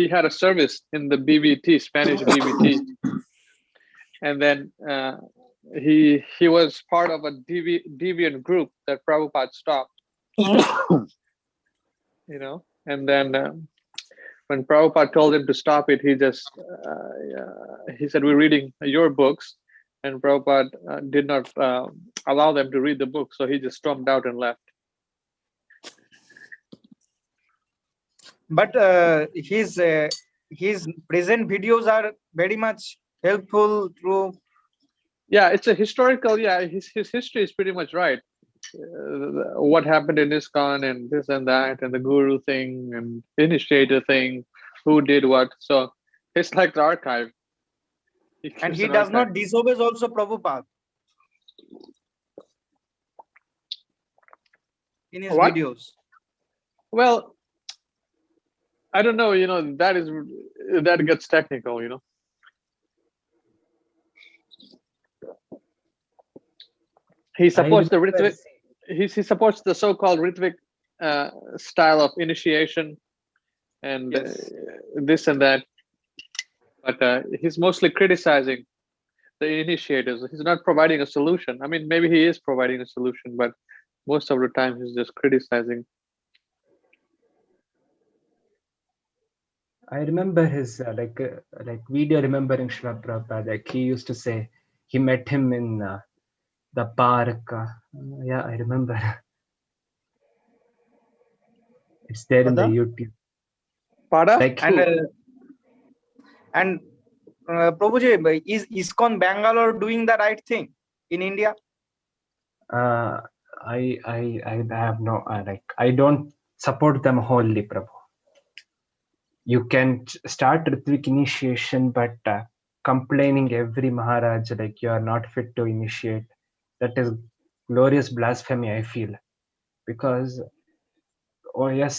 had a service in the BBT, Spanish BBT, and then he was part of a deviant group that Prabhupada stopped. And then when Prabhupada told him to stop it, he just he said, we're reading your books, and Prabhupada did not allow them to read the book, so he just stormed out and left. But his present videos are very much helpful through. Yeah, it's a historical. Yeah, his history is pretty much right. What happened in ISKCON and this and that and the guru thing and initiator thing, who did what. So it's like the archive. And he does not disobey also Prabhupada in his videos. Well, I don't know, that gets technical, He supports the Ritvik, he supports the so-called Ritvik style of initiation and this and that, but he's mostly criticizing the initiators. He's not providing a solution. I mean, maybe he is providing a solution, but most of the time he's just criticizing. I remember his like video remembering Srila Prabhupada. Like he used to say he met him in the park. Yeah, I remember. It's there in the YouTube. Pada? Like and Prabhuji, is ISKCON Bangalore doing the right thing in India? I have no I don't support them wholly, Prabhu. You can start Ritvik initiation, but complaining every Maharaj like you are not fit to initiate. That is glorious blasphemy, I feel. Because, oh yes,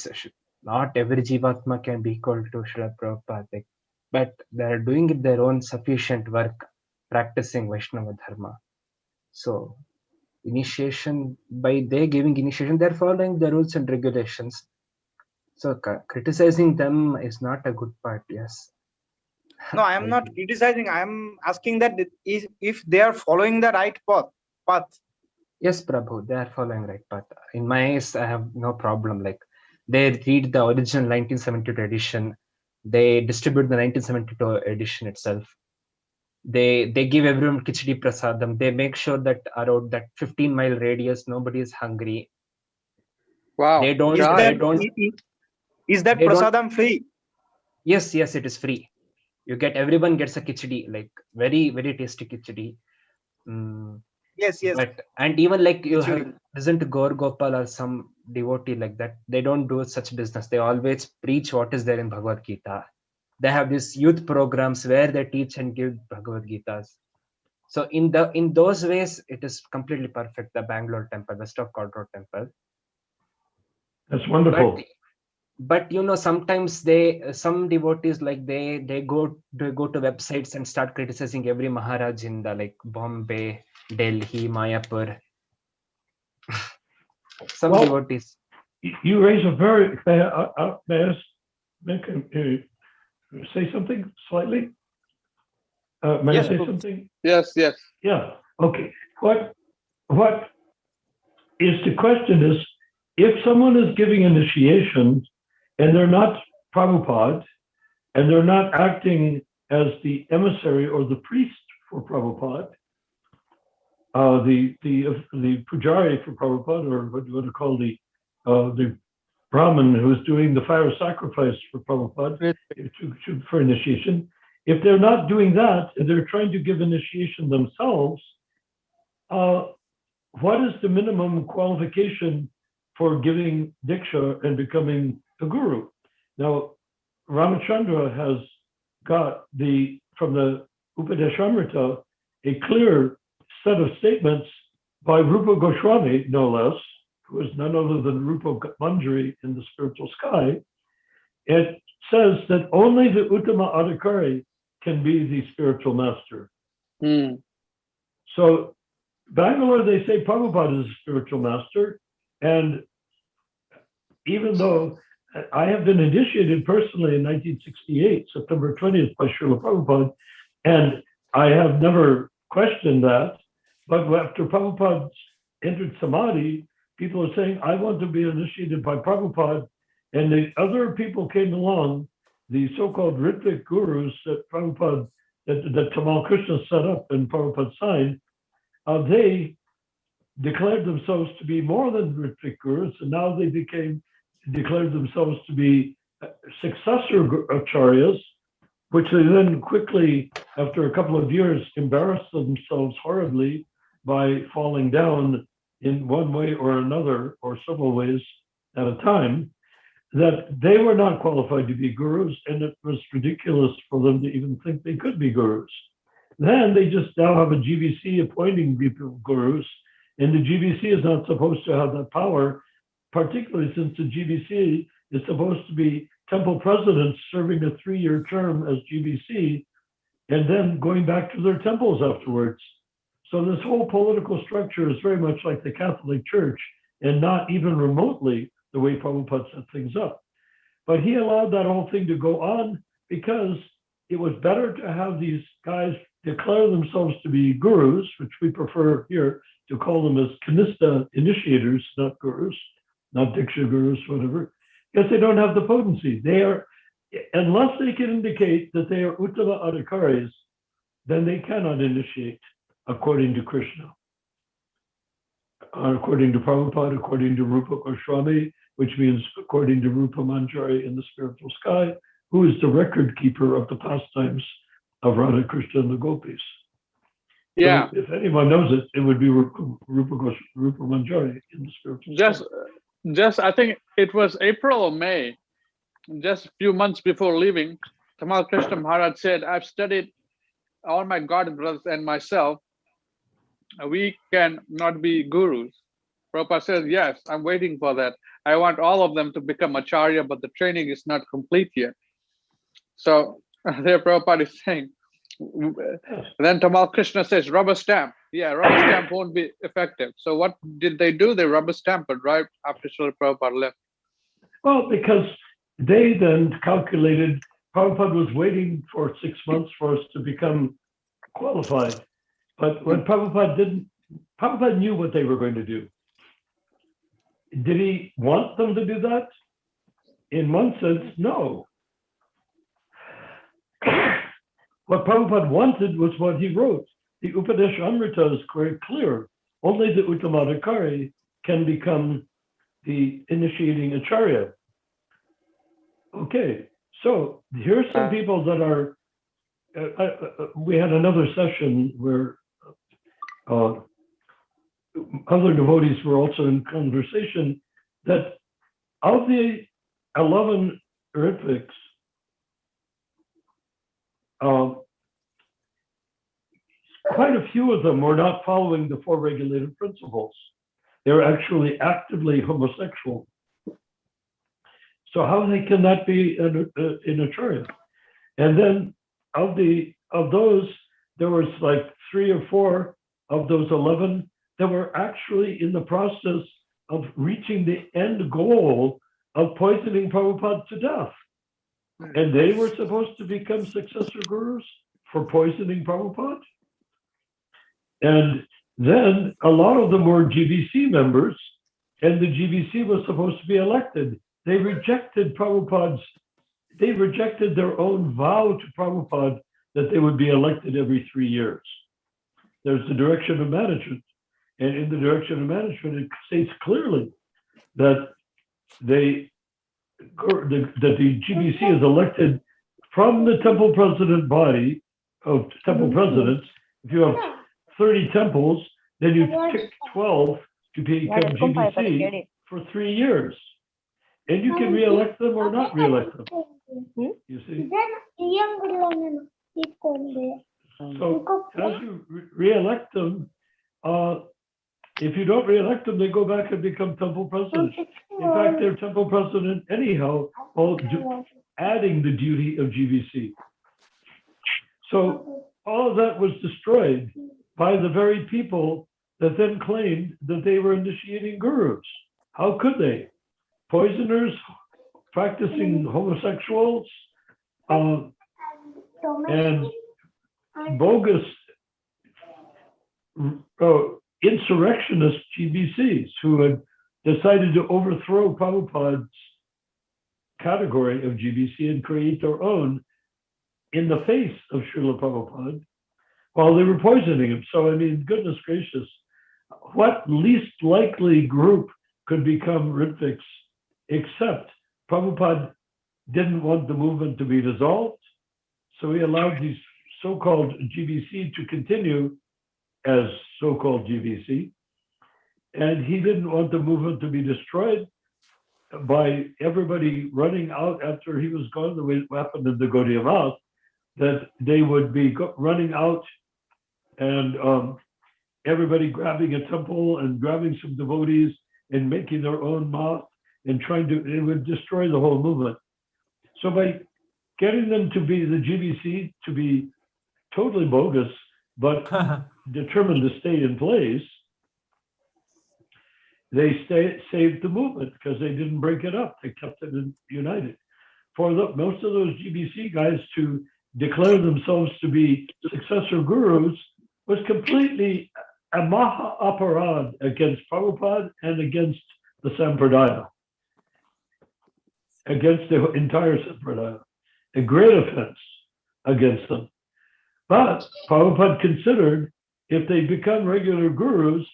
not every Jivatma can be equal to Srila Prabhupada. Like, but they are doing it their own sufficient work, practicing Vaishnava Dharma. So, initiation, by they giving initiation, they're following the rules and regulations. So, criticizing them is not a good part, yes. No, I am not criticizing. I am asking that if they are following the right path. Yes, Prabhu, they are following right path. In my eyes, I have no problem. Like they read the original 1972 edition, they distribute the 1972 edition itself. They give everyone Kichdi Prasadam. They make sure that around that 15-mile radius, nobody is hungry. Wow. They don't. Is God. that they don't- prasadam free? Yes, it is free. You get everyone gets a Kichdi, like very very tasty Kichdi. Yes. But and even like you Actually. have listened to Gaur Gopal or some devotee like that, they don't do such business. They always preach what is there in Bhagavad Gita. They have these youth programs where they teach and give Bhagavad Gitas. So in those ways, it is completely perfect. The Bangalore temple, West of Court Road temple. That's wonderful. But sometimes some devotees like they go to websites and start criticizing every Maharaj in the like Bombay, Delhi, Mayapur. Some devotees. You raise a very may I say something slightly? May Yes, I say please. something? Yes. Yeah. Okay. What is the question is, if someone is giving initiation and they're not Prabhupada and they're not acting as the emissary or the priest for Prabhupada, the pujari for Prabhupada, or what you want to call the Brahmin who's doing the fire sacrifice for Prabhupada for initiation, if they're not doing that and they're trying to give initiation themselves, what is the minimum qualification for giving Diksha and becoming a guru? Now, Ramachandra has got from the Upadeshamrita a clear set of statements by Rupa Goswami, no less, who is none other than Rupa Manjari in the spiritual sky. It says that only the Uttama Adhikari can be the spiritual master. So Bangalore, they say Prabhupada is a spiritual master. And even though I have been initiated personally in 1968, September 20th, by Srila Prabhupada, and I have never questioned that. But after Prabhupada entered Samadhi, people are saying, I want to be initiated by Prabhupada. And the other people came along, the so-called Ritvik gurus that Prabhupada, that Tamal Krishna set up and Prabhupada signed, they declared themselves to be more than Ritvik gurus, and now they declared themselves to be successor acharyas, which they then quickly, after a couple of years, embarrassed themselves horribly by falling down in one way or another, or several ways at a time, that they were not qualified to be gurus, and it was ridiculous for them to even think they could be gurus. Then they just now have a GBC appointing people gurus, and the GBC is not supposed to have that power, particularly since the GBC is supposed to be temple presidents serving a 3-year term as GBC, and then going back to their temples afterwards. So this whole political structure is very much like the Catholic Church, and not even remotely the way Prabhupada set things up. But he allowed that whole thing to go on because it was better to have these guys declare themselves to be gurus, which we prefer here to call them as kanista initiators, not gurus, not Diksha gurus, whatever, because they don't have the potency. They are, unless they can indicate that they are Uttama Adhikaris, then they cannot initiate according to Krishna. According to Prabhupada, according to Rupa Goswami, which means according to Rupa Manjari in the spiritual sky, who is the record keeper of the pastimes of Radha Krishna and the gopis. Yeah. So if anyone knows it, it would be Rupa Manjari in the spiritual sky. Just I think it was April or May, just a few months before leaving, Tamal Krishna Maharaj said, I've studied all my God brothers and myself, we can not be gurus. Prabhupada says, yes, I'm waiting for that. I want all of them to become acharya, but the training is not complete yet. So there Prabhupada is saying, then Tamal Krishna says, rubber stamp. Yeah, rubber stamp won't be effective. So what did they do? They rubber stamped it right after Srila Prabhupada left. Well, because they then calculated, Prabhupada was waiting for 6 months for us to become qualified. But when Prabhupada knew what they were going to do. Did he want them to do that? In one sense, no. What Prabhupada wanted was what he wrote. The Upadesha Amrita is very clear. Only the Uttamadhikari can become the initiating acharya. Okay, so here's some people that are, we had another session where other devotees were also in conversation, that of the 11 Ritviks, quite a few of them were not following the 4 regulated principles. They were actually actively homosexual. So how can that be in acharya? And then of those, there was like 3 or 4 of those 11 that were actually in the process of reaching the end goal of poisoning Prabhupada to death. And they were supposed to become successor gurus for poisoning Prabhupada. And then a lot of them were GBC members, and the GBC was supposed to be elected. They rejected they rejected their own vow to Prabhupada that they would be elected every 3 years. There's the direction of management. And in the direction of management, it states clearly that the GBC is elected from the temple president body of temple presidents. If you have 30 temples, then you pick 12 to become GBC for 3 years. And you can re-elect them or not re-elect them. You see? So as you re-elect them, if you don't re-elect them, they go back and become temple president. In fact, they're temple president anyhow, adding the duty of GBC. So all of that was destroyed by the very people that then claimed that they were initiating gurus. How could they? Poisoners, practicing homosexuals, and bogus insurrectionist GBCs who had decided to overthrow Prabhupada's category of GBC and create their own in the face of Srila Prabhupada while they were poisoning him. So, I mean, goodness gracious, what least likely group could become Ritviks except Prabhupada didn't want the movement to be dissolved, so he allowed these so-called GBC to continue as so-called GBC, and he didn't want the movement to be destroyed by everybody running out after he was gone, the way it happened in the Gaudiya Math, that they would be running out and everybody grabbing a temple and grabbing some devotees and making their own math and it would destroy the whole movement. So by getting them to be the GBC to be totally bogus, but determined to stay in place, they saved the movement because they didn't break it up. They kept it united. For most of those GBC guys to declare themselves to be successor gurus was completely a maha aparad against Prabhupada and against the Sampradaya, against the entire Sampradaya, a great offense against them. But Prabhupada considered if they become regular gurus,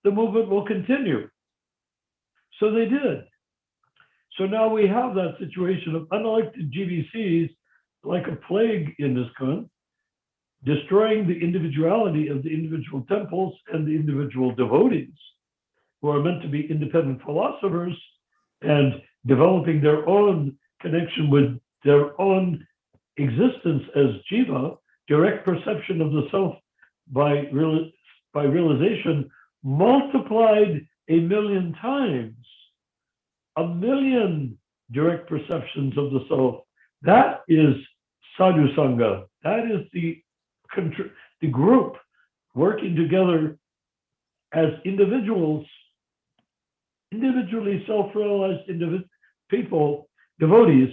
the movement will continue. So they did. So now we have that situation of unelected GBCs like a plague in this country, destroying the individuality of the individual temples and the individual devotees who are meant to be independent philosophers and developing their own connection with their own existence as jiva direct perception of the self by realization multiplied 1,000,000 times. 1,000,000 direct perceptions of the self. That is sadhu sangha. That is the group working together as individuals, individually self-realized people, devotees,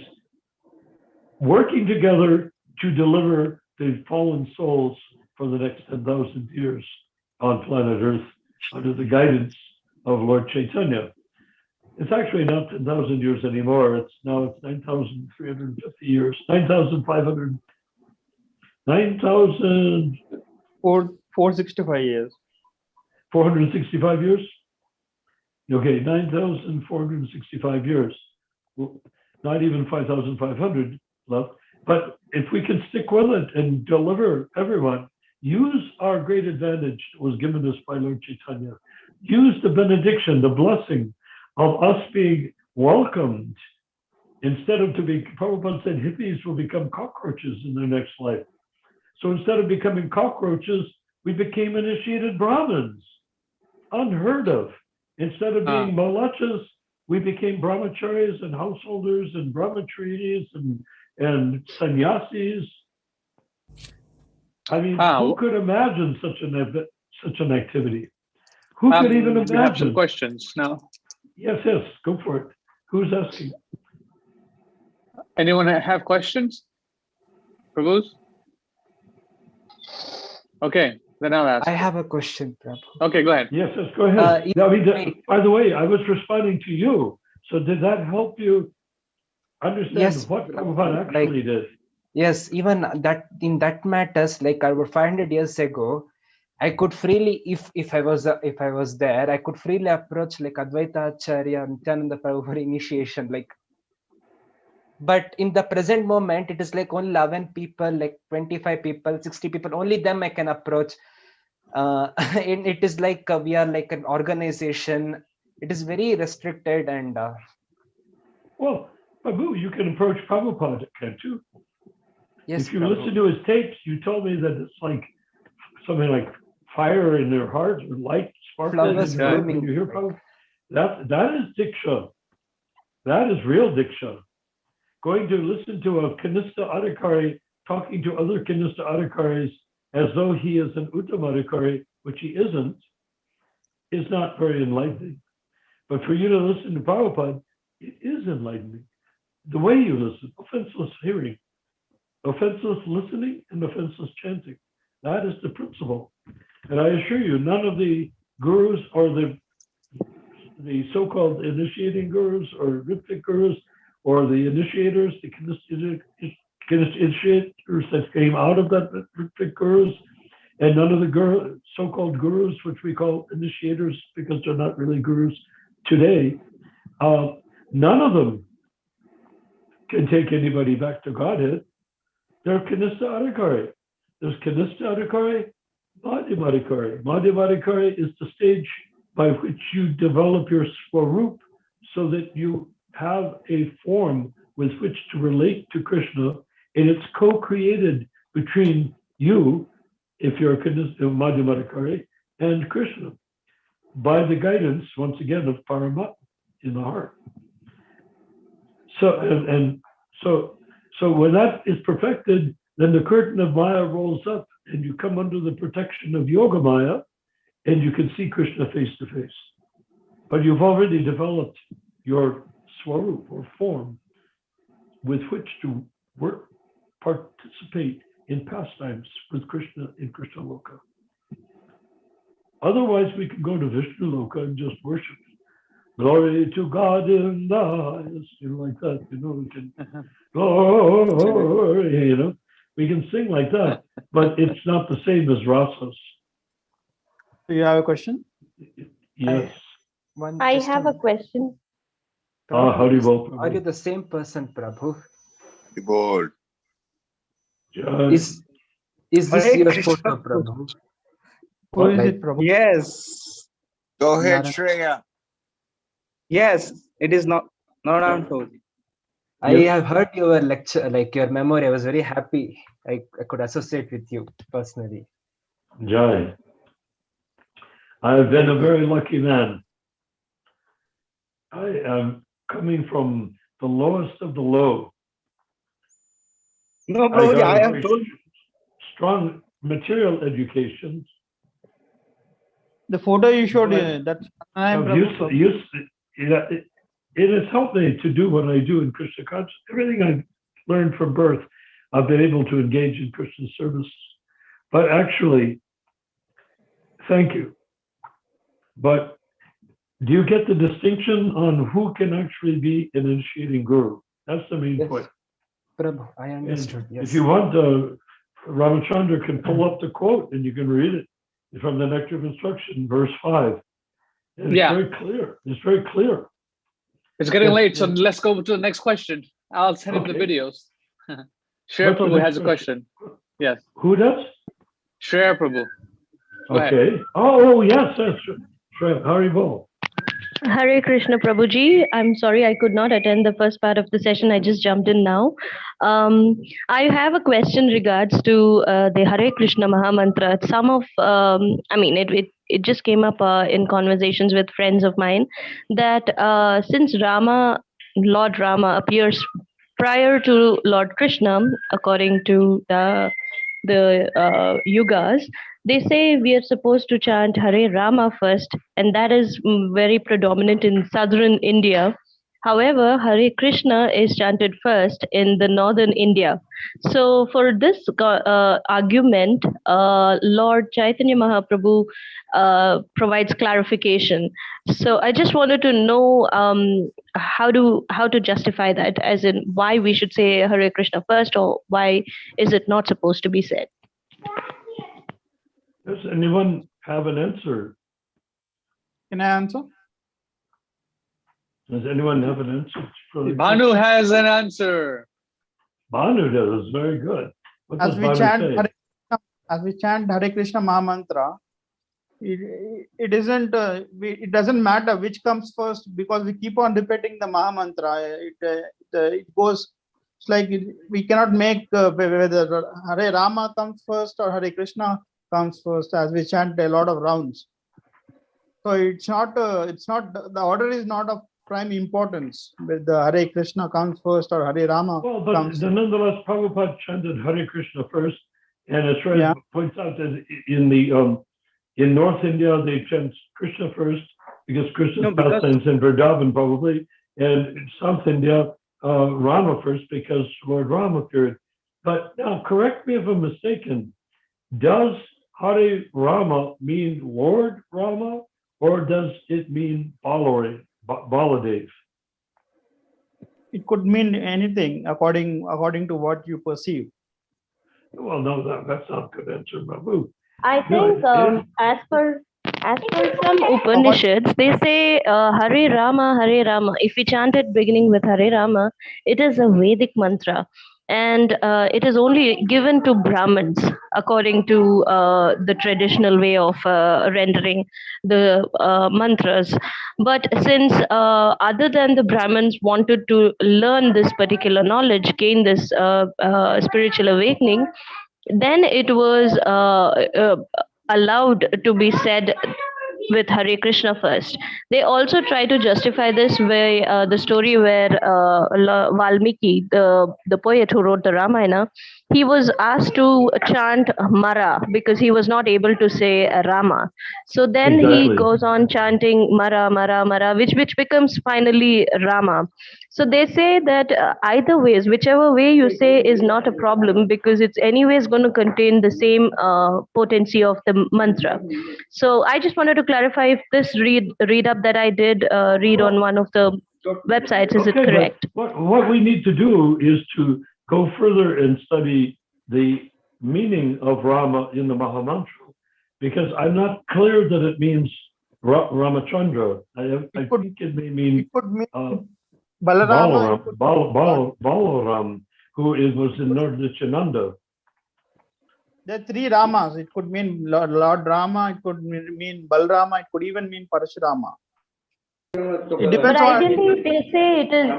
working together to deliver the fallen souls for the next 10,000 years on planet Earth under the guidance of Lord Chaitanya. It's actually not 10,000 years anymore. It's 9,350 years, 9,500, 9,000. 465 years. 465 years? Okay, 9,465 years. Not even 5,500 left. But if we can stick with it and deliver everyone, use our great advantage that was given us by Lord Chaitanya. Use the benediction, the blessing of us being welcomed. Instead of Prabhupada said hippies will become cockroaches in their next life. So instead of becoming cockroaches, we became initiated Brahmins. Unheard of. Instead of being malachas, we became brahmacharis and householders and brahmacharis and sannyasis. I mean, who could imagine such an activity? Who could even imagine? We have some questions now. Yes, go for it. Who's asking? Anyone have questions? Prabhu? Okay, then I'll ask. I have a question, Prabhu. Okay, go ahead. Yes, go ahead. By the way, I was responding to you. So did that help you understand what Prabhupada actually did? Yes, even that in that matters, like over 500 years ago, I could freely, if I was there, I could freely approach like Advaita Acharya and Nityananda Prabhu for initiation, like. But in the present moment, it is like only 11 people, like 25 people, 60 people, only them I can approach. It is like we are like an organization. It is very restricted and. Well, Prabhu, you can approach Prabhupada, can't you? Yes, if you Prabhu. listen to his tapes, you told me that it's like something like fire in their heart or light sparkling in your heart when you hear Prabhupada. That is Diksha. That is real Diksha. Going to listen to a Kanista Adhikari talking to other Kanista Adhikaris as though he is an Uttama Adhikari, which he isn't, is not very enlightening. But for you to listen to Prabhupada, it is enlightening. The way you listen, offenseless hearing, offenseless listening, and offenseless chanting. That is the principle. And I assure you, none of the gurus or the so-called initiating gurus or Ritvik gurus or the initiators, the initiators that came out of that Ritvik gurus, and none of the so-called gurus, which we call initiators because they're not really gurus today, none of them can take anybody back to Godhead. They're Kanista Adhikari. There's Kanista Adhikari, Madhyama Adhikari. Madhyama Adhikari is the stage by which you develop your Swarup so that you have a form with which to relate to Krishna, and it's co-created between you, if you're a Madhyama Adhikari, and Krishna, by the guidance, once again, of Paramatma in the heart. So when that is perfected, then the curtain of Maya rolls up and you come under the protection of Yoga Maya and you can see Krishna face to face. But you've already developed your Swarup or form with which to participate in pastimes with Krishna in Krishna Loka. Otherwise, we can go to Vishnu Loka and just worship. Glory to God in the highest, like that, we can, glory, we can sing like that, but it's not the same as rasas. Do you have a question? Yes. I have a question. Are you the same person, Prabhu? Bold. Is this Hare your Krishna. photo, Prabhu? Who is it, Prabhu? Yes. Go ahead, Nara- Shreya. Yes. It is not Prabhuji. I Yes. have heard your lecture, like your memory. I was very happy. I could associate with you personally. Jai. I've been a very lucky man. I am coming from the lowest of the low. No, I Prabhuji, got I a have very told. strong material education. The photo you showed, But that's I am I've Prabhu. it has helped me to do what I do in Krishna consciousness. Everything I've learned from birth, I've been able to engage in Krishna service. But actually, thank you. But do you get the distinction on who can actually be an initiating guru? That's the main Yes, point. Prabhu, I understood. And Yes. if you want, Ramachandra can pull up the quote and you can read it from the Nectar of Instruction, verse 5. And it's very clear. It's very clear. It's getting Yes, late, so yes. let's go to the next question. I'll send him the Okay. videos. Share What's the Prabhu next has a question. Yes. Who does? Share Prabhu. Go ahead. Okay. Oh, yes, that's right. Haribol. Hare Krishna Prabhuji. I'm sorry I could not attend the first part of the session. I just jumped in now. I have a question regards to the Hare Krishna Maha Mantra. Some of, it just came up in conversations with friends of mine that since Lord Rama appears prior to Lord Krishna, according to the yugas, they say we are supposed to chant Hare Rama first, and that is very predominant in southern India. However, Hare Krishna is chanted first in the northern India. So, for this argument, Lord Chaitanya Mahaprabhu provides clarification. So, I just wanted to know how to justify that, as in why we should say Hare Krishna first, or why is it not supposed to be said? Does anyone have an answer? Can I answer? Does anyone have an answer? Bhanu has an answer. Bhanu does. Very good. What does As we Bhanu chant say? as we chant Hare Krishna Maha Mantra, it isn't. It doesn't matter which comes first, because we keep on repeating the Maha Mantra. It goes. It's like we cannot make whether Hare Rama comes first or Hare Krishna comes first, as we chant a lot of rounds. So it's not. The order is not of prime importance. Whether the Hare Krishna comes first or Hare Rama Well, but comes. nonetheless, Prabhupada chanted Hare Krishna first, and as Fred Yeah. points out, that in North India they chant Krishna first because Krishna's pastimes in Vrindavan probably, and in South India Rama first because Lord Rama appeared. But now, correct me if I'm mistaken. Does Hare Rama mean Lord Rama, or does it mean Baladev? It could mean anything according to what you perceive. Well, no, that's not a good answer, Babu. I think as per some Upanishads, they say Hare Rama, Hare Rama. If we chant it beginning with Hare Rama, it is a Vedic mantra, and it is only given to Brahmins according to the traditional way of rendering the mantras. But since other than the Brahmins wanted to learn this particular knowledge, gain this spiritual awakening, then it was allowed to be said with Hare Krishna first. They also try to justify this by the story where Valmiki, the poet who wrote the Ramayana, he was asked to chant Mara because he was not able to say Rama. So then he goes on chanting Mara, Mara, Mara, which becomes finally Rama. So they say that either ways, whichever way you say is not a problem, because it's anyways going to contain the same potency of the mantra. So I just wanted to clarify if this read up that I did read on one of the websites, is it correct? What we need to do is to go further and study the meaning of Rama in the Maha Mantra, because I'm not clear that it means Ramachandra. I think it may mean Balarama, Balaram, who was in Nordichananda. There are three Ramas. It could mean Lord Rama, it could mean Balrama, it could even mean Parashurama. It But depends on. ideally, they say it is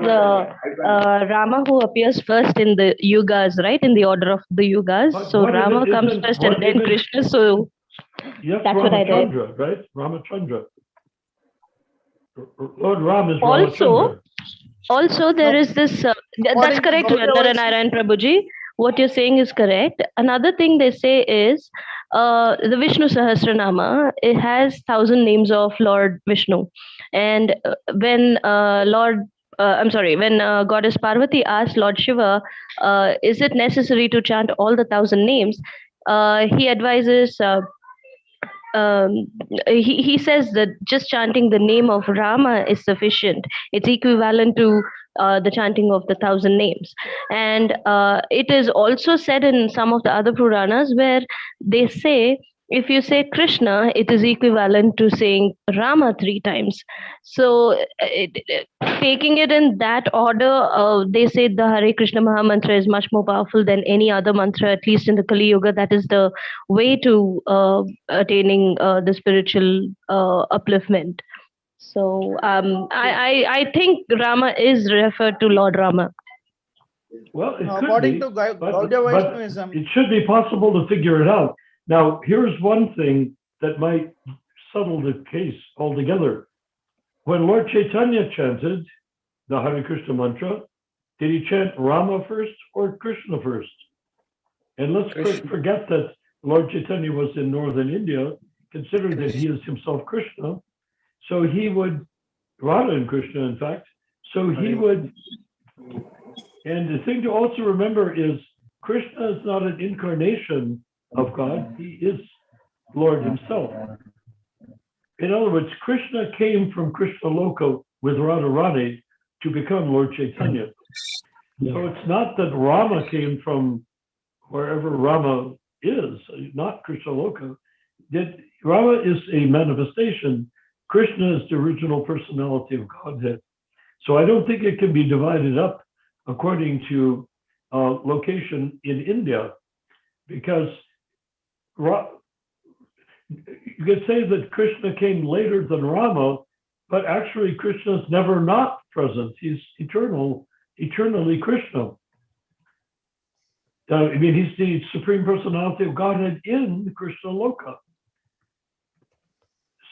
Rama who appears first in the yugas, right? In the order of the yugas. But So what if Rama it comes isn't- first what and if then it- Krishna. So Yes, that's what I read. Ramachandra, right? Ramachandra. Lord Ram is Also, Ramachandra. there is this. That's According to correct, Gaudiya Narayan Prabhuji. What you're saying is correct. Another thing they say is the Vishnu Sahasranama. It has 1,000 names of Lord Vishnu, and when when Goddess Parvati asked Lord Shiva, "Is it necessary to chant all the 1,000 names?" He advises. He says that just chanting the name of Rama is sufficient. It's equivalent to the chanting of the 1,000 names. And it is also said in some of the other Puranas where they say if you say Krishna, it is equivalent to saying Rama 3 times. So, taking it in that order, they say the Hare Krishna Maha Mantra is much more powerful than any other mantra, at least in the Kali Yuga. That is the way to attaining the spiritual upliftment. So, I think Rama is referred to Lord Rama. Well, it could According be, to but Gaudiya Vaishnavism, it should be possible to figure it out. Now, here's one thing that might settle the case altogether. When Lord Chaitanya chanted the Hare Krishna mantra, did he chant Rama first or Krishna first? And let's forget that Lord Chaitanya was in northern India, consider that he is himself Krishna. So he would, Radha and Krishna, in fact, so he would, and the thing to also remember is Krishna is not an incarnation of God, he is Lord himself. In other words, Krishna came from Krishna Loka with Radharani to become Lord Chaitanya. So it's not that Rama came from wherever Rama is, not Krishna Loka. Rama is a manifestation. Krishna is the original personality of Godhead. So I don't think it can be divided up according to location in India, because you could say that Krishna came later than Rama, but actually Krishna is never not present. He's eternally Krishna. I mean, he's the Supreme Personality of Godhead in the Krishna Loka.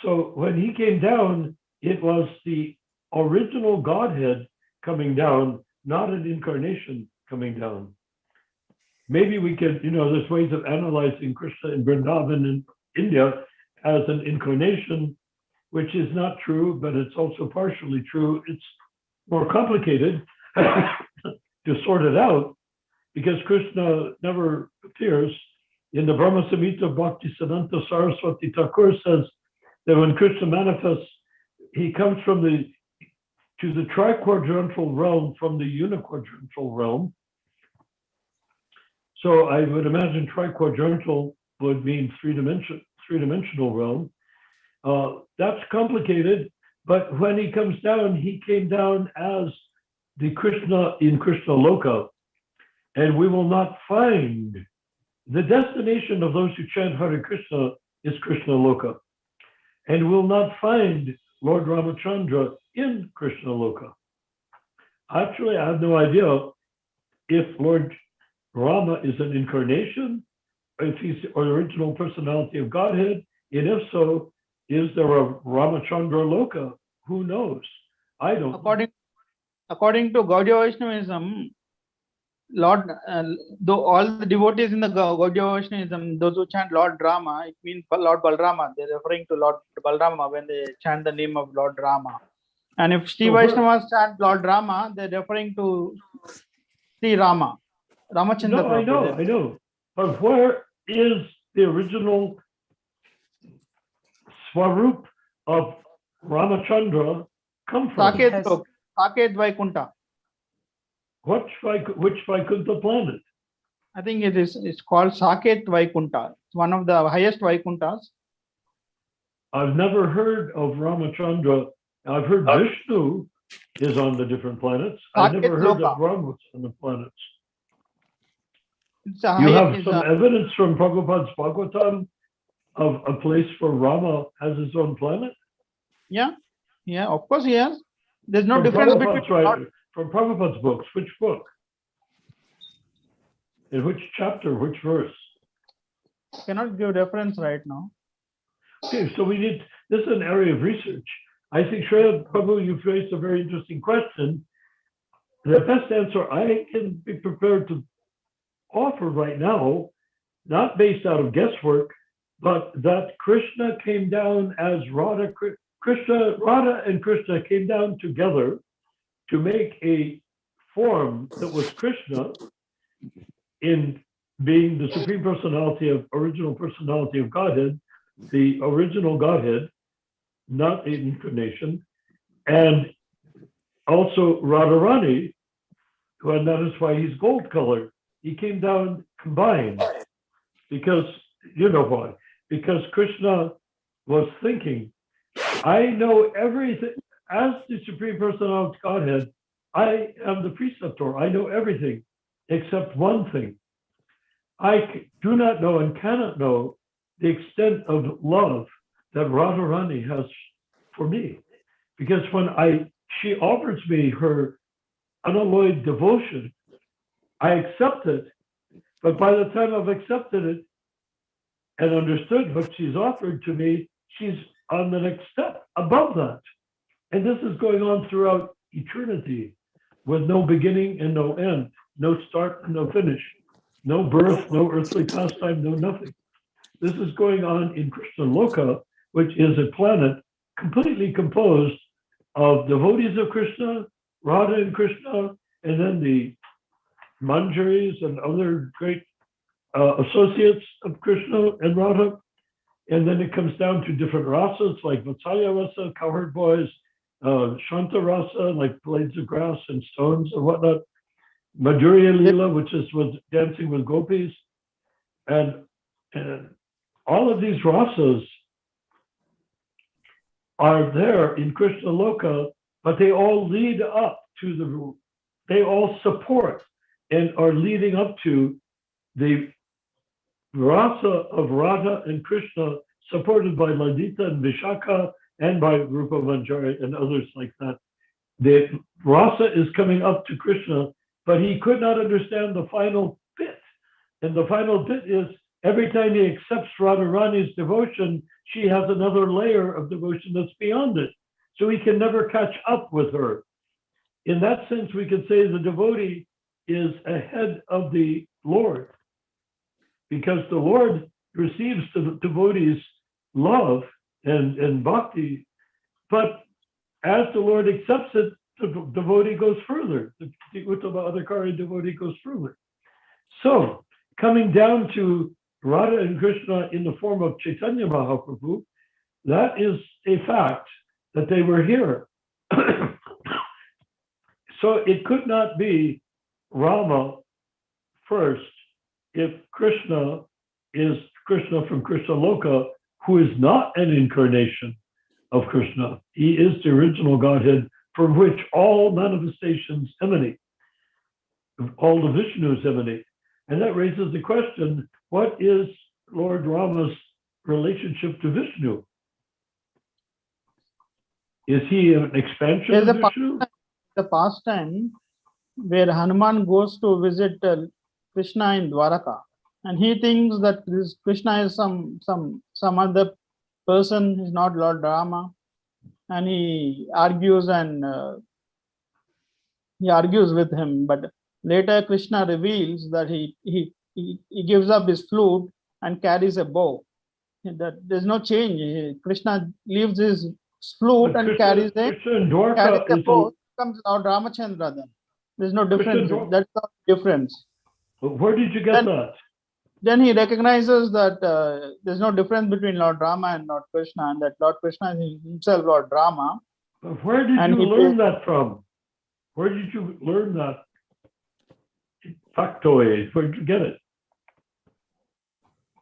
So when he came down, it was the original Godhead coming down, not an incarnation coming down. Maybe we could, there's ways of analyzing Krishna in Vrindavan in India as an incarnation, which is not true, but it's also partially true. It's more complicated to sort it out because Krishna never appears. In the Brahma Samhita, Bhaktisiddhanta Saraswati Thakur says that when Krishna manifests, he comes to the triquadrantal realm from the uniquadrantal realm. So I would imagine triquadrantal would mean three-dimensional realm. That's complicated, but when he comes down, he came down as the Krishna in Krishna Loka, and we will not find the destination of those who chant Hare Krishna is Krishna Loka, and will not find Lord Ramachandra in Krishna Loka. Actually, I have no idea if Lord Rama is an incarnation, if he's the original personality of Godhead, and if so, is there a Ramachandra Loka? Who knows? I don't know. According to Gaudiya Vaishnavism, Lord, though all the devotees in the Gaudiya Vaishnavism, those who chant Lord Rama, it means Lord Balrama. They're referring to Lord Balrama when they chant the name of Lord Rama. And if Sri Vaishnavas chant Lord Rama, they're referring to Sri Rama, Ramachandra. No, I know. But where is the original Swarup of Ramachandra come from? Saket Vaikunta. Which Vaikuntha planet? I think it's called Saket Vaikunta. It's one of the highest Vaikuntas. I've never heard of Ramachandra. I've heard Vishnu is on the different planets. I've never heard that Rama was on the planets. You have some evidence from Prabhupada's Bhagavatam of a place where Rama has his own planet? Yeah. Yeah, of course he has. There's no From difference between Prabhupada's, from Prabhupada's books, which book? In which chapter, which verse? Cannot give reference right now. Okay, so we need, this is an area of research. I think, Shreya Prabhu, you've raised a very interesting question. The best answer I can be prepared to offer right now, not based out of guesswork, but that Krishna came down as Radha and Krishna came down together to make a form that was Krishna in being the Supreme Personality original personality of Godhead, the original Godhead, not an incarnation, and also Radharani, and that is why he's gold colored. He came down combined because, you know why? Because Krishna was thinking, I know everything. As the Supreme Personality of Godhead, I am the preceptor. I know everything except one thing. I do not know and cannot know the extent of love that Radharani has for me. Because when she offers me her unalloyed devotion, I accept it. But by the time I've accepted it and understood what she's offered to me, she's on the next step above that. And this is going on throughout eternity with no beginning and no end, no start and no finish, no birth, no earthly pastime, no nothing. This is going on in Krishna Loka, which is a planet completely composed of devotees of Krishna, Radha and Krishna, and then the Manjaris and other great associates of Krishna and Radha. And then it comes down to different rasas like Vatsalya rasa, cowherd boys, Shanta rasa, like blades of grass and stones and whatnot, Madhurya Leela, which is with dancing with gopis. And all of these rasas are there in Krishna Loka, but they all lead up to they all support and are leading up to the rasa of Radha and Krishna, supported by Lalita and Vishaka and by Rupa Manjari and others like that. The rasa is coming up to Krishna, but he could not understand the final bit. And the final bit is every time he accepts Radharani's devotion, she has another layer of devotion that's beyond it. So he can never catch up with her. In that sense, we could say the devotee is ahead of the Lord, because the Lord receives the devotee's love and bhakti, but as the Lord accepts it, the devotee goes further. The Uttama Adhikari devotee goes further. So, coming down to Radha and Krishna in the form of Chaitanya Mahaprabhu, that is a fact that they were here. So it could not be Rama first if Krishna is Krishna from Krishna Loka, who is not an incarnation of Krishna. He is the original Godhead from which all manifestations emanate, all the Vishnus emanate. And that raises the question, what is Lord Rama's relationship to Vishnu? Is he an expansion of Vishnu? The pastime where Hanuman goes to visit Krishna in Dwaraka, and he thinks that this Krishna is some other person, is not Lord Rama, and he argues with him. But later Krishna reveals that he gives up his flute and carries a bow. That there's no change. Krishna leaves his flute and carries a bow. Comes Lord Ramachandra then. There's no difference. That's the difference. Where did you get that? Then he recognizes that there's no difference between Lord Rama and Lord Krishna, and that Lord Krishna is himself Lord Rama. But where did you learn that from? Where did you learn that factoid? Where did you get it?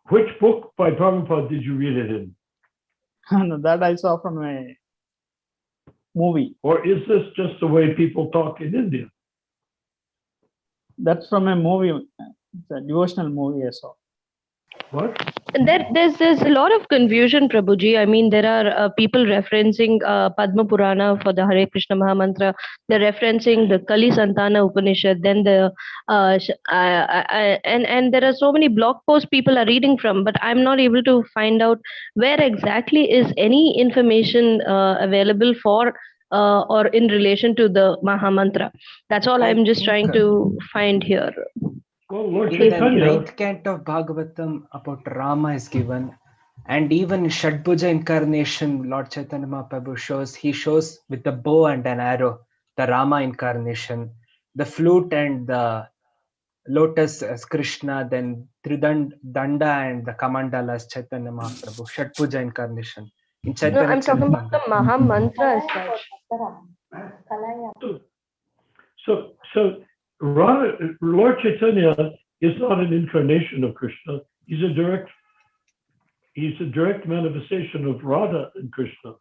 Which book by Prabhupada did you read it in? That I saw from a movie. Or is this just the way people talk in India? That's from a movie. It's a devotional movie I saw. What? There's a lot of confusion, Prabhuji. I mean, there are people referencing Padma Purana for the Hare Krishna Maha Mantra. They're referencing the Kali Santana Upanishad. Then and there are so many blog posts people are reading from, but I'm not able to find out where exactly is any information available for or in relation to the Maha Mantra. That's all I I'm just think trying to find here. Well, Lord in the Chaitanya. ninth canto of Bhagavatam about Rama is given, and even Shadbhuja incarnation, Lord Chaitanya Mahaprabhu he shows with the bow and an arrow, the Rama incarnation, the flute and the lotus as Krishna, then Danda and the Kamandala as Chaitanya Mahaprabhu, Shadbhuja incarnation. In No, Chaitanya I'm talking about the Maha Mantra as such. So Lord Chaitanya is not an incarnation of Krishna. He's a direct manifestation of Radha and Krishna.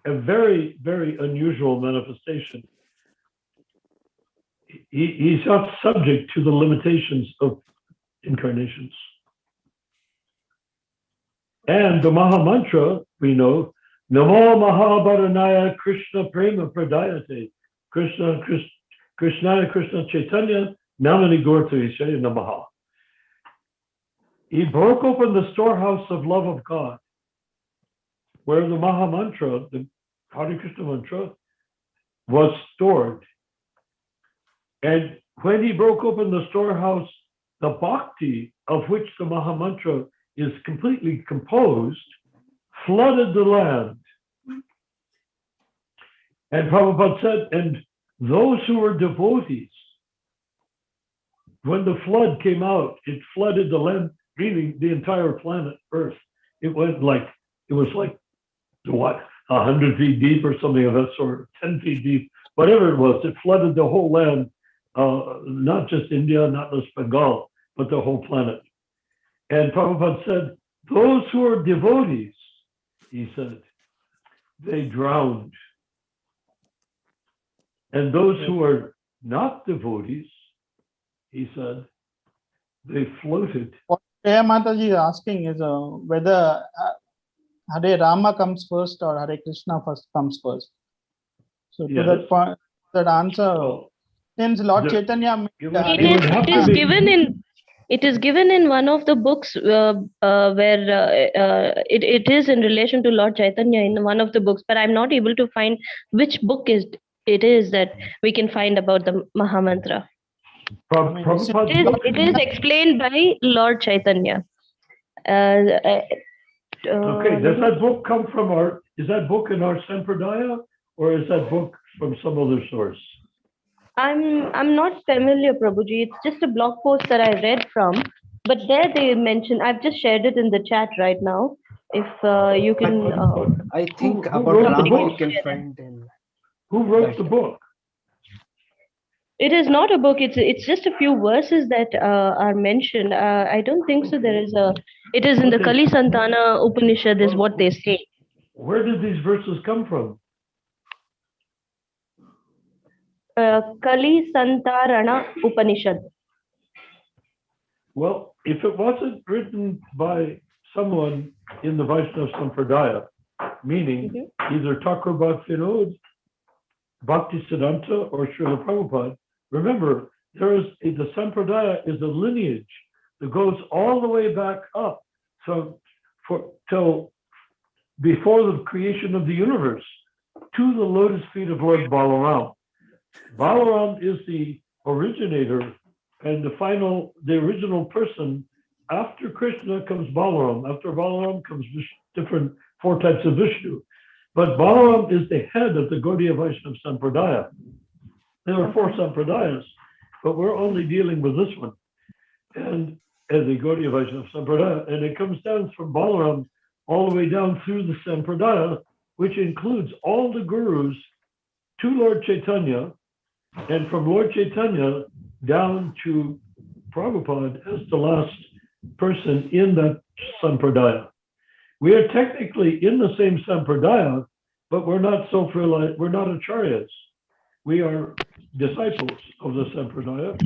A very, very unusual manifestation. He's not subject to the limitations of incarnations. And the Maha Mantra, we know, Namo Mahabharanaya Krishna Prema Pradayate. Krishna Chaitanya Namani Gortayasya Namaha. He broke open the storehouse of love of God, where the Maha Mantra, the Hare Krishna mantra, was stored. And when he broke open the storehouse, the bhakti of which the Maha Mantra is completely composed, flooded the land. And Prabhupada said, and those who were devotees, when the flood came out, it flooded the land, really the entire planet Earth. It was like 100 feet deep or something of that sort, 10 feet deep, whatever it was. It flooded the whole land, not just India, not just Bengal, but the whole planet. And Prabhupada said, those who are devotees, he said, they drowned. And those who are not devotees, he said, they floated. What Jaya Mataji is asking is whether Hare Rama comes first or Hare Krishna first comes first. So to that point, that answer, since Lord Chaitanya, it is given in one of the books where it is in relation to Lord Chaitanya in one of the books, but I'm not able to find which book it is that we can find about the Maha Mantra. It is explained by Lord Chaitanya. Okay, does that book come from is that book in our Sampradaya, or is that book from some other source? I'm not familiar, Prabhuji. It's just a blog post that I read from, but there they mention, I've just shared it in the chat right now. If you can... I think about Rama you can find in... Who wrote the book? It is not a book. It's just a few verses that are mentioned. I don't think so. It is in the Kali Santana Upanishad is what they say. Where did these verses come from? Kali Santarana Upanishad. Well, if it wasn't written by someone in the Vaishnava Sampradaya, meaning either Thakur Bhaktivinoda, Bhaktisiddhanta, or Srila Prabhupada, remember, the Sampradaya is a lineage that goes all the way back up till before the creation of the universe to the lotus feet of Lord Balaram. Balaram is the originator and the original person. After Krishna comes Balaram. After Balaram comes different 4 types of Vishnu. But Balaram is the head of the Gaudiya Vaishnava Sampradaya. There are 4 Sampradayas, but we're only dealing with this one. And as the Gaudiya Vaishnava Sampradaya, and it comes down from Balaram all the way down through the Sampradaya, which includes all the gurus to Lord Chaitanya, and from Lord Chaitanya down to Prabhupada as the last person in that Sampradaya. We are technically in the same Sampradaya, but we're not acharyas. We are disciples of the Sampradaya.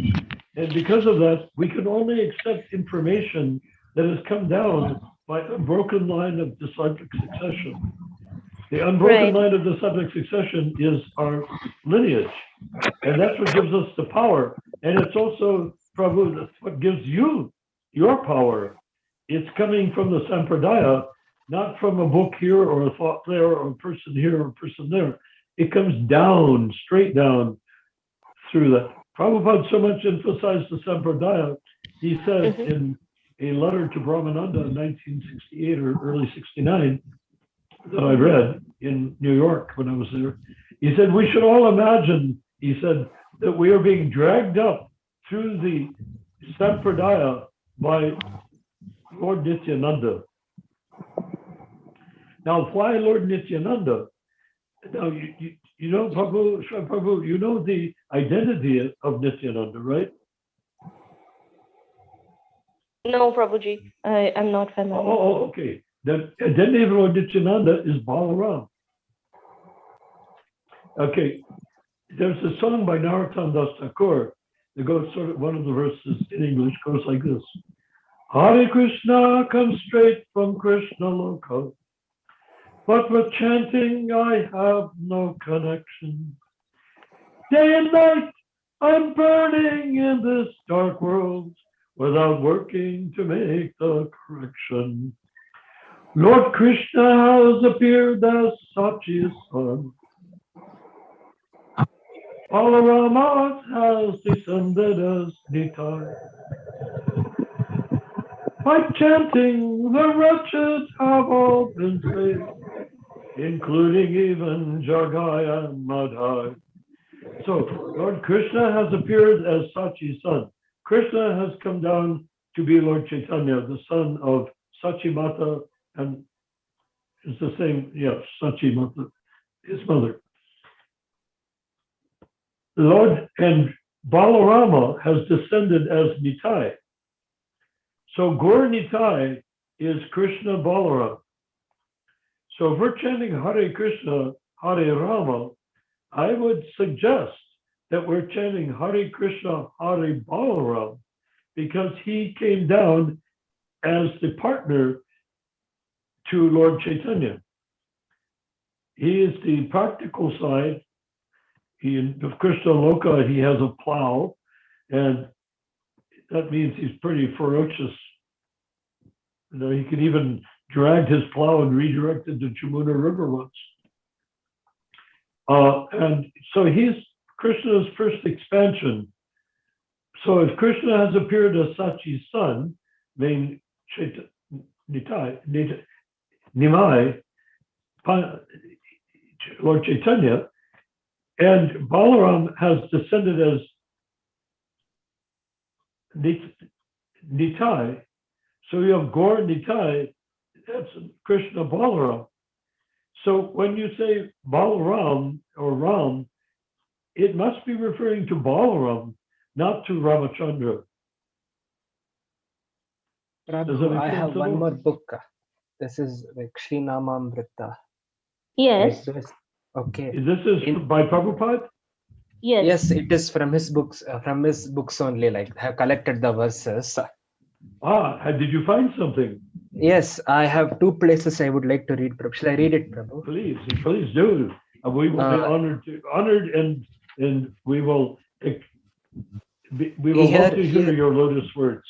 And because of that, we can only accept information that has come down by a broken line of disciplic succession. The unbroken line of disciplic succession is our lineage. And that's what gives us the power. And it's also, Prabhu, that's what gives you your power. It's coming from the Sampradaya, not from a book here or a thought there or a person here or a person there. It comes down, straight down through that. Prabhupada so much emphasized the Sampradaya, he said in a letter to Brahmananda in 1968 or early 69 that I read in New York when I was there. He said, we should all imagine, he said, that we are being dragged up through the Sampradaya by Lord Nityananda. Now, why Lord Nityananda? Now, you know, Prabhu, you know the identity of Nityananda, right? No, Prabhuji, I am not familiar. Oh, okay. The identity of Lord Nityananda is Balaram. Okay, there's a song by Narottam Das Thakur that goes sort of, one of the verses in English goes like this. Hare Krishna comes straight from Krishna Loka, but with chanting I have no connection. Day and night I'm burning in this dark world without working to make the correction. Lord Krishna has appeared as Sachi's son. Balarama has descended as Nitai. By chanting, the wretched have all been saved, including even Jagai and Madhai. So, Lord Krishna has appeared as Sachi's son. Krishna has come down to be Lord Chaitanya, the son of Sachi Mata, and it's the same, Sachi Mata, his mother. Lord and Balarama has descended as Nitai. So Gaur Nitai is Krishna Balaram. So if we're chanting Hare Krishna, Hare Rama, I would suggest that we're chanting Hare Krishna, Hare Balaram, because he came down as the partner to Lord Chaitanya. He is the practical side. Of Krishna Loka, he has a plow, and that means he's pretty ferocious. You know, he could even drag his plow and redirect it to Jamuna River once. And so he's Krishna's first expansion. So if Krishna has appeared as Sachi's son, named Nimai, Lord Chaitanya, and Balaram has descended as Nitai. So you have Gaur Nitai, that's Krishna Balaram. So when you say Balaram or Ram, it must be referring to Balaram, not to Ramachandra. Prabhu, I have one more book. This is like Sri Namamrita. Yes. Like this. Okay. This is by Prabhupada? Yes. Yes, it is from his books only. Like I have collected the verses. Did you find something? Yes, I have two places I would like to read. Shall I read it, Prabhu? Please do. We will be honored, and we will love to hear your lotus words.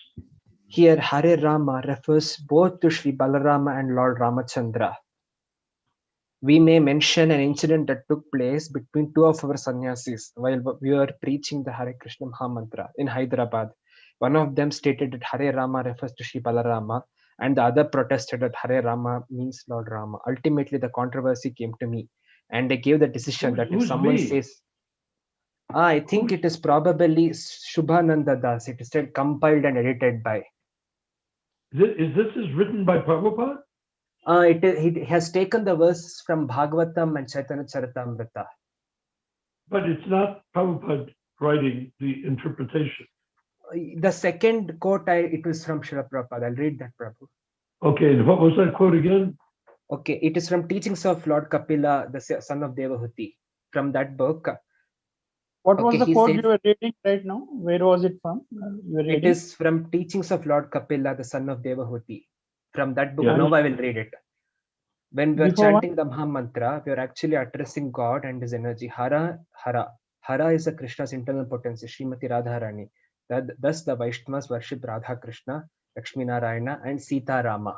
Here, Hare Rama refers both to Sri Balarama and Lord Ramachandra. We may mention an incident that took place between two of our sannyasis while we were preaching the Hare Krishna Maha Mantra in Hyderabad. One of them stated that Hare Rama refers to Sri Balarama, and the other protested that Hare Rama means Lord Rama. Ultimately, the controversy came to me, and I gave the decision that if someone says, I think it is probably Shubhananda Das. It is still compiled and edited by. Is this written by Prabhupada? He has taken the verses from Bhagavatam and Chaitanya Charitamrita. But it's not Prabhupada writing the interpretation. The second quote, it was from Srila Prabhupada. I'll read that, Prabhu. Okay, and what was that quote again? Okay, it is from Teachings of Lord Kapila, the son of Devahuti. From that book, What was Okay, the he quote says you were reading right now? Where was it from? You were it reading? is from Teachings of Lord Kapila, the son of Devahuti. From that book, Yes. now I will read it. When we are Before what? chanting the Maha Mantra, we are actually addressing God and his energy. Hara, Hara. Hara is a Krishna's internal potency, Srimati Radharani. Thus the Vaishnavas worship Radha Krishna, Lakshmi Narayana, and Sita Rama.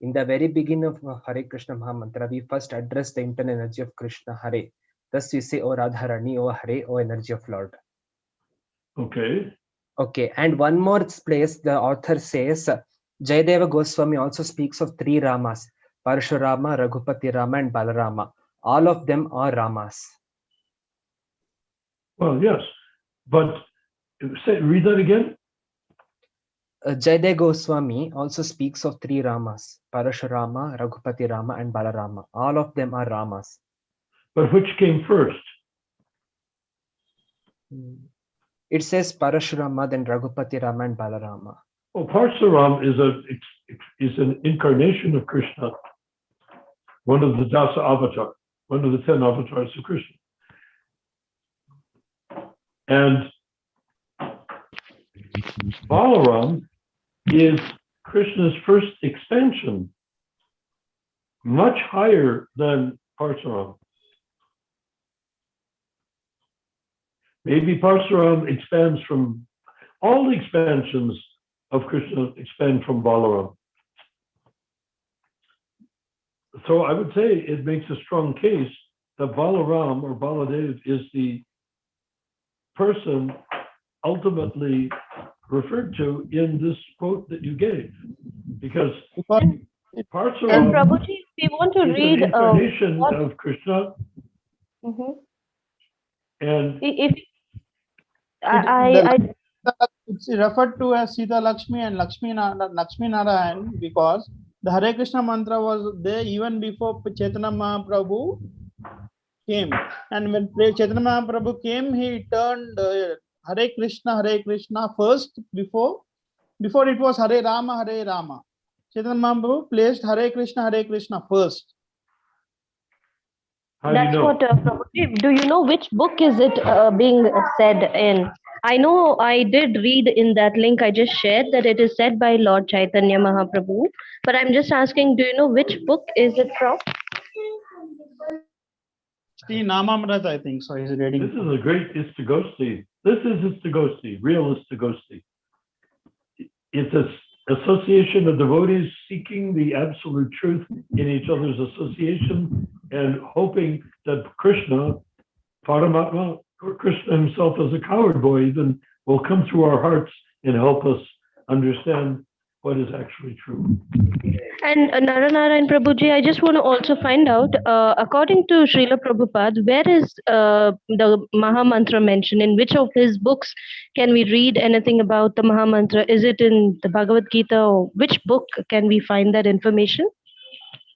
In the very beginning of Hare Krishna Maha Mantra, we first address the internal energy of Krishna, Hare. Thus we say, O Radharani, O Hare, O energy of Lord. Okay. Okay, and one more place the author says, Jayadeva Goswami also speaks of three Ramas, Parashurama, Raghupati Rama, and Balarama. All of them are Ramas. Well, yes, but read that again. Jayadeva Goswami also speaks of three Ramas, Parashurama, Raghupati Rama, and Balarama. All of them are Ramas. But which came first? It says Parashurama, then Raghupati Rama, and Balarama. Well, Parsuram is an incarnation of Krishna, one of the Dasa avatars, one of the 10 avatars of Krishna. And Balaram is Krishna's first expansion, much higher than Parsuram. Maybe Parsuram expands from, all the expansions of Krishna expand from Balaram. So I would say it makes a strong case that Balaram or Baladev is the person ultimately referred to in this quote that you gave, because Parsuram Prabhuji, we want to is read an incarnation of Krishna, and It's referred to as Sita Lakshmi and Lakshmi Narayan because the Hare Krishna mantra was there even before Chaitanya Mahaprabhu came. And when Chaitanya Mahaprabhu came, he turned Hare Krishna first before it was Hare Rama, Hare Rama. Chaitanya Mahaprabhu placed Hare Krishna first. That's what, Prabhuji, do you know which book is it being said in? I know I did read in that link I just shared that it is said by Lord Chaitanya Mahaprabhu, but I'm just asking, do you know which book is it from? Sri Namamrata, I think so. He's reading. this is a great Istagosti. This is Istagosti, real Istagosti. It's an association of devotees seeking the absolute truth in each other's association and hoping that Krishna, Paramatma, or Krishna himself as a coward boy, even will come through our hearts and help us understand what is actually true. And Naranaran Prabhuji, I just want to also find out, according to Srila Prabhupada, where is the Maha Mantra mentioned? In which of his books can we read anything about the Maha Mantra? Is it in the Bhagavad Gita, or which book can we find that information?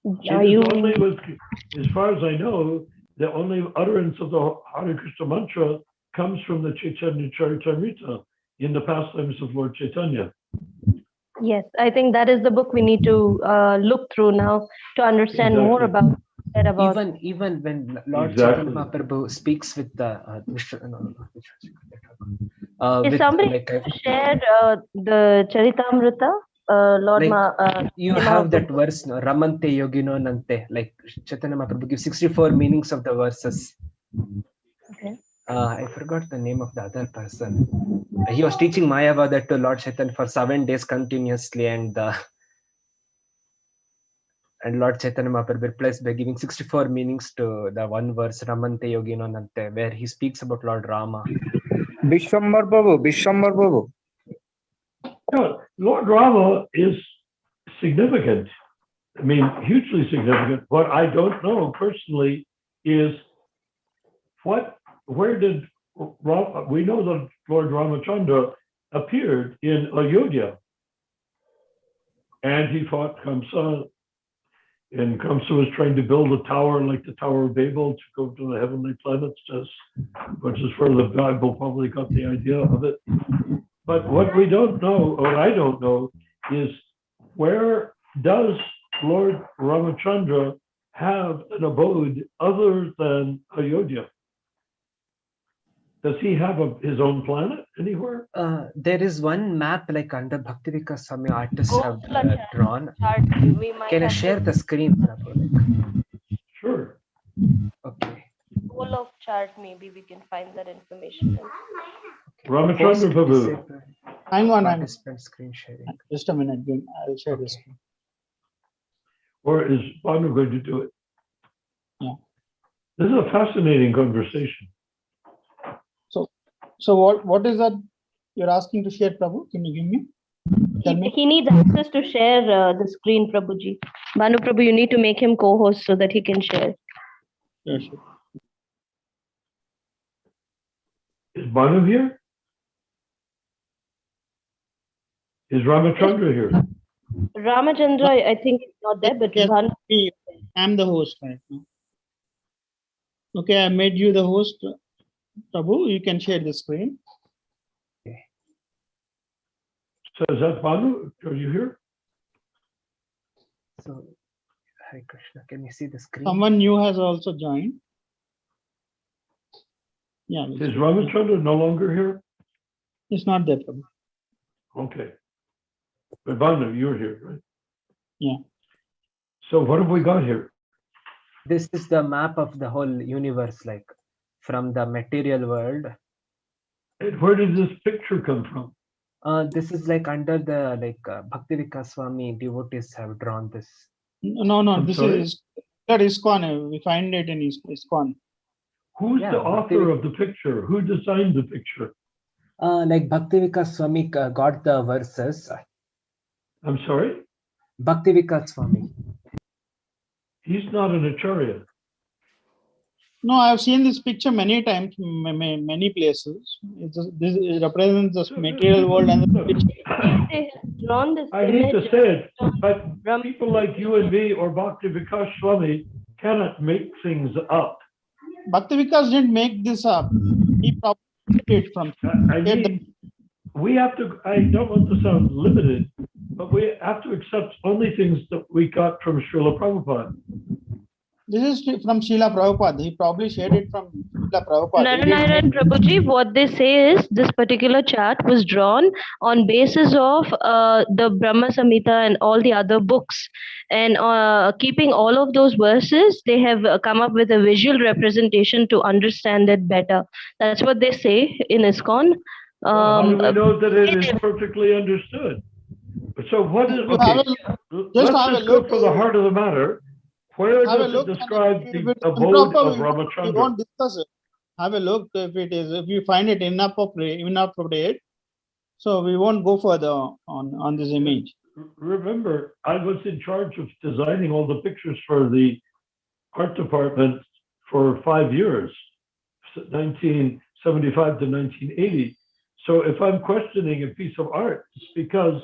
As far as I know, the only utterance of the Hare Krishna mantra comes from the Chaitanya Charitamrita in the pastimes of Lord Chaitanya. Yes, I think that is the book we need to look through now to understand more about. Even when Lord Chaitanya Mahaprabhu speaks with the Is somebody shared the Charitamrita? Lord you have that verse, no? Ramante Yogino Nante. Like Chaitanya Mahaprabhu gives 64 meanings of the verses. Okay. I forgot the name of the other person. He was teaching Mayavada to Lord Chaitanya for 7 days continuously, and Lord Chaitanya Mahaprabhu replies by giving 64 meanings to the one verse, Ramante Yogino Nante, where he speaks about Lord Rama. Vishwambar Prabhu. Yeah, Lord Rama is significant. I mean, hugely significant. What I don't know personally is where did we know that Lord Ramachandra appeared in Ayodhya, and he fought Kamsa, and Kamsa was trying to build a tower like the Tower of Babel to go to the heavenly planets, which is where the Bible probably got the idea of it. But what we don't know, or I don't know, is where does Lord Ramachandra have an abode other than Ayodhya? Does he have his own planet anywhere? There is one map like under Bhaktivikas Swami artists have drawn. We might Can I have share to the screen, Prabhu? Sure. Okay. whole of chart. Maybe we can find that information. Ramachandra Prabhu. Hang on. Participant screen sharing. Just a minute. I'll share this. Or is Banu going to do it? Yeah. This is a fascinating conversation. So what is that you're asking to share, Prabhu? Can you give me? Tell me. He needs access to share the screen, Prabhuji. Banu Prabhu, you need to make him co-host so that he can share. Yeah, sure. Is Banu here? Is Ramachandra here? Ramachandra, I think is not there, but Yes, Banu. I'm the host right now. Okay, I made you the host, Prabhu. You can share the screen. So is that Banu? Are you here? So, Hare Krishna, can you see the screen? Someone new has also joined. Yeah. Is Ramachandra no longer here? It's not there, Prabhu. Okay. But Banu, you're here, right? Yeah. So what have we got here? This is the map of the whole universe, like from the material world. And where did this picture come from? This is like under the Bhaktivikas Swami devotees have drawn this. No. I'm This sorry? is that ISKCON. We find it in ISKCON. Who's Yeah, the author of the picture? Who designed the picture? Like Bhaktivikas Swami got the verses. I'm sorry? Bhaktivikas Swami. He's not an Acharya. No, I've seen this picture many times, many places. It represents this material world and the picture. They have drawn this I hate to image. say it, but people like you and me or Bhakti Vikas Swami cannot make things up. Bhakti Vikas didn't make this up. He probably it from. I mean, we have to, I don't want to sound limited, but we have to accept only things that we got from Srila Prabhupada. This is from Srila Prabhupada. He probably shared it from Srila Prabhupada. Naranaran Prabhuji, what they say is this particular chart was drawn on basis of the Brahma Samhita and all the other books. And keeping all of those verses, they have come up with a visual representation to understand it better. That's what they say in ISKCON. How do we know that it is perfectly understood? So what is, okay, let's just go for the heart of the matter. Where does it describe the abode of We Ramachandra? won't discuss it. Have a look if you find it inappropriate. So we won't go further on this image. Remember, I was in charge of designing all the pictures for the art department for 5 years, 1975 to 1980. So if I'm questioning a piece of art, it's because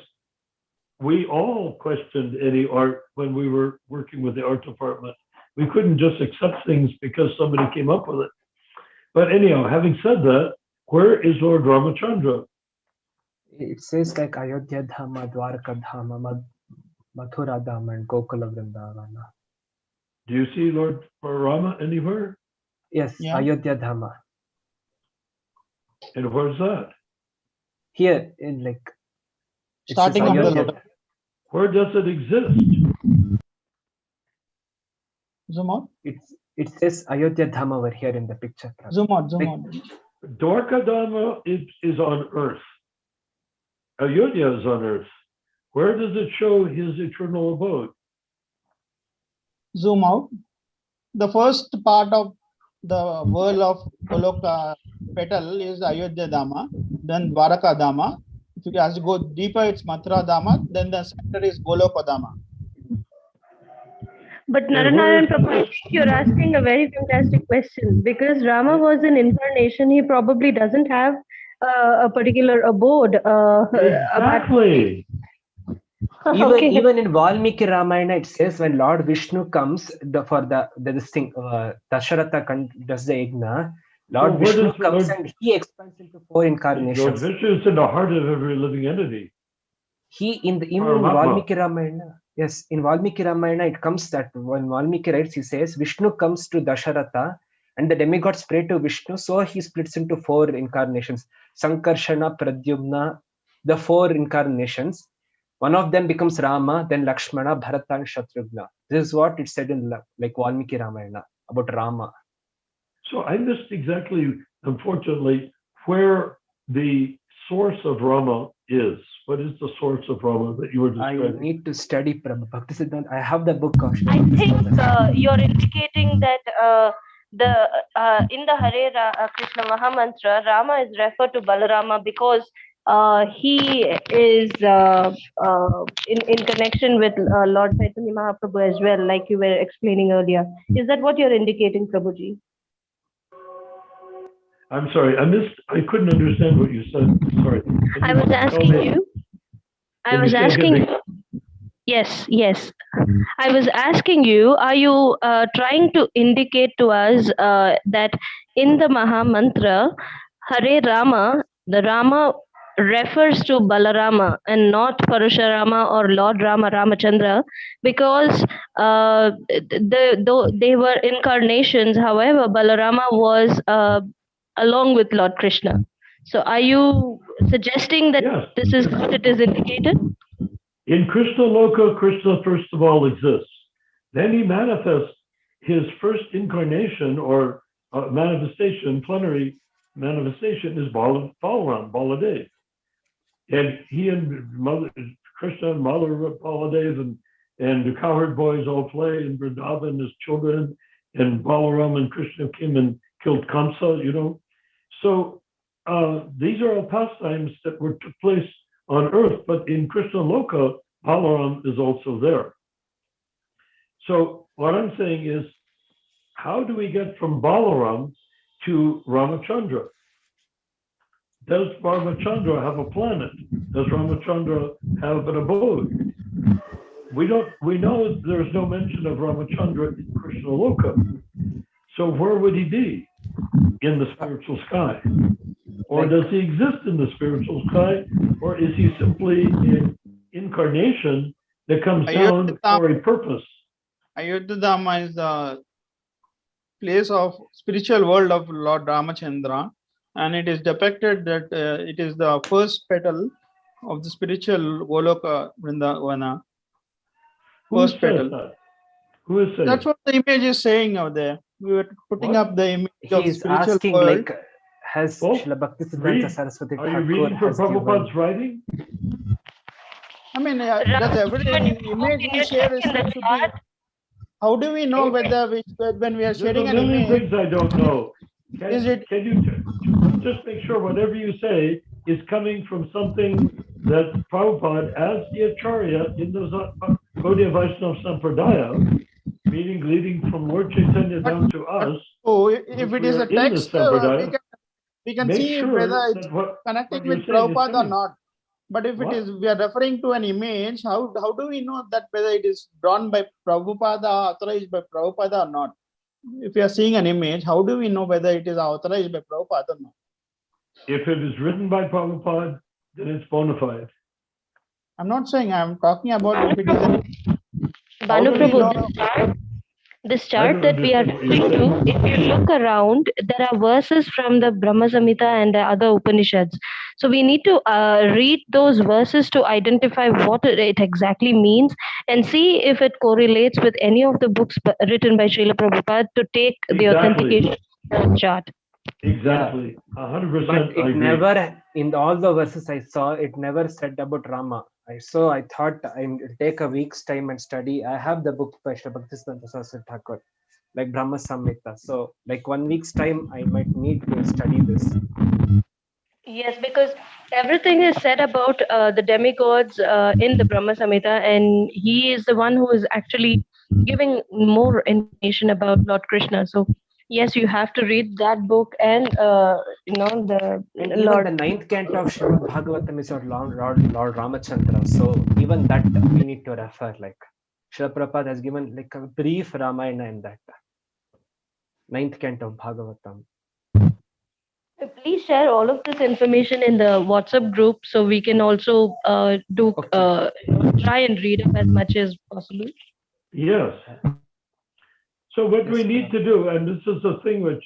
we all questioned any art when we were working with the art department. We couldn't just accept things because somebody came up with it. But anyhow, having said that, where is Lord Ramachandra? It says like Ayodhya Dhama, Dwarka Dhama, Mathura Dhama, and Gokula Vrindavana. Do you see Lord Rama anywhere? Yes, Yeah. Ayodhya Dhama. And where's that? Here in like Starting of the lotus. Where does it exist? Zoom out. It says Ayodhya Dhama over here in the picture. Zoom out. Dwarka Dhamma is on earth. Ayodhya is on earth. Where does it show his eternal abode? Zoom out. The first part of the world of Goloka petal is Ayodhya Dhama, then Dwaraka Dhama. If you as you go deeper, it's Mathura Dhama, then the center is Goloka Dhama. But Naranaran Prabhu, you're asking a very fantastic question because Rama was an incarnation. He probably doesn't have a particular abode. Exactly. Even in Valmiki Ramayana, it says when Lord Vishnu comes this thing, Dasharatha does the yajna. Lord Vishnu comes and he expands into 4 incarnations. Lord Vishnu is in the heart of every living entity. Even in Valmiki Ramayana, yes, in Valmiki Ramayana, it comes that when Valmiki writes, he says Vishnu comes to Dasharatha And the demigods pray to Vishnu, so he splits into 4 incarnations. Sankarshana, Pradyumna, the 4 incarnations. One of them becomes Rama, then Lakshmana, Bharata, and Shatrughna. This is what it said in like Valmiki Ramayana about Rama. So I missed exactly, unfortunately, where the source of Rama is. What is the source of Rama that you were describing? I need to study Bhakti Siddhanta. I have the book of I think you're indicating that in the Krishna Maha Mantra, Rama is referred to Balarama because he is in connection with Lord Chaitanya Mahaprabhu as well, like you were explaining earlier. Is that what you're indicating, Prabhuji? I'm sorry, I couldn't understand what you said. Sorry. I was asking you. Yes. I was asking you, are you trying to indicate to us that in the Maha Mantra, Hare Rama, the Rama refers to Balarama and not Parashurama or Lord Rama Ramachandra, because they were incarnations. However, Balarama was along with Lord Krishna. So are you suggesting that this is what it is indicated? In Krishna Loka, Krishna first of all exists. Then he manifests his first incarnation or manifestation, plenary manifestation is Balaram, Baladev. And he and Krishna and Mother Baladev and the cowherd boys all play in Vrindavan as children, and Balaram and Krishna came and killed Kamsa, So these are all pastimes that took place on earth, but in Krishna Loka, Balaram is also there. So what I'm saying is, how do we get from Balaram to Ramachandra? Does Ramachandra have a planet? Does Ramachandra have an abode? We know there's no mention of Ramachandra in Krishna Loka. So where would he be? In the spiritual sky? Or does he exist in the spiritual sky? Or is he simply an incarnation that comes down for a purpose? Ayodhyadhama is the place of spiritual world of Lord Ramachandra, and it is depicted that it is the first petal of the spiritual Goloka Vrindavana. First petal. That? Who is saying? That's what the image is saying out there. We were putting up the image of spiritual asking, world. like, has Srila Bhakti Siddhanta Saraswati Are you reading from Prabhupada's writing? I mean, does everything image we share is to be? How do we know whether when we are sharing an image? There's a million things I don't know. Can you just make sure whatever you say is coming from something that Prabhupada, as the Acharya in the Gaudiya Vaishnava Sampradaya, meaning leading from Lord Chaitanya down to us. Oh, if it is a text, we can see whether it's connecting with Prabhupada or not. But if it is, we are referring to an image, how do we know that whether it is drawn by Prabhupada, authorized by Prabhupada or not? If we are seeing an image, how do we know whether it is authorized by Prabhupada or not? If it is written by Prabhupada, then it's bona fide. I'm not saying, I'm talking about if it is. Bhanu Prabhu, this chart that we are referring to, if you look around, there are verses from the Brahma Samhita and the other Upanishads. So we need to read those verses to identify what it exactly means and see if it correlates with any of the books written by Srila Prabhupada to take the authentication chart. Exactly, 100%. But it never, in all the verses I saw, it never said about Rama. I thought I'll take a week's time and study. I have the book by Srila Bhakti Siddhanta Saraswati Thakur, like Brahma Samhita. So, like 1 week's time, I might need to study this. Yes, because everything is said about the demigods in the Brahma Samhita, and he is the one who is actually giving more information about Lord Krishna. So yes, you have to read that book and the Lord. The 9th canto of Srimad Bhagavatam is about Lord Ramachandra. So even that we need to refer. Like Srila Prabhupada has given like a brief Ramayana in that 9th canto of Bhagavatam. Please share all of this information in the WhatsApp group so we can also try and read up as much as possible. Yes. So what we Yes, need to do, and this is a thing which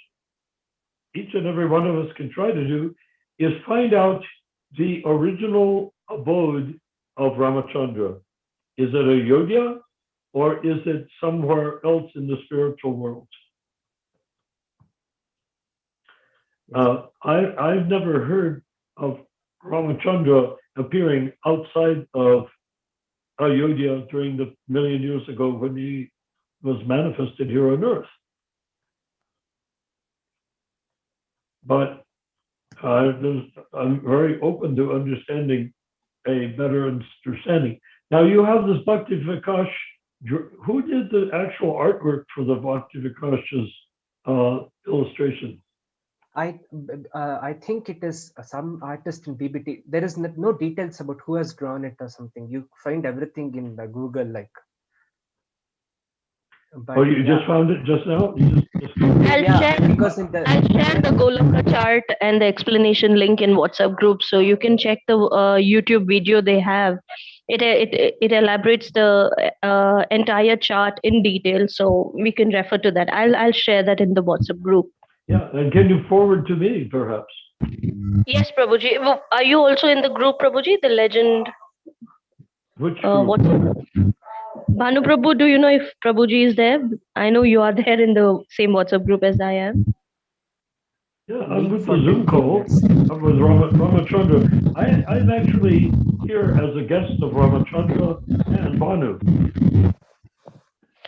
each and every one of us can try to do, is find out the original abode of Ramachandra. Is it Ayodhya or is it somewhere else in the spiritual world? I've never heard of Ramachandra appearing outside of Ayodhya during the million years ago when he was manifested here on earth. But I'm very open to understanding a better understanding. Now you have this Bhakti Vikash. Who did the actual artwork for the Bhakti Vikash's illustration? I think it is some artist in BBT. There is no details about who has drawn it or something. You find everything in Google, like. But, oh, you just found it just now? I'll share the Goloka chart and the explanation link in WhatsApp group, so you can check the YouTube video they have. It elaborates the entire chart in detail, so we can refer to that. I'll share that in the WhatsApp group. Yeah, and can you forward to me, perhaps? Yes, Prabhuji. Are you also in the group, Prabhuji? The legend. Which group? WhatsApp. Bhanu Prabhu, do you know if Prabhuji is there? I know you are there in the same WhatsApp group as I am. Yeah, I'm with the Zoom call. I'm with Ramachandra. I'm actually here as a guest of Ramachandra and Bhanu.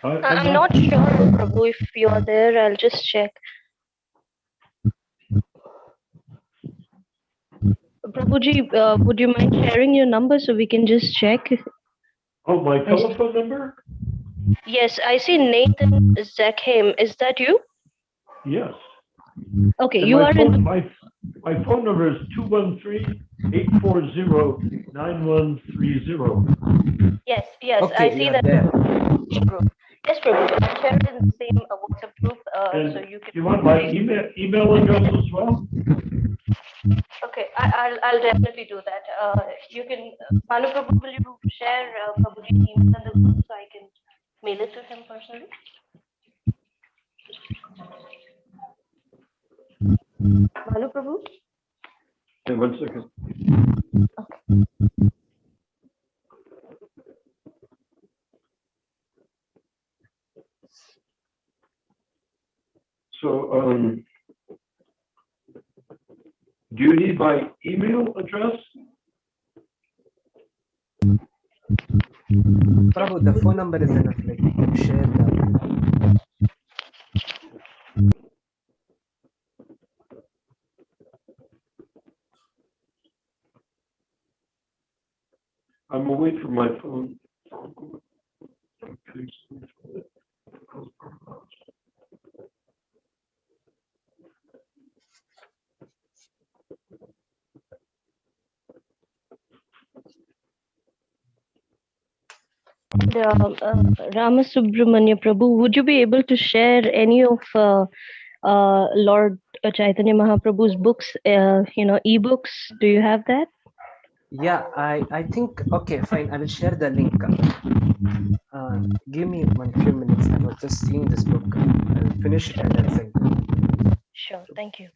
I'm not sure, Prabhu, if you are there. I'll just check. Prabhuji, would you mind sharing your number so we can just check? Oh, my telephone number? Yes, I see Nathan Zakhem. Is that you? Yes. Okay, and you are in. My phone number is 213-840-9130. Yes, Okay, I see that. there. Group. Yes, Prabhu. I'll share it in the same WhatsApp group, so you can. You want my email address as well? Okay, I'll definitely do that. You can, Bhanu Prabhu, will you share Prabhuji's email in the group so I can mail it to him personally? Bhanu Prabhu? Okay, 1 second. Okay. So, do you need my email address? Prabhu, the phone number is enough. Like you can share the. I'm away from my phone. Rama Subramanya Prabhu, would you be able to share any of Lord Chaitanya Mahaprabhu's books, ebooks? Do you have that? Yeah, I think, okay, fine. I will share the link. Give me few minutes. I was just seeing this book. I'll finish it and I'll send you. Sure, thank you.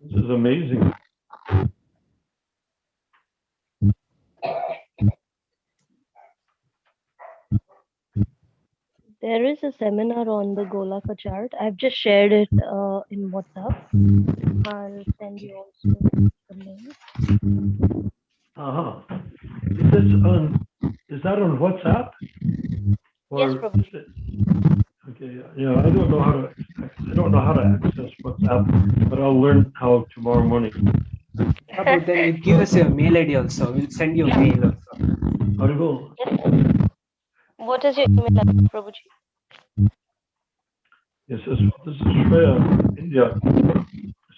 This is amazing. There is a seminar on the Golaka chart. I've just shared it in WhatsApp. I'll send you also the link. Is that on WhatsApp? Yes, Prabhu. Okay, yeah, I don't know how to access WhatsApp, but I'll learn how tomorrow morning. Prabhu, then you give us your mail ID also. We'll send you a mail also. Audible. What is your email address, Prabhuji? Yes, this is Shreya, India.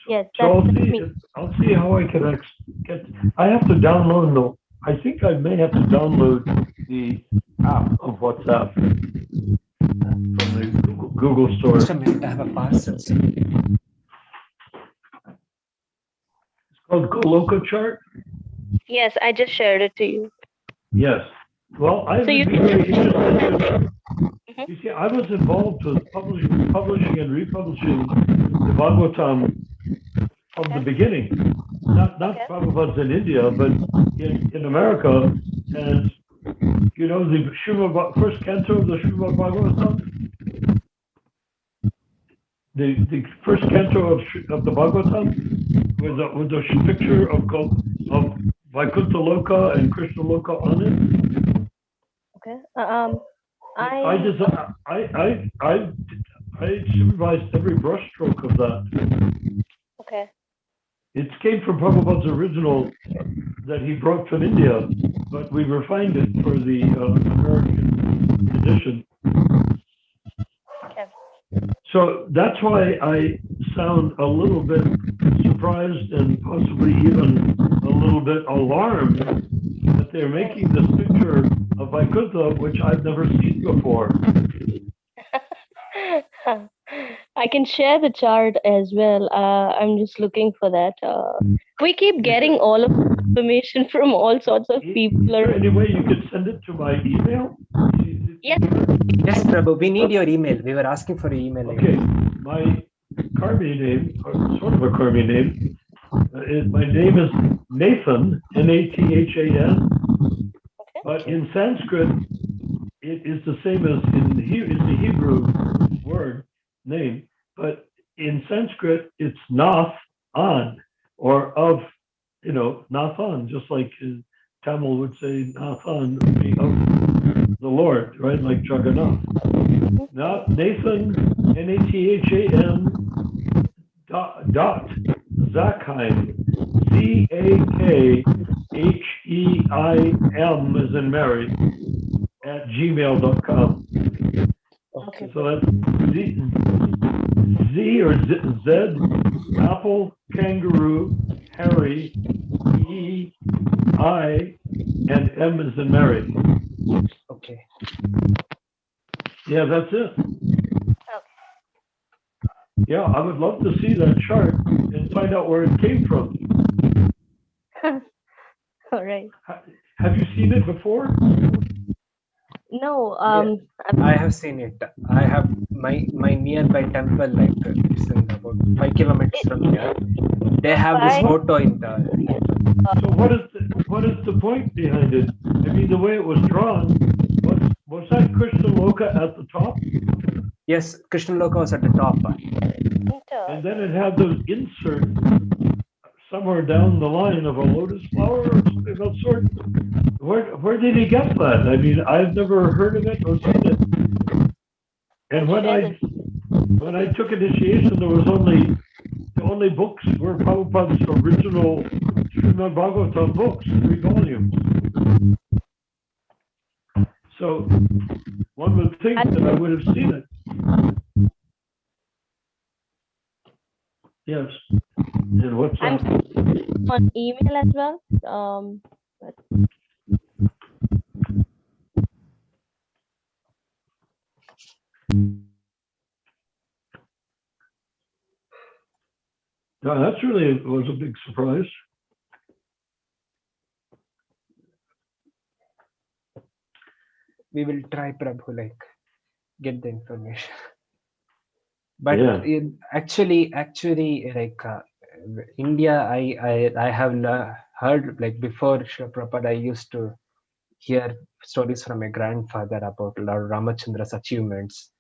Yes, so that's me. I'll see how I can get. I have to download. No, I think I may have to download the app of WhatsApp from the Google Store. Just a minute, I have a parcel. It's called Goloka chart. Yes, I just shared it to you. Yes. Well, I would So be you very interested Mhm. you see, I was involved with publishing and republishing the Bhagavatam from the beginning. Not Prabhupada's in India, but in America. And you know the first canto of the Srimad Bhagavatam? The first canto of the Bhagavatam with a picture of Vaikuntha Loka and Krishna Loka on it. Okay. I supervised every brushstroke of that. Okay. It came from Prabhupada's original that he brought from India, but we refined it for the American edition. Okay. So that's why I sound a little bit surprised and possibly even a little bit alarmed that they're making this picture of Vaikuntha, which I've never seen before. I can share the chart as well. I'm just looking for that. We keep getting all of the information from all sorts of people. Is there any way you could send it to my email? Yes. Yes, Prabhu, we need your email. We were asking for your email. Okay, my Karmi name, or sort of a Karmi name, my name is Nathan, Nathan, but in Sanskrit, it is the same as in the Hebrew word name, but in Sanskrit, it's Nath An, or of, Nathan, just like Tamil would say Nathan, being of the Lord, right? Like Jagannath. Now, Nathan, Nathan, dot Zakheim, Zakheim as in Mary, at gmail.com. Okay. So that's Z or Z, Apple, Kangaroo, Harry, E, I, and M as in Mary. Okay. Yeah, that's it. Okay. Yeah, I would love to see that chart and find out where it came from. All right. Have you seen it before? No. I have seen it. I have my nearby temple, like it's in about 5 kilometers from here. They have this photo in the. So what is the point behind it? I mean, the way it was drawn, was that Krishna Loka at the top? Yes, Krishna Loka was at the top. And then it had those inserts somewhere down the line of a lotus flower or something of that sort. Where did he get that? I mean, I've never heard of it or seen it. And when I took initiation, there was the only books were Prabhupada's original Srimad Bhagavatam books, 3 volumes. So one would think that I would have seen it. Yes. And what's that? I'm on email as well. No, that's really was a big surprise. We will try, Prabhu, like get the information. But actually, like India, I have heard, like before Srila Prabhupada, I used to hear stories from my grandfather about Lord Ramachandra's achievements.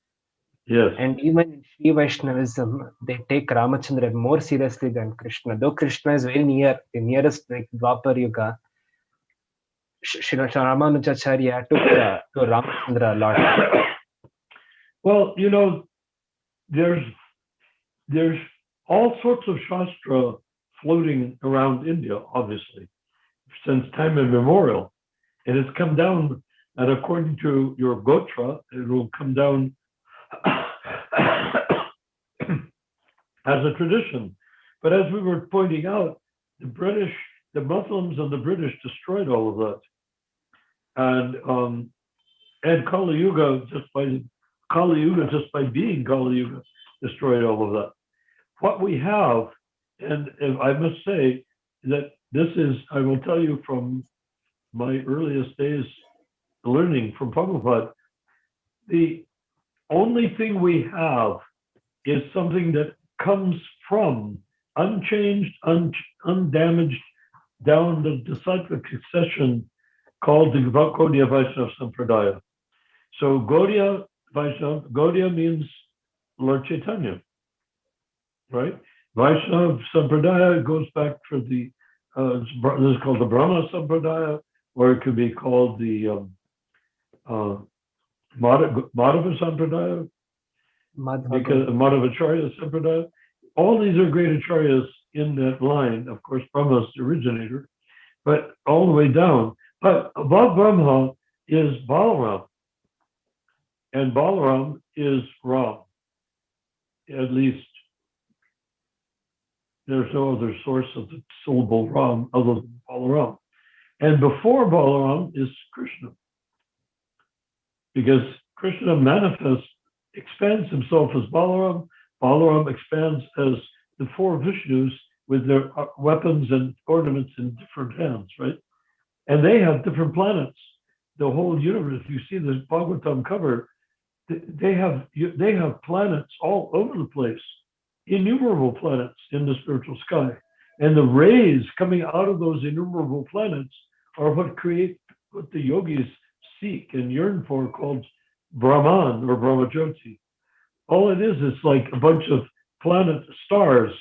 Yes. And even in Sri Vaishnavism, they take Ramachandra more seriously than Krishna. Though Krishna is very near, the nearest, like Dwapar Yuga, Sri Ramanujacharya took to Ramachandra a lot. Well, there's all sorts of Shastra floating around India, obviously, since time immemorial. And it's come down, and according to your Gotra, it will come down as a tradition. But as we were pointing out, the Muslims and the British destroyed all of that. And Kali Yuga, just by being Kali Yuga, destroyed all of that. What we have, and I must say that this is, I will tell you from my earliest days learning from Prabhupada, the only thing we have is something that comes from unchanged, undamaged, down the disciplic succession called the Gaudiya Vaishnava Sampradaya. So Gaudiya Vaishnava, Gaudiya means Lord Chaitanya, right? Vaishnava Sampradaya goes back for the, this is called the Brahma Sampradaya, or it could be called the Madhava Sampradaya, because Madhavacharya Sampradaya. All these are great acharyas in that line. Of course, Brahma is the originator, but all the way down. But above Brahma is Balaram, and Balaram is Ram. At least there's no other source of the syllable Ram other than Balaram. And before Balaram is Krishna, because Krishna manifests, expands himself as Balaram. Balaram expands as the four Vishnus with their weapons and ornaments in different hands, right? And they have different planets. The whole universe, if you see the Bhagavatam cover, they have planets all over the place, innumerable planets in the spiritual sky. And the rays coming out of those innumerable planets are what create what the yogis seek and yearn for, called Brahman or Brahmajyoti. All it is like a bunch of planet stars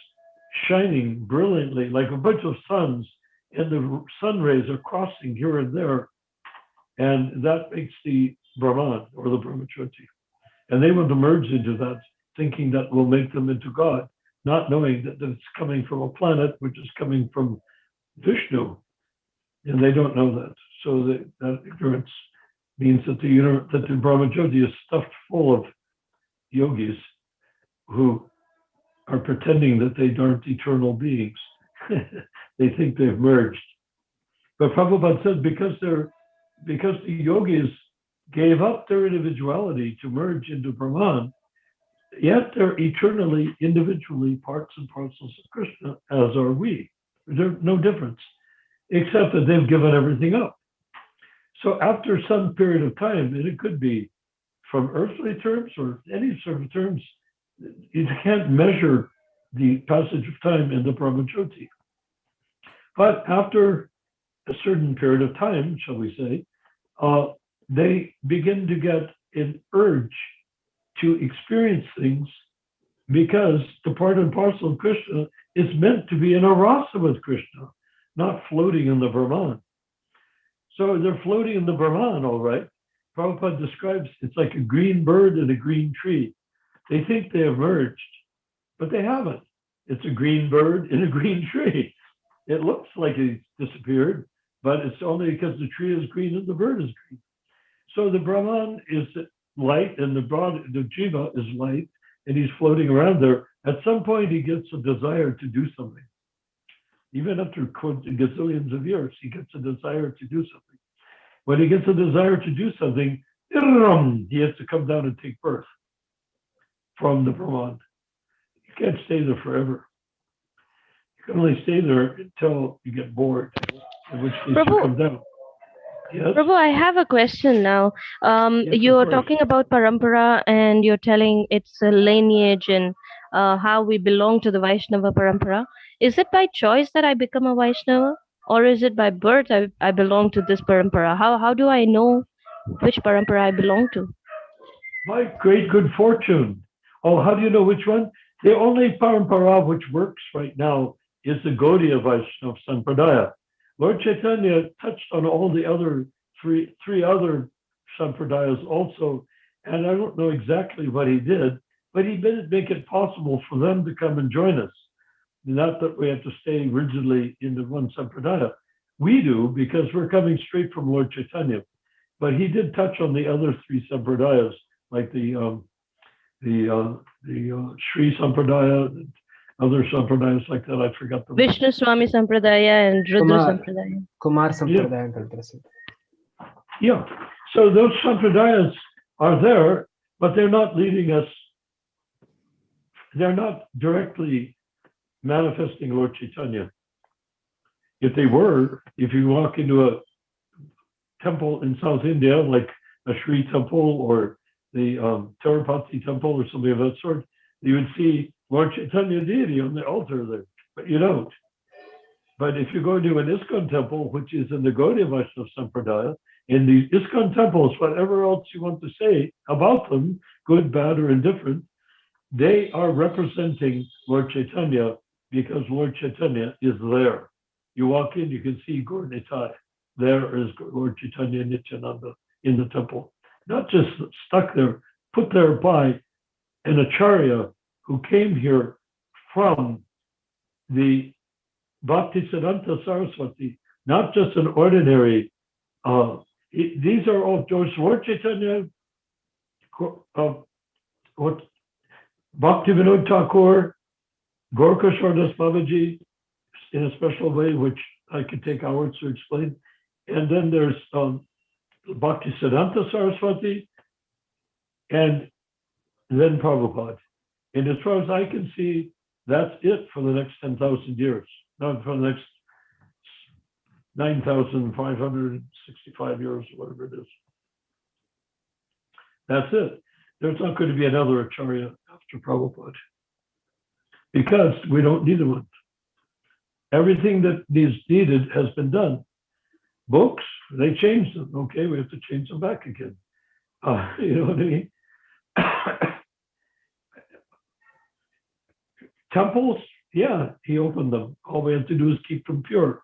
shining brilliantly, like a bunch of suns, and the sun rays are crossing here and there. And that makes the Brahman or the Brahmajyoti. And they want to merge into that, thinking that will make them into God, not knowing that it's coming from a planet which is coming from Vishnu. And they don't know that. So that ignorance means that the Brahmajyoti is stuffed full of yogis who are pretending that they aren't eternal beings. They think they've merged. But Prabhupada said because the yogis gave up their individuality to merge into Brahman, yet they're eternally, individually parts and parcels of Krishna, as are we. There's no difference, except that they've given everything up. So after some period of time, and it could be from earthly terms or any sort of terms, you can't measure the passage of time in the Brahmajyoti. But after a certain period of time, shall we say, they begin to get an urge to experience things, because the part and parcel of Krishna is meant to be in a rasa with Krishna, not floating in the Brahman. So they're floating in the Brahman, all right. Prabhupada describes it's like a green bird and a green tree. They think they have merged, but they haven't. It's a green bird in a green tree. It looks like it's disappeared, but it's only because the tree is green and the bird is green. So the Brahman is light and the Jiva is light, and he's floating around there. At some point, he gets a desire to do something. Even after gazillions of years, he gets a desire to do something. When he gets a desire to do something, he has to come down and take birth from the Brahman. You can't stay there forever. You can only stay there until you get bored, in which case you come down. Yes? Prabhu, I have a question now. Yes, you're talking about parampara, and you're telling it's a lineage and how we belong to the Vaishnava parampara. Is it by choice that I become a Vaishnava, or is it by birth I belong to this parampara? How do I know which parampara I belong to? By great good fortune. Oh, how do you know which one? The only parampara which works right now is the Gaudiya Vaishnava Sampradaya. Lord Chaitanya touched on all the other three other sampradayas also, and I don't know exactly what he did, but he did make it possible for them to come and join us. Not that we have to stay rigidly into one sampradaya. We do, because we're coming straight from Lord Chaitanya. But he did touch on the other three sampradayas, like the Sri Sampradaya, and other sampradayas like that. I forgot the Vishnu Swami Sampradaya and Rudra Sampradaya. Kumar Sampradaya and Rudra Sampradaya. Yeah. So those sampradayas are there, but they're not leading us. They're not directly manifesting Lord Chaitanya. If they were, if you walk into a temple in South India, like a Sri temple or the Tirupati temple or something of that sort, you would see Lord Chaitanya deity on the altar there, but you don't. But if you go to an ISKCON temple, which is in the Gaudiya Vaishnava Sampradaya, in the ISKCON temples, whatever else you want to say about them, good, bad, or indifferent, they are representing Lord Chaitanya because Lord Chaitanya is there. You walk in, you can see Gaur Nitai. There is Lord Chaitanya Nityananda in the temple. Not just stuck there, put there by an acharya who came here from the Bhaktisiddhanta Saraswati, not just an ordinary. These are all George Lord Chaitanya, what Bhakti Vinod Thakur, Gorkashwar Das Babaji, in a special way, which I could take hours to explain. And then there's Bhaktisiddhanta Saraswati, and then Prabhupada. And as far as I can see, that's it for the next 10,000 years, not for the next 9,565 years, whatever it is. That's it. There's not going to be another acharya after Prabhupada because we don't need one. Everything that is needed has been done. Books, they changed them. Okay, we have to change them back again. You know what I mean? Temples, yeah, he opened them. All we have to do is keep them pure.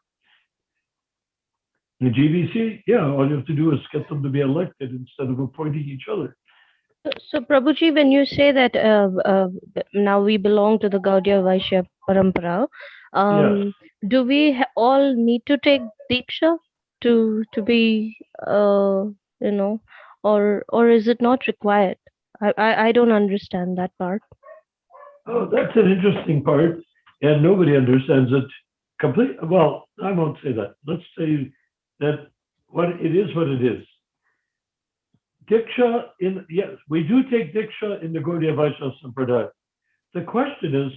The GBC, yeah, all you have to do is get them to be elected instead of appointing each other. So, Prabhuji, when you say that now we belong to the Gaudiya Vaishya Parampara, Yes. do we all need to take Diksha to be, you know, or is it not required? I don't understand that part. Oh, that's an interesting part, and nobody understands it completely. Well, I won't say that. Let's say that what it is. Diksha, yes, we do take Diksha in the Gaudiya Vaishnava Sampradaya. The question is,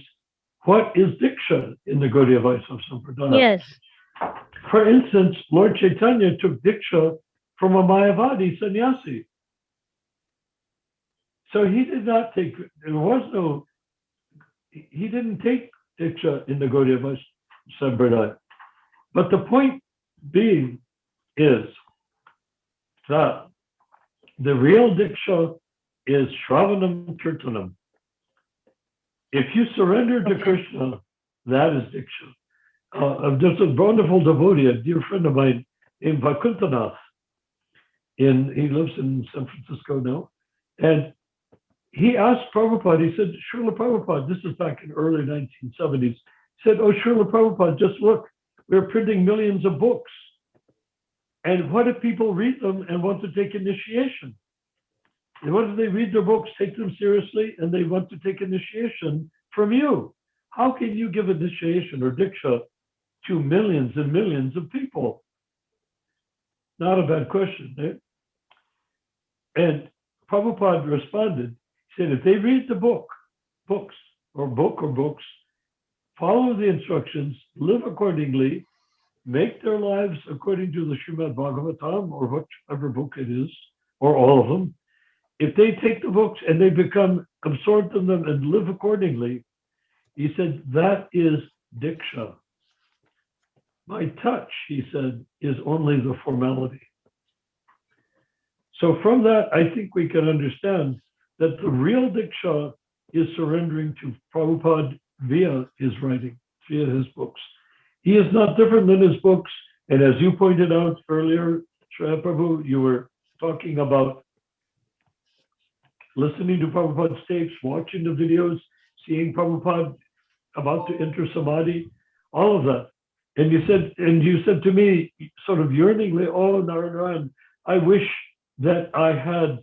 what is Diksha in the Gaudiya Vaishnava Sampradaya? Yes. For instance, Lord Chaitanya took Diksha from a Mayavadi sannyasi. So he did not take, he didn't take Diksha in the Gaudiya Vaishnava Sampradaya. But the point being is that the real Diksha is Shravanam Kirtanam. If you surrender to Krishna, that is Diksha. There's a wonderful devotee, a dear friend of mine named Vakuntanath. He lives in San Francisco now. And he asked Prabhupada, he said, Srila Prabhupada, this is back in early 1970s, he said, oh, Srila Prabhupada, just look, we're printing millions of books. And what if people read them and want to take initiation? And what if they read their books, take them seriously, and they want to take initiation from you? How can you give initiation or Diksha to millions and millions of people? Not a bad question, eh? And Prabhupada responded, he said, if they read the books, follow the instructions, live accordingly, make their lives according to the Srimad Bhagavatam or whichever book it is, or all of them. If they take the books and they become absorbed in them and live accordingly, he said, that is Diksha. My touch, he said, is only the formality. So from that, I think we can understand that the real Diksha is surrendering to Prabhupada via his writing, via his books. He is not different than his books. And as you pointed out earlier, Shreya Prabhu, you were talking about listening to Prabhupada's tapes, watching the videos, seeing Prabhupada about to enter Samadhi, all of that. And you said to me, sort of yearningly, oh, Narayan, I wish that I had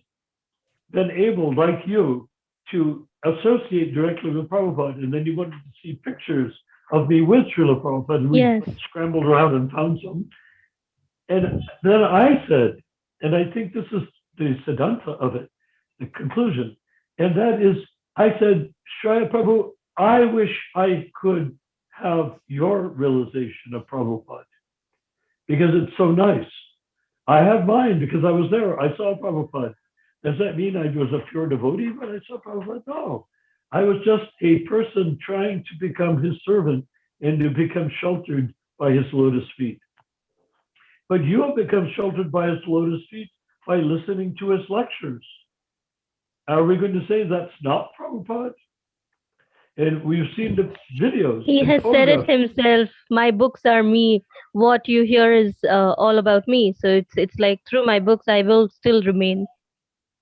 been able, like you, to associate directly with Prabhupada. And then you wanted to see pictures of me with Srila Prabhupada. And we scrambled around and found some. And then I said, and I think this is the Siddhanta of it, the conclusion, and that is, I said, Shreya Prabhu, I wish I could have your realization of Prabhupada. because it's so nice. I have mine because I was there. I saw Prabhupada. Does that mean I was a pure devotee when I saw Prabhupada? No. I was just a person trying to become his servant and to become sheltered by his lotus feet. But you have become sheltered by his lotus feet by listening to his lectures. Are we going to say that's not Prabhupada? And we've seen the videos. He has said it himself. My books are me. What you hear is all about me. So it's like through my books I will still remain.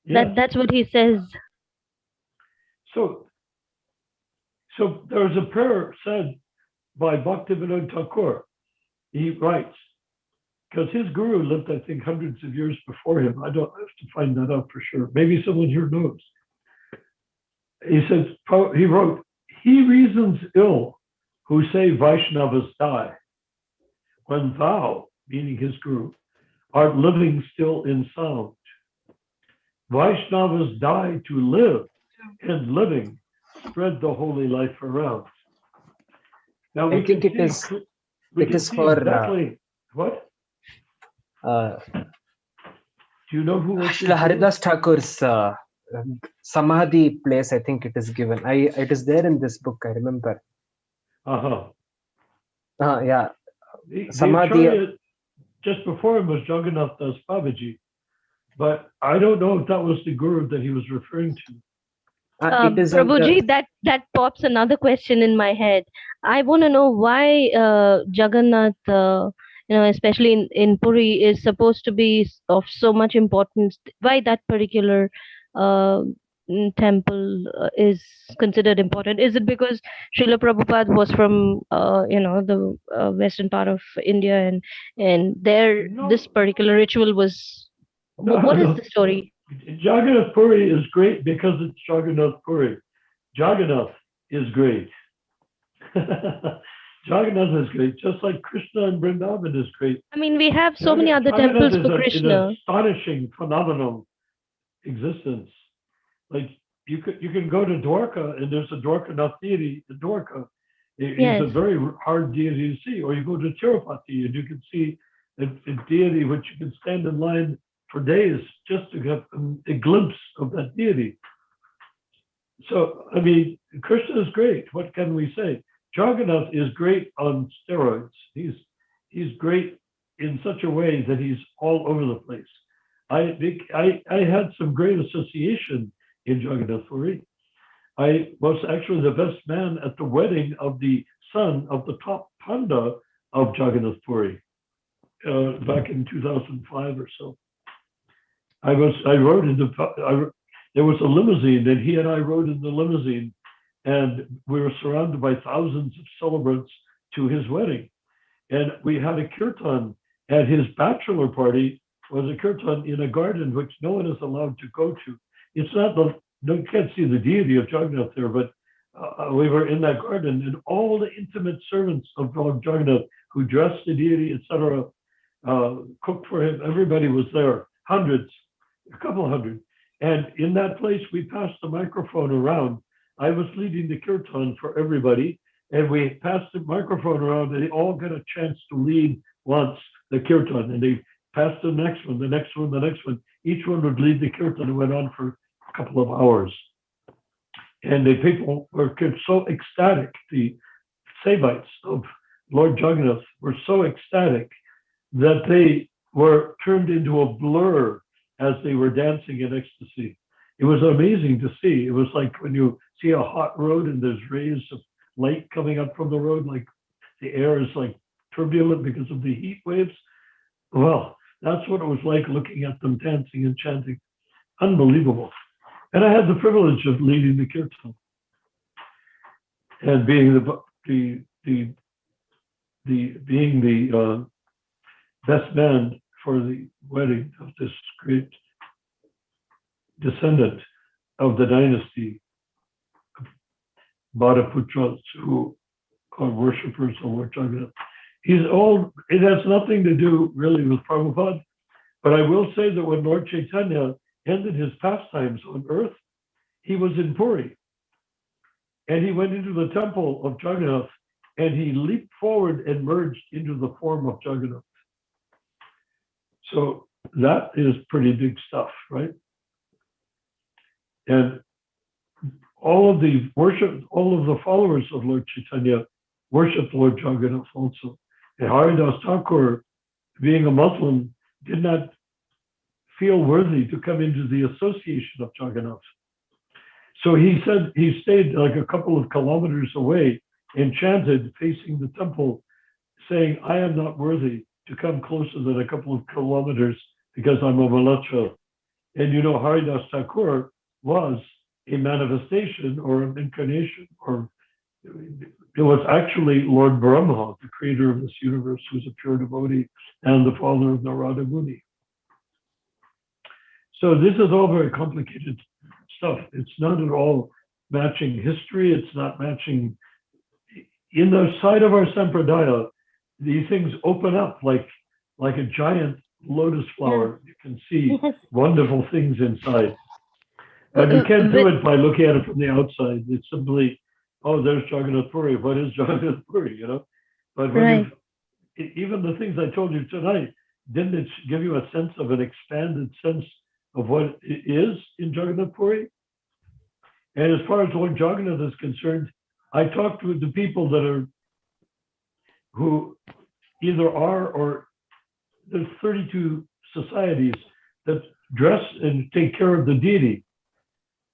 Yes. That's what he says. So there's a prayer said by Bhaktivinoda Thakur. He writes, because his guru lived, I think, hundreds of years before him. I have to find that out for sure. Maybe someone here knows. He says, he wrote, he reasons ill who say Vaishnavas die, when thou, meaning his guru, art living still in sound. Vaishnavas die to live, and living spread the holy life around. Now I think it is for exactly what? Do you know who was Srila Haridas Thakur's Samadhi place? I think it is given. It is there in this book. I remember. Yeah. Samadhi. Just before him was Jagannath Das Babaji, but I don't know if that was the guru that he was referring to. Prabhuji, that pops another question in my head. I want to know why Jagannath, especially in Puri, is supposed to be of so much importance. Why that particular temple is considered important? Is it because Srila Prabhupada was from the western part of India, and there this particular ritual was? What is the story? Jagannath Puri is great because it's Jagannath Puri. Jagannath is great. Jagannath is great, just like Krishna and Vrindavan is great. I mean, we have so many other temples for Krishna. It's an astonishing phenomenal existence. Like you can go to Dwarka and there's a Dwarkanath deity in Dwarka. He's a very hard deity to see. Or you go to Tirupati and you can see a deity which you can stand in line for days just to get a glimpse of that deity. So, I mean, Krishna is great. What can we say? Jagannath is great on steroids. He's great in such a way that he's all over the place. I had some great association in Jagannath Puri. I was actually the best man at the wedding of the son of the top panda of Jagannath Puri back in 2005 or so. There was a limousine, and he and I rode in the limousine, and we were surrounded by thousands of celebrants to his wedding. And we had a kirtan at his bachelor party. Was a kirtan in a garden which no one is allowed to go to. It's not you can't see the deity of Jagannath there, but we were in that garden, and all the intimate servants of Jagannath who dressed the deity, etc., cooked for him. Everybody was there, hundreds, a couple hundred. And in that place, we passed the microphone around. I was leading the kirtan for everybody, and we passed the microphone around, and they all got a chance to lead once the kirtan, and they passed the next one, the next one, the next one. Each one would lead the kirtan. It went on for a couple of hours. And the people were so ecstatic. The Sevites of Lord Jagannath were so ecstatic that they were turned into a blur as they were dancing in ecstasy. It was amazing to see. It was like when you see a hot road and there's rays of light coming up from the road, like the air is like turbulent because of the heat waves. Well, that's what it was like looking at them dancing and chanting. Unbelievable. And I had the privilege of leading the kirtan and being the best man for the wedding of this great descendant of the dynasty of Bhattaputras, who are worshippers of Lord Jagannath. It has nothing to do really with Prabhupada, but I will say that when Lord Chaitanya ended his pastimes on earth, he was in Puri. And he went into the temple of Jagannath, and he leaped forward and merged into the form of Jagannath. So that is pretty big stuff, right? And all of the followers of Lord Chaitanya worship Lord Jagannath also. And Haridas Thakur, being a Muslim, did not feel worthy to come into the association of Jagannath. So he said he stayed like a couple of kilometers away and chanted facing the temple, saying, I am not worthy to come closer than a couple of kilometers because I'm a Malacha. And you know, Haridas Thakur was a manifestation or an incarnation, or it was actually Lord Brahma, the creator of this universe, who's a pure devotee and the father of Narada Muni. So this is all very complicated stuff. It's not at all matching history. It's not matching. In the side of our Sampradaya, these things open up like a giant lotus flower. You can see wonderful things inside. And you can't do it by looking at it from the outside. It's simply, oh, there's Jagannath Puri. What is Jagannath Puri, you know? But when even the things I told you tonight, didn't it give you a sense of an expanded sense of what it is in Jagannath Puri? And as far as Lord Jagannath is concerned, I talked with the people who either are or there's 32 societies that dress and take care of the deity.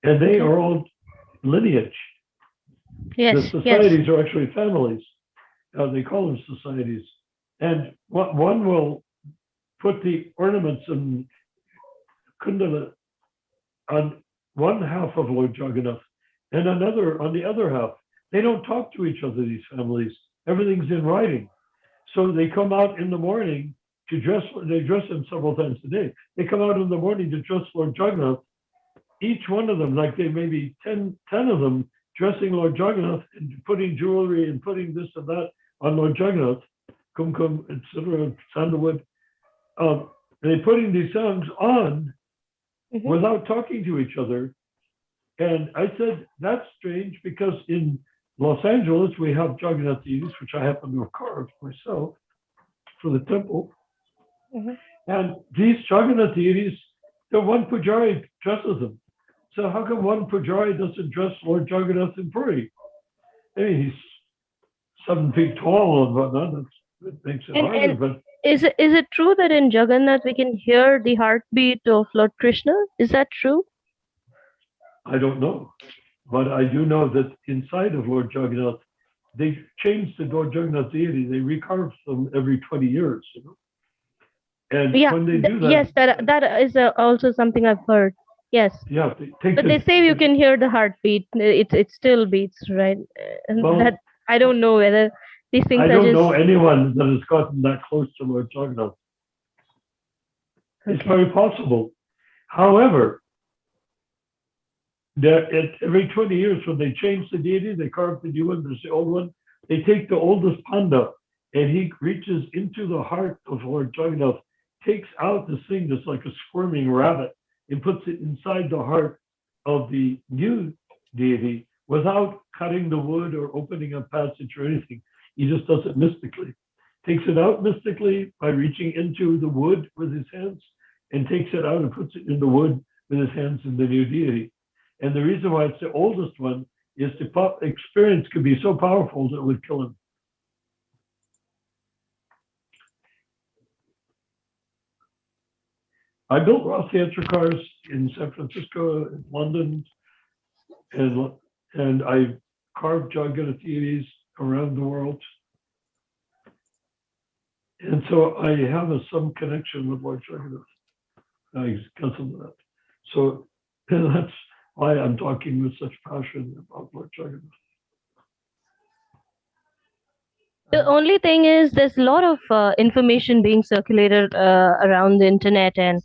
And they are all lineage. Yes, the societies are actually families. They call them societies. And one will put the ornaments and kundala on one half of Lord Jagannath and another on the other half. They don't talk to each other, these families. Everything's in writing. So they come out in the morning to dress, they dress him several times a day. They come out in the morning to dress Lord Jagannath. Each one of them, like they maybe 10 of them, dressing Lord Jagannath and putting jewelry and putting this and that on Lord Jagannath, kumkum, etc., sandalwood. And they're putting these songs on without talking to each other. And I said, that's strange because in Los Angeles, we have Jagannath deities, which I happen to have carved myself for the temple. And these Jagannath deities, the one Pujari dresses them. So how come one Pujari doesn't dress Lord Jagannath in Puri? I mean, he's 7 feet tall and whatnot. That makes it harder. But is it true that in Jagannath we can hear the heartbeat of Lord Krishna? Is that true? I don't know. But I do know that inside of Lord Jagannath, they changed the Lord Jagannath deity. They recarve them every 20 years. You know? And when they do that, yes, that is also something I've heard. Yes. Yeah, But they say you can hear the heartbeat. It still beats, right? And Well, that I don't know whether these things I are don't just. know anyone that has gotten that close to Lord Jagannath. It's very possible. However, every 20 years when they change the deity, they carve the new one, there's the old one. They take the oldest panda and he reaches into the heart of Lord Jagannath, takes out this thing that's like a squirming rabbit and puts it inside the heart of the new deity without cutting the wood or opening a passage or anything. He just does it mystically. Takes it out mystically by reaching into the wood with his hands and takes it out and puts it in the wood with his hands in the new deity. And the reason why it's the oldest one is the experience could be so powerful that it would kill him. I built Roth Theatre cars in San Francisco, in London, and I carved Jagannath deities around the world. And so I have some connection with Lord Jagannath because of that. So that's why I'm talking with such passion about Lord Jagannath. The only thing is there's a lot of information being circulated around the internet and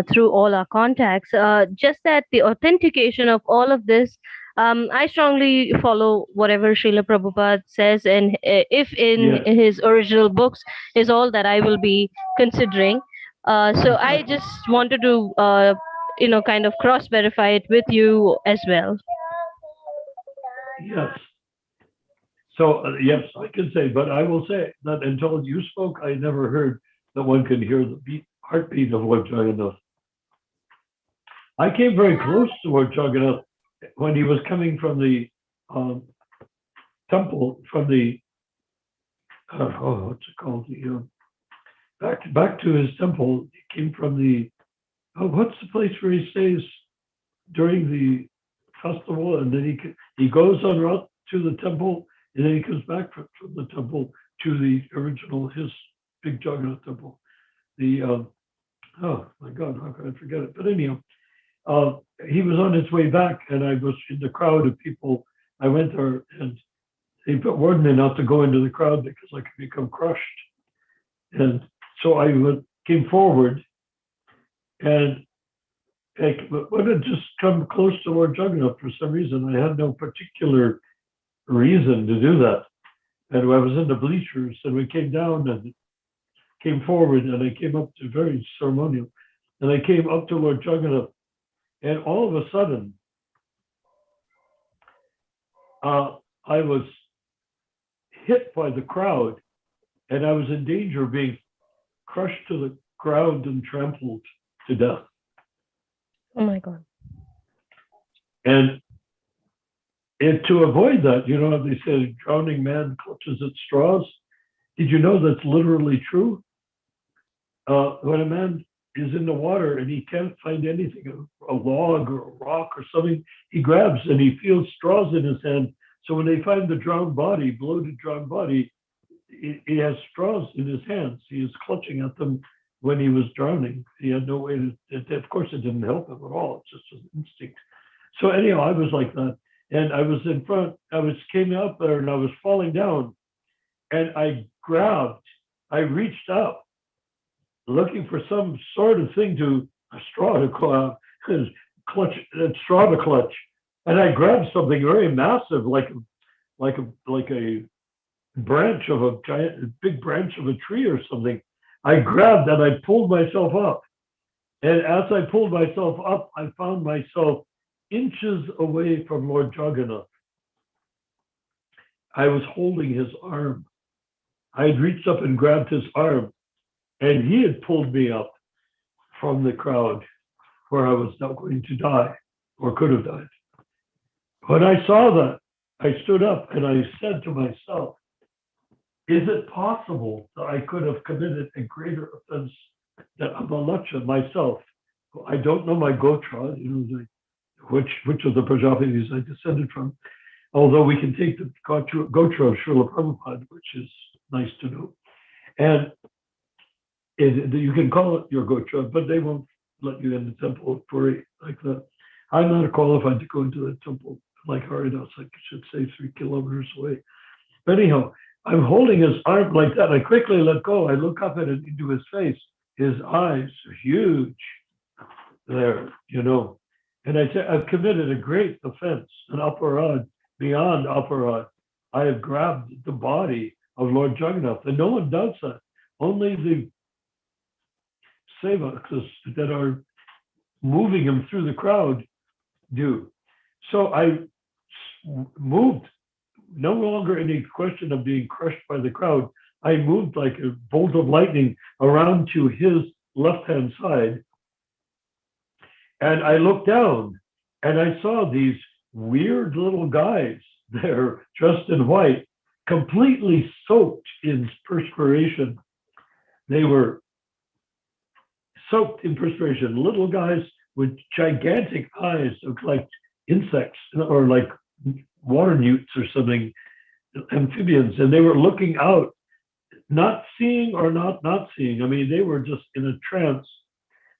through all our contacts. Just that the authentication of all of this, I strongly follow whatever Srila Prabhupada says, and if in his original books is all that I will be considering. So I just wanted to, kind of cross-verify it with you as well. Yes. So yes, I can say, but I will say that until you spoke, I never heard that one can hear the heartbeat of Lord Jagannath. I came very close to Lord Jagannath when he was coming from the temple, from the what's it called? The back to his temple. He came from the what's the place where he stays during the festival, and then he goes on route to the temple, and then he comes back from the temple to the original his big Jagannath temple. The oh my God, how can I forget it? But anyhow, he was on his way back, and I was in the crowd of people. I went there, and they warned me not to go into the crowd because I could become crushed. And so I came forward, and I wanted to just come close to Lord Jagannath for some reason. I had no particular reason to do that. And I was in the bleachers, and we came down and came forward, and I came up to very ceremonial, and I came up to Lord Jagannath, and all of a sudden, I was hit by the crowd, and I was in danger of being crushed to the ground and trampled to death. Oh my God. And to avoid that, you know, they say drowning man clutches at straws. Did you know that's literally true? When a man is in the water and he can't find anything, a log or a rock or something, he grabs and he feels straws in his hand. So when they find the drowned body, bloated drowned body, he has straws in his hands. He is clutching at them when he was drowning. He had no way to, of course it didn't help him at all. It's just an instinct. So anyhow, I was like that. And I was in front, came up there and I was falling down, and I reached up looking for some sort of thing a straw to clutch, and I grabbed something very massive, like a branch of a big branch of a tree or something. I grabbed and I pulled myself up, and as I pulled myself up, I found myself inches away from Lord Jagannath. I was holding his arm. I had reached up and grabbed his arm, and he had pulled me up from the crowd where I was now going to die, or could have died. When I saw that, I stood up and I said to myself, is it possible that I could have committed a greater offense than Amalacha myself? I don't know my Gotra, which of the Prajapatis I descended from, although we can take the Gotra of Srila Prabhupada, which is nice to know. And you can call it your Gotra, but they won't let you in the temple of Puri like that. I'm not qualified to go into the temple like Haridas, like I should say 3 kilometers away. But anyhow, I'm holding his arm like that. I quickly let go. I look up into his face. His eyes are huge there, And I say, I've committed a great offense, an aparad, beyond aparad. I have grabbed the body of Lord Jagannath, and no one does that. Only the sevaks that are moving him through the crowd do. So I moved, no longer any question of being crushed by the crowd. I moved like a bolt of lightning around to his left-hand side. And I looked down and I saw these weird little guys there dressed in white, completely soaked in perspiration. They were soaked in perspiration, little guys with gigantic eyes, looked like insects or like water newts or something, amphibians. And they were looking out, not seeing or not seeing. I mean, they were just in a trance.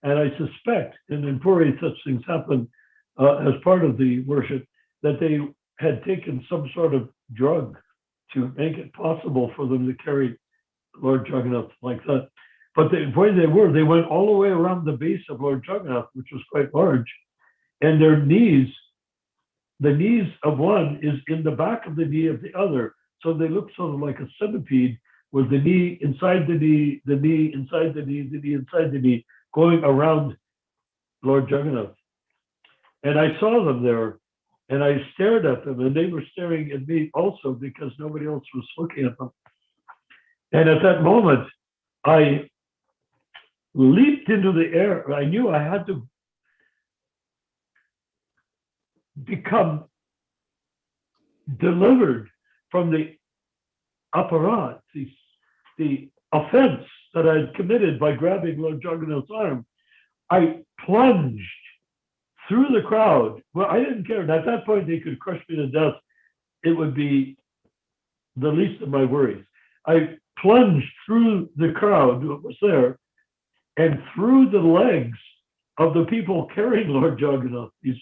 And I suspect, and in Puri such things happen as part of the worship, that they had taken some sort of drug to make it possible for them to carry Lord Jagannath like that. But the way they went all the way around the base of Lord Jagannath, which was quite large, and their knees, the knees of one is in the back of the knee of the other. So they look sort of like a centipede with the knee inside the knee, the knee inside the knee, the knee inside the knee, going around Lord Jagannath. And I saw them there, and I stared at them, and they were staring at me also because nobody else was looking at them. And at that moment, I leaped into the air. I knew I had to become delivered from the aparat, the offense that I had committed by grabbing Lord Jagannath's arm. I plunged through the crowd. Well, I didn't care. And at that point, they could crush me to death. It would be the least of my worries. I plunged through the crowd that was there and through the legs of the people carrying Lord Jagannath, these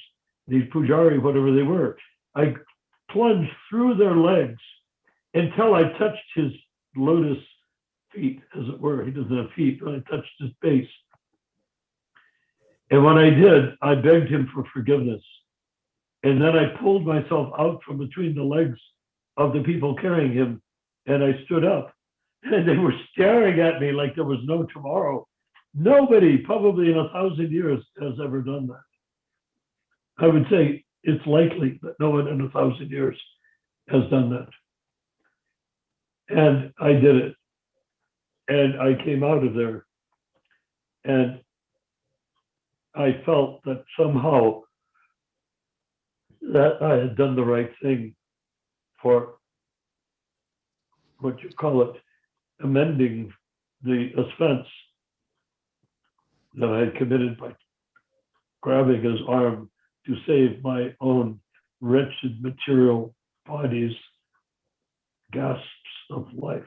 pujari, whatever they were. I plunged through their legs until I touched his lotus feet, as it were. He doesn't have feet, but I touched his base. And when I did, I begged him for forgiveness. And then I pulled myself out from between the legs of the people carrying him, and I stood up. And they were staring at me like there was no tomorrow. Nobody, probably in 1,000 years, has ever done that. I would say it's likely that no one in 1,000 years has done that. And I did it. And I came out of there. And I felt that somehow that I had done the right thing for what you call it, amending the offense that I had committed by grabbing his arm to save my own wretched material body's gasps of life.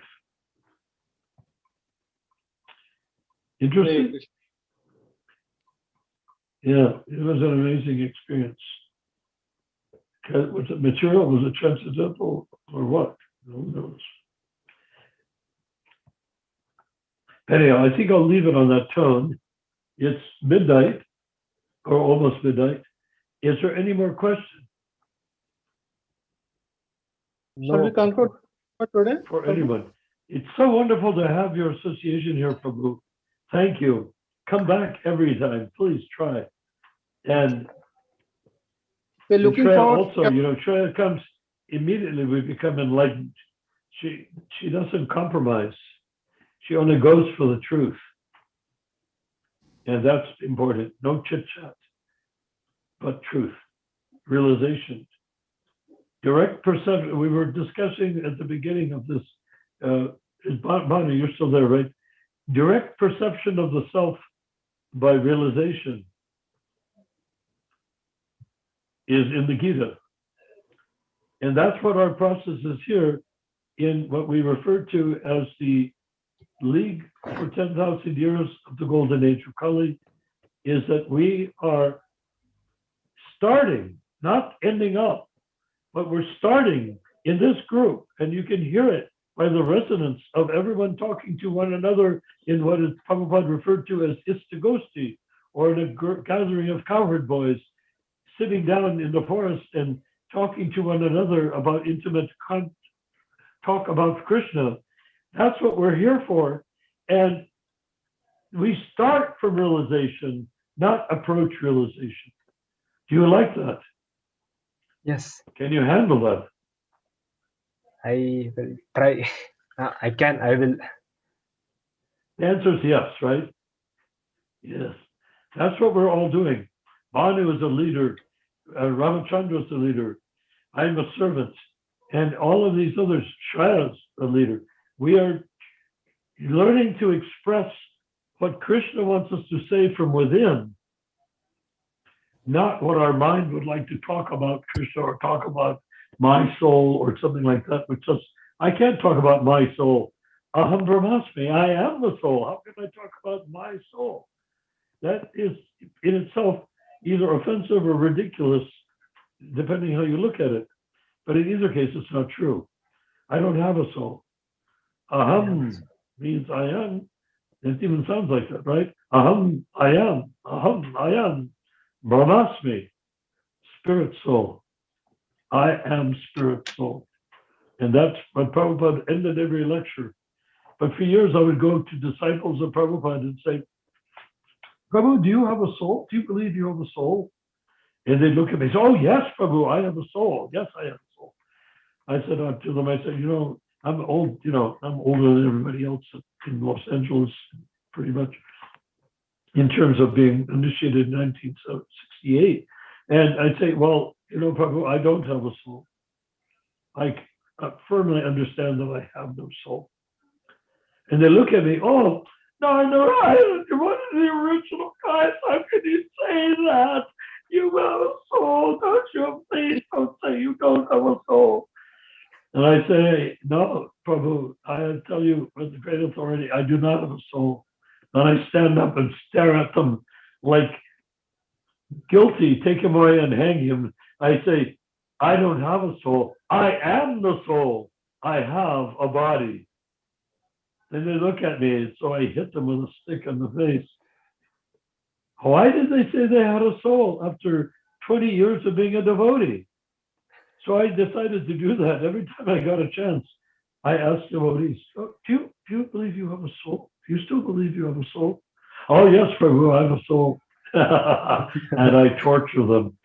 Interesting? Yeah, it was an amazing experience. Was it material? Was it transcendental or what? Who knows? Anyhow, I think I'll leave it on that tone. It's midnight, or almost midnight. Is there any more questions? No. Shall we conclude for today? For anyone. It's so wonderful to have your association here, Prabhu. Thank you. Come back every time. Please try. And we're looking forward. Also, Shreya comes immediately. We become enlightened. She doesn't compromise. She only goes for the truth. And that's important. No chit chat, but truth, realization, direct perception. We were discussing at the beginning of this, Bhanu, you're still there, right? Direct perception of the self by realization is in the Gita. And that's what our process is here in what we refer to as the League for 10,000 Years of the Golden Age of Kali, is that we are starting, not ending up, but we're starting in this group, and you can hear it by the resonance of everyone talking to one another in what is Prabhupada referred to as istagosti, or in a gathering of cowherd boys sitting down in the forest and talking to one another about intimate talk about Krishna. That's what we're here for. And we start from realization, not approach realization. Do you like that? Yes. Can you handle that? I will try. I can, I will. The answer is yes, right? Yes. That's what we're all doing. Bhanu is a leader. Ramachandra is a leader. I'm a servant. And all of these others, Shreya's a leader. We are learning to express what Krishna wants us to say from within, not what our mind would like to talk about Krishna or talk about my soul or something like that, which is, I can't talk about my soul. Aham Brahmasmi, I am the soul. How can I talk about my soul? That is in itself either offensive or ridiculous, depending how you look at it. But in either case, it's not true. I don't have a soul. Aham means I am. It even sounds like that, right? Aham, I am. Aham, I am. Brahmasmi, spirit soul. I am spirit soul. And that's what Prabhupada ended every lecture. But for years, I would go to disciples of Prabhupada and say, Prabhu, do you have a soul? Do you believe you have a soul? And they'd look at me and say, oh, yes, Prabhu, I have a soul. Yes, I have a soul. I said to them, I said, I'm old, I'm older than everybody else in Los Angeles, pretty much. in terms of being initiated in 1968. And I'd say, well, Prabhu, I don't have a soul. I firmly understand that I have no soul. And they look at me, oh, no, I one of the original guys. How can you say that? You have a soul, don't you? Please don't say you don't have a soul. And I say, no, Prabhu, I tell you with the great authority, I do not have a soul. And I stand up and stare at them like guilty, take him away and hang him. I say, I don't have a soul. I am the soul. I have a body. Then they look at me, so I hit them with a stick in the face. Why did they say they had a soul after 20 years of being a devotee? So I decided to do that. Every time I got a chance, I asked devotees, oh, do you believe you have a soul? Do you still believe you have a soul? Oh, yes, Prabhu, I have a soul. And I torture them.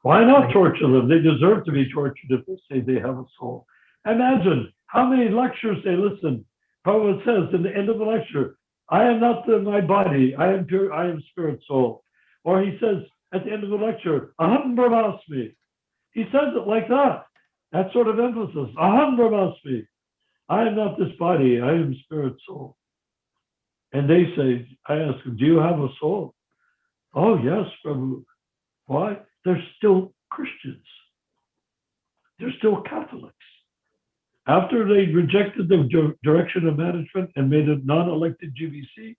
Why not torture them? They deserve to be tortured if they say they have a soul. Imagine how many lectures they listen. Prabhupada says in the end of the lecture, I am not my body, I am pure, I am spirit soul. Or he says at the end of the lecture, Aham Brahmasmi. He says it like that sort of emphasis. Aham Brahmasmi. I am not this body, I am spirit soul. And they say, I ask them, do you have a soul? Oh, yes, Prabhu. Why? They're still Christians. They're still Catholics. After they rejected the direction of management and made a non-elected GBC,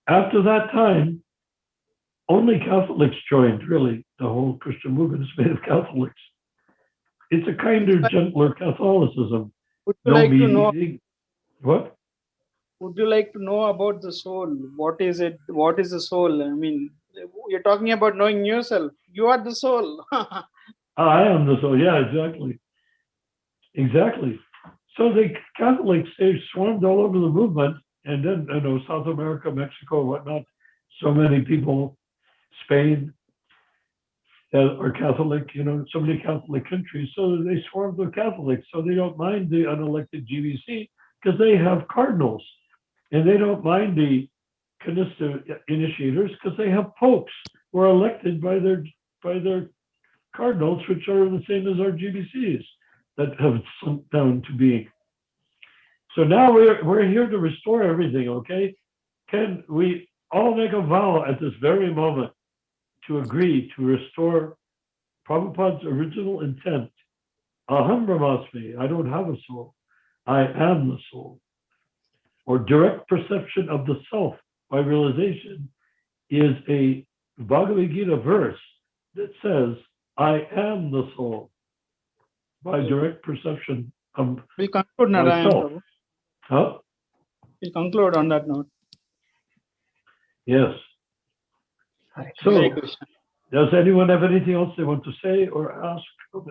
after that time, only Catholics joined, really. The whole Christian movement is made of Catholics. It's a kinder, gentler Catholicism. Would you like to know? What? Would you like to know about the soul? What is it? What is the soul? I mean, you're talking about knowing yourself. You are the soul. I am the soul. Yeah, exactly. Exactly. So the Catholics, they swarmed all over the movement, and then, South America, Mexico, whatnot, so many people, Spain, are Catholic, so many Catholic countries. So they swarmed with Catholics. So they don't mind the unelected GBC because they have cardinals. And they don't mind the Canista initiators because they have popes who are elected by their cardinals, which are the same as our GBCs that have sunk down to being. So now we're here to restore everything, okay? Can we all make a vow at this very moment to agree to restore Prabhupada's original intent? Aham Brahmasmi, I don't have a soul. I am the soul. Or direct perception of the self by realization is a Bhagavad Gita verse that says, I am the soul by direct perception of We conclude, myself. Huh? We conclude on that note. Yes. So, does anyone have anything else they want to say or ask?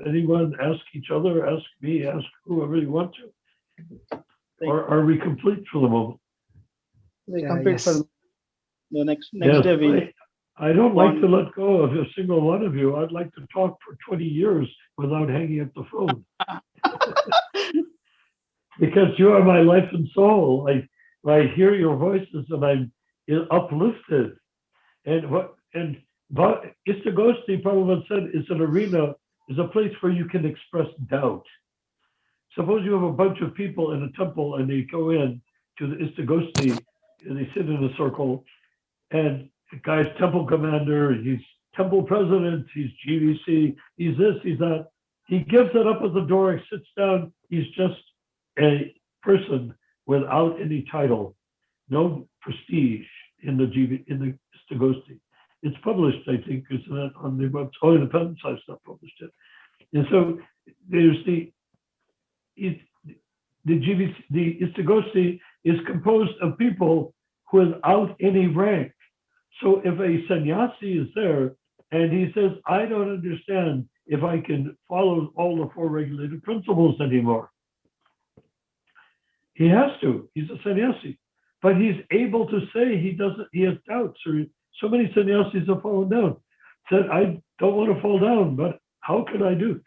Anyone ask each other, ask me, ask whoever you want to? Or are we complete for the moment? We complete for the next Yes, day. I don't like to let go of a single one of you. I'd like to talk for 20 years without hanging up the phone. Because you are my life and soul. I hear your voices and I'm uplifted. But Istagosti, Prabhupada said, is an arena, is a place where you can express doubt. Suppose you have a bunch of people in a temple and they go in to the Istagosti and they sit in a circle, and the guy's temple commander, he's temple president, he's GVC, he's this, he's that. He gives it up at the door, he sits down, he's just a person without any title, no prestige in the Istagosti. It's published, I think, isn't it, on the website? Oh, Independence I've not published it. And so there's the Istagosti is composed of people without any rank. So if a sannyasi is there and he says, I don't understand if I can follow all the four regulated principles anymore, he has to. He's a sannyasi. But he's able to say he has doubts. Or so many sannyasis have fallen down. Said, I don't want to fall down, but how can I do?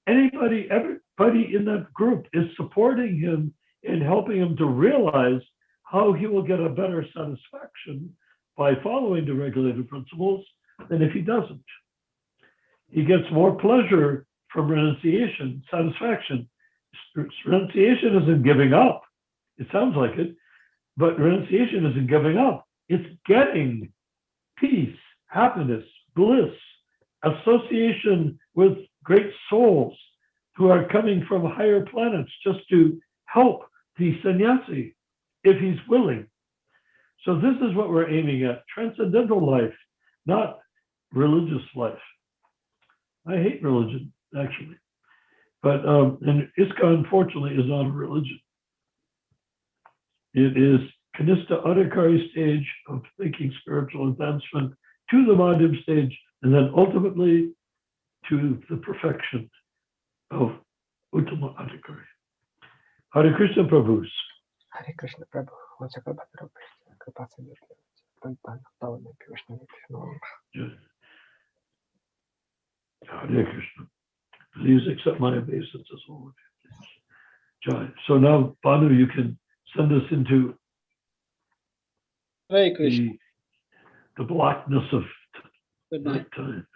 Everybody in that group is supporting him and helping him to realize how he will get a better satisfaction by following the regulated principles than if he doesn't. He gets more pleasure from renunciation, satisfaction. Renunciation isn't giving up. It sounds like it, but renunciation isn't giving up. It's getting peace, happiness, bliss, association with great souls who are coming from higher planets just to help the sannyasi if he's willing. So this is what we're aiming at, transcendental life, not religious life. I hate religion, actually. But and ISKCON, unfortunately, is not a religion. It is Kanistha Adhikari stage of thinking spiritual advancement to the Madhyam stage, and then ultimately to the perfection of Uttama Adhikari. Hare Krishna Prabhus. Hare Krishna Prabhu. Hare Krishna. Please accept my obeisances, all of you. Jai. So now, Banu, you can send us into Hare Krishna. the blackness of Good night. nighttime.